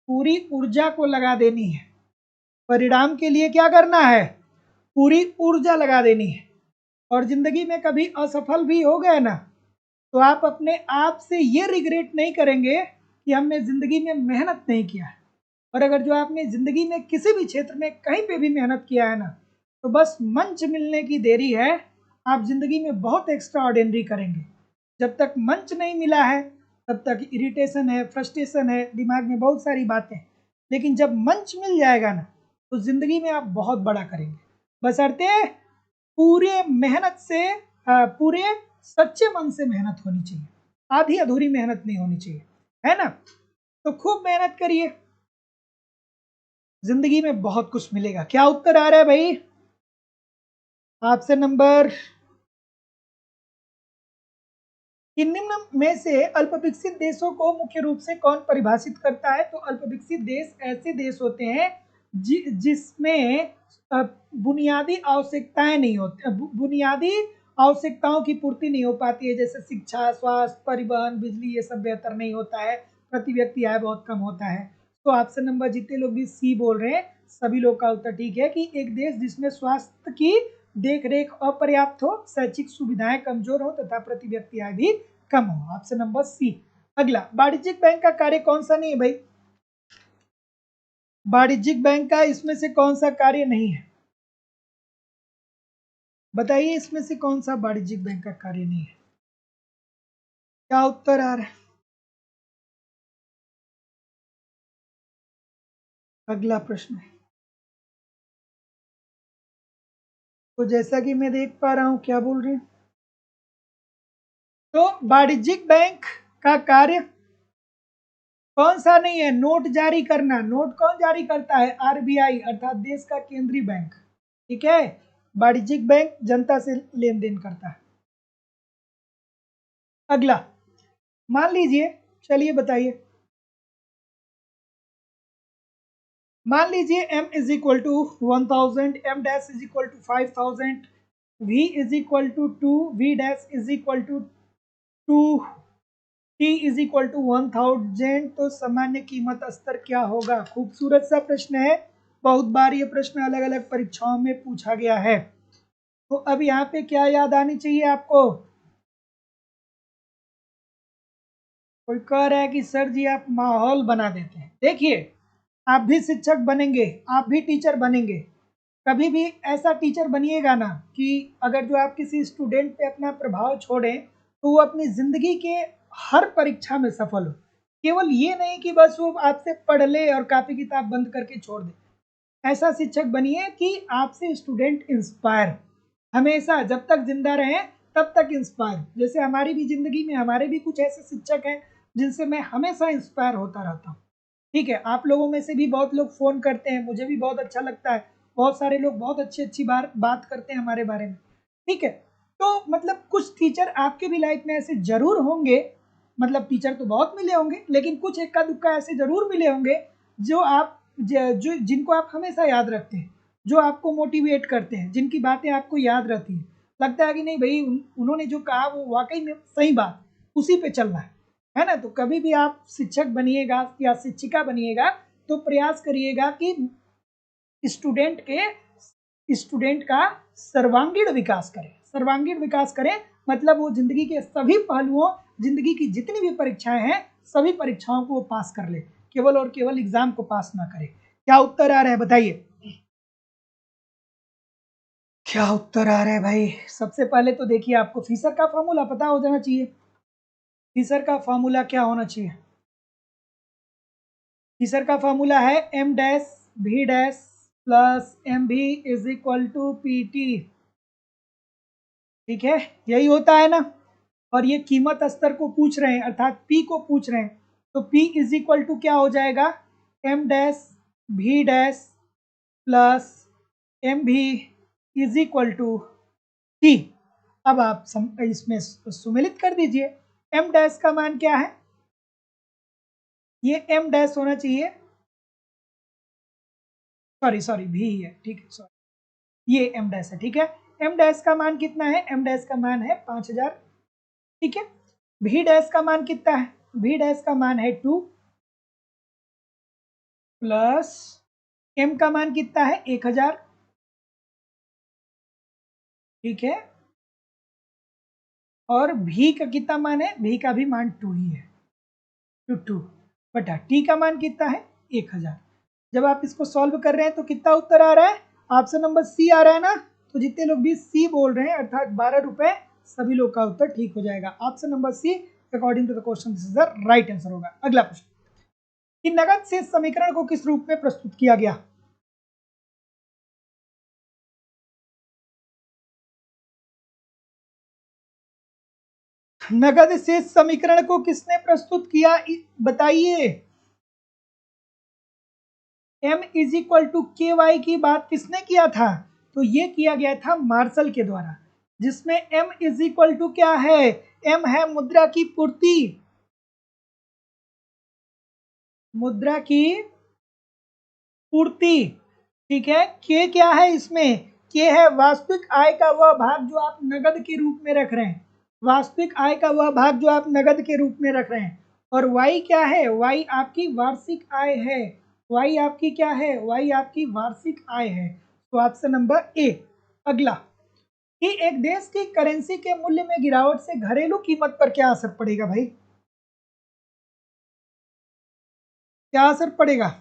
पूरी ऊर्जा को लगा देनी है, परिणाम के लिए क्या करना है, पूरी ऊर्जा लगा देनी है। और जिंदगी में कभी असफल भी हो गए ना तो आप अपने आप से ये रिग्रेट नहीं करेंगे कि हमने जिंदगी में मेहनत नहीं किया है। और अगर जो आपने जिंदगी में किसी भी क्षेत्र में कहीं पे भी मेहनत किया है ना तो बस मंच मिलने की देरी है, आप जिंदगी में बहुत एक्स्ट्रा ऑर्डिनरी करेंगे। जब तक मंच नहीं मिला है तब तक इरिटेशन है, फ्रस्ट्रेशन है, दिमाग में बहुत सारी बातें, लेकिन जब मंच मिल जाएगा ना तो जिंदगी में आप बहुत बड़ा करेंगे, बशर्ते पूरे मेहनत से पूरे सच्चे मन से मेहनत होनी चाहिए, आधी अधूरी मेहनत नहीं होनी चाहिए, है ना। तो खूब मेहनत करिए, जिंदगी में बहुत कुछ मिलेगा। क्या उत्तर आ रहा है भाई? ऑप्शन नंबर, निम्न में से अल्प विकसित देशों को मुख्य रूप से कौन परिभाषित करता है? तो अल्प विकसित देश ऐसे देश होते हैं जिसमें बुनियादी आवश्यकताएं नहीं होती, बुनियादी आवश्यकताओं की पूर्ति नहीं हो पाती है, जैसे शिक्षा, स्वास्थ्य, परिवहन, बिजली, ये सब बेहतर नहीं होता है, प्रति व्यक्ति आय बहुत कम होता है। तो ऑप्शन नंबर, जितने लोग भी सी बोल रहे हैं सभी लोग का उत्तर ठीक है कि एक देश जिसमें स्वास्थ्य की देख रेख अपर्याप्त हो, शैक्षिक सुविधाएं कमजोर हो तथा प्रति व्यक्ति आय भी कम हो। Option number C. अगला, वाणिज्यिक बैंक का कार्य कौन सा नहीं है भाई? वाणिज्यिक बैंक का इसमें से कौन सा कार्य नहीं है? बताइए, इसमें से कौन सा वाणिज्यिक बैंक का कार्य नहीं है? क्या उत्तर आ रहा है? अगला प्रश्न है, तो जैसा कि मैं देख पा रहा हूं, क्या बोल रहे हैं, तो वाणिज्यिक बैंक का कार्य कौन सा नहीं है? नोट जारी करना। नोट कौन जारी करता है? आरबीआई, अर्थात देश का केंद्रीय बैंक। ठीक है, वाणिज्यिक बैंक जनता से लेन देन करता है। अगला, मान लीजिए, चलिए बताइए, मान लीजिए m is equal to 1000, m dash is equal to 5000, v is equal to 2, v dash is equal to 2, t is equal to 1000, तो सामान्य कीमत स्तर क्या होगा? खूबसूरत सा प्रश्न है, बहुत बार ये प्रश्न अलग अलग परीक्षाओं में पूछा गया है। तो अब यहाँ पे क्या याद आनी चाहिए आपको? कोई कह रहा है कि सर जी आप माहौल बना देते हैं। देखिए, आप भी शिक्षक बनेंगे, आप भी टीचर बनेंगे, कभी भी ऐसा टीचर बनिएगा ना कि अगर जो आप किसी स्टूडेंट पे अपना प्रभाव छोड़ें तो वो अपनी ज़िंदगी के हर परीक्षा में सफल हो। केवल ये नहीं कि बस वो आपसे पढ़ ले और कापी किताब बंद करके छोड़ दे। ऐसा शिक्षक बनिए कि आपसे स्टूडेंट इंस्पायर, हमेशा जब तक जिंदा रहें तब तक इंस्पायर। जैसे हमारी भी ज़िंदगी में हमारे भी कुछ ऐसे शिक्षक हैं जिनसे मैं हमेशा इंस्पायर होता रहता हूँ। ठीक है, आप लोगों में से भी बहुत लोग फ़ोन करते हैं, मुझे भी बहुत अच्छा लगता है, बहुत सारे लोग बहुत अच्छी अच्छी बात करते हैं हमारे बारे में। ठीक है, तो मतलब कुछ टीचर आपके भी लाइफ में ऐसे जरूर होंगे, मतलब टीचर तो बहुत मिले होंगे लेकिन कुछ इक्का दुक्का ऐसे जरूर मिले होंगे जो आप जो जिनको आप हमेशा याद रखते हैं, जो आपको मोटिवेट करते हैं, जिनकी बातें आपको याद रहती हैं, लगता है कि नहीं भाई उन्होंने जो कहा वो वाकई में सही बात, उसी पे चलना है ना? तो कभी भी आप शिक्षक बनिएगा या शिक्षिका बनिएगा तो प्रयास करिएगा कि स्टूडेंट का सर्वांगीण विकास करें। सर्वांगीण विकास करें मतलब वो जिंदगी के सभी पहलुओं, जिंदगी की जितनी भी परीक्षाएं हैं सभी परीक्षाओं को वो पास कर ले, केवल और केवल एग्जाम को पास ना करे। क्या उत्तर आ रहा है बताइए? क्या उत्तर आ रहा है भाई? सबसे पहले तो देखिए, आपको फीसर का फॉर्मूला पता हो जाना चाहिए। फीसर का फॉर्मूला क्या होना चाहिए? फीसर का फॉर्मूला है m dash v dash plus M भी is equal to P T. ठीक है, यही होता है ना? और ये कीमत स्तर को पूछ रहे हैं, अर्थात P को पूछ रहे हैं, तो P इज इक्वल टू क्या हो जाएगा? m dash v dash plus M भी इज इक्वल टू T। अब आप इसमें सुमेलित कर दीजिए। m डैश का मान क्या है? ये m डैश होना चाहिए, सॉरी भी है, ठीक है, सॉरी, ये m डैश है। ठीक है, m डैश का मान कितना है? m डैश का मान है 5000। ठीक है, v डैश का मान कितना है? v डैश का मान है 2 प्लस m का मान कितना है? 1000। ठीक है, और v का कितना मान है? v का भी मान 2 ही है, 2 बटा t का मान कितना है? 1000। जब आप इसको सॉल्व कर रहे हैं तो कितना उत्तर आ रहा है? ऑप्शन नंबर सी आ रहा है ना? तो जितने लोग भी सी बोल रहे हैं अर्थात 12 रुपए, सभी लोग का उत्तर ठीक हो जाएगा। Option number C according to the question this is the right answer होगा। अगला प्रश्न, कि नगद शेष समीकरण को किस रूप में प्रस्तुत किया गया? नगद शेष समीकरण को किसने प्रस्तुत किया बताइए? m इज इक्वल टू के वाई की बात किसने किया था? तो ये किया गया था मार्शल के द्वारा, जिसमें M इज इक्वल टू क्या है, M है मुद्रा की पूर्ति, मुद्रा की पूर्ति, ठीक है। K क्या है इसमें, K है वास्तविक आय का वह भाग जो आप नगद के रूप में रख रहे हैं, वास्तविक आय का वह भाग जो आप नगद के रूप में रख रहे हैं। और Y क्या है, Y आपकी वार्षिक आय है, Y आपकी क्या है, Y आपकी वार्षिक आय है। तो ऑप्शन नंबर ए। अगला कि एक देश की करेंसी के मूल्य में गिरावट से घरेलू कीमत पर क्या असर पड़ेगा भाई, क्या असर पड़ेगा?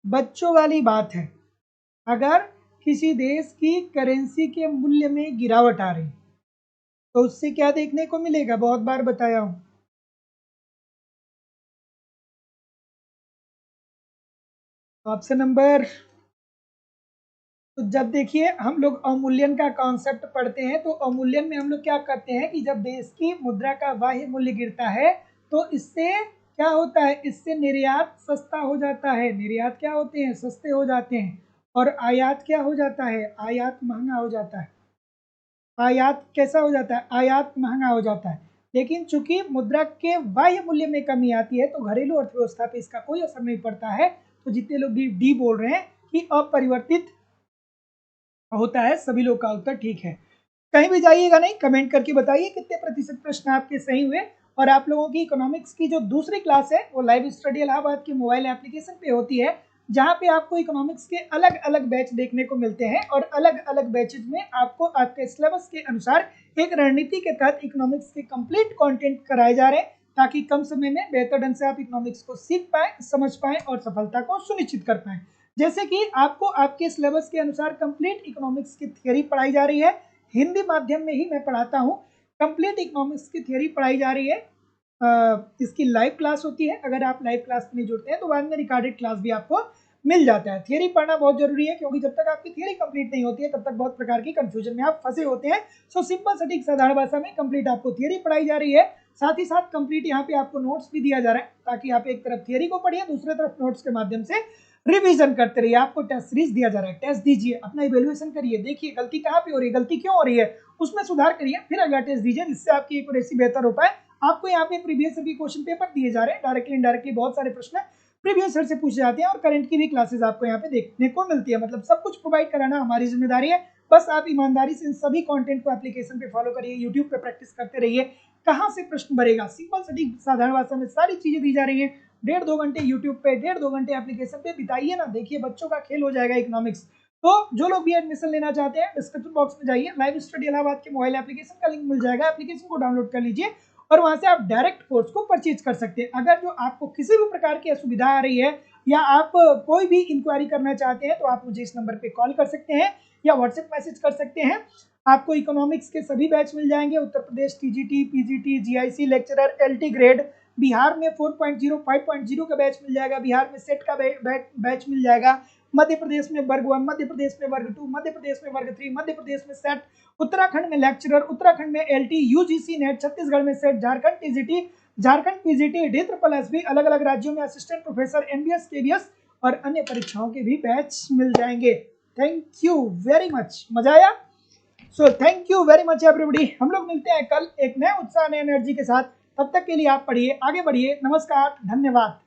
बच्चों वाली बात है, अगर किसी देश की करेंसी के मूल्य में गिरावट आ रही तो उससे क्या देखने को मिलेगा, बहुत बार बताया हूं। ऑप्शन नंबर, तो जब देखिए हम लोग अवमूल्यन का कॉन्सेप्ट पढ़ते हैं तो अवमूल्यन में हम लोग क्या करते हैं कि जब देश की मुद्रा का बाह्य मूल्य गिरता है तो इससे क्या होता है, इससे निर्यात सस्ता हो जाता है, निर्यात क्या होते हैं, सस्ते हो जाते हैं, और आयात क्या हो जाता है, आयात महंगा हो जाता है। आयात कैसा हो जाता है, आयात महंगा हो जाता है। लेकिन चूंकि मुद्रा के बाह्य मूल्य में कमी आती है तो घरेलू अर्थव्यवस्था पे इसका कोई असर नहीं पड़ता है। तो जितने लोग भी डी बोल रहे हैं कि अपरिवर्तित होता है, सभी लोग का उत्तर ठीक है। कहीं भी जाइएगा नहीं, कमेंट करके बताइए कितने प्रतिशत प्रश्न आपके सही हुए। और आप लोगों की इकोनॉमिक्स की जो दूसरी क्लास है वो लाइव स्टडी इलाहाबाद की मोबाइल एप्लीकेशन पे होती है, जहाँ पे आपको इकोनॉमिक्स के अलग अलग बैच देखने को मिलते हैं और अलग अलग बैचेज में आपको आपके सिलेबस के अनुसार एक रणनीति के तहत इकोनॉमिक्स के कंप्लीट कंटेंट कराए जा रहे हैं, ताकि कम समय में बेहतर ढंग से आप इकोनॉमिक्स को सीख पाएं, समझ पाएं और सफलता को सुनिश्चित कर पाएं। जैसे कि आपको आपके सिलेबस के अनुसार कंप्लीट इकोनॉमिक्स की थियोरी पढ़ाई जा रही है, हिंदी माध्यम में ही मैं पढ़ाता हूँ, कंप्लीट इकोनॉमिक्स की थियोरी पढ़ाई जा रही है। इसकी लाइव क्लास होती है, अगर आप लाइव क्लास में जुड़ते हैं तो बाद में रिकॉर्डेड क्लास भी आपको मिल जाता है। थियोरी पढ़ना बहुत जरूरी है, क्योंकि जब तक आपकी थियोरी कंप्लीट नहीं होती है तब तक बहुत प्रकार की कंफ्यूजन में आप फंसे होते हैं। सो सिंपल सटीक साधारण भाषा में कंप्लीट आपको थियोरी पढ़ाई जा रही है, साथ ही साथ कंप्लीट यहाँ पे आपको नोट्स भी दिया जा रहा है, ताकि आप एक तरफ थियोरी को पढ़िए, दूसरी तरफ नोट्स के माध्यम से रिवीजन करते रहिए। आपको टेस्ट सीरीज दिया जा रहा है, टेस्ट दीजिए, अपना इवेल्युएशन करिए, देखिए गलती कहाँ पे हो रही है, गलती क्यों हो रही है, उसमें सुधार करिए, फिर अगला टेस्ट दीजिए, जिससे आपकी एक्यूरेसी बेहतर हो पाए। आपको यहाँ पे प्रीवियस ईयर के क्वेश्चन पेपर दिए जा रहे हैं, डायरेक्टली इनडायरेक्टली बहुत सारे प्रश्न प्रीवियस ईयर से पूछे जाते हैं और करंट की भी क्लासेस आपको यहाँ पे देखने को मिलती है। मतलब सब कुछ प्रोवाइड कराना हमारी जिम्मेदारी है, बस आप ईमानदारी से इन सभी कंटेंट को एप्लीकेशन पे फॉलो करिए, यूट्यूब पे प्रैक्टिस करते रहिए। कहाँ से प्रश्न भरेगा, सिंपल सटीक साधारण भाषा में सारी चीजें दी जा रही है। 1.5-2 घंटे यूट्यूब पे, 1.5-2 घंटे एप्लीकेशन पे बिताइए ना, देखिए बच्चों का खेल हो जाएगा इकोनॉमिक्स। तो जो लोग भी एडमिशन लेना चाहते हैं डिस्क्रिप्शन बॉक्स में जाइए, लाइव स्टडी इलाहाबाद के मोबाइल एप्लीकेशन का लिंक मिल जाएगा, एप्लीकेशन को डाउनलोड कर लीजिए और वहां से आप डायरेक्ट कोर्स को परचेज कर सकते हैं। अगर जो आपको किसी भी प्रकार की असुविधा आ रही है या आप कोई भी इंक्वायरी करना चाहते हैं तो आप मुझे इस नंबर पे कॉल कर सकते हैं या व्हाट्सएप मैसेज कर सकते हैं। आपको इकोनॉमिक्स के सभी बैच मिल जाएंगे, Uttar Pradesh TGT, PGT, GIC lecturer, LT grade, Bihar में 4.0 5.0 का बैच मिल जाएगा, बिहार में सेट का बैच मिल जाएगा, मध्य प्रदेश में वर्ग 1, मध्य प्रदेश में वर्ग 2, मध्य प्रदेश में वर्ग 3, मध्य प्रदेश में सेट, उत्तराखंड में लेक्चरर, उत्तराखंड में एलटी, यूजीसी नेट, छत्तीसगढ़ में set, Jharkhand TGT, Jharkhand PGT, D triple SB, अलग अलग राज्यों में असिस्टेंट प्रोफेसर, एमबीएस, केबीएस और अन्य परीक्षाओं के भी बैच मिल जाएंगे। थैंक यू वेरी मच, मजा आया? So thank you very much everybody. हम लोग मिलते हैं कल एक नए उत्साह, नए एनर्जी के साथ। तब तक के लिए आप पढ़िए, आगे बढ़िए। नमस्कार, धन्यवाद।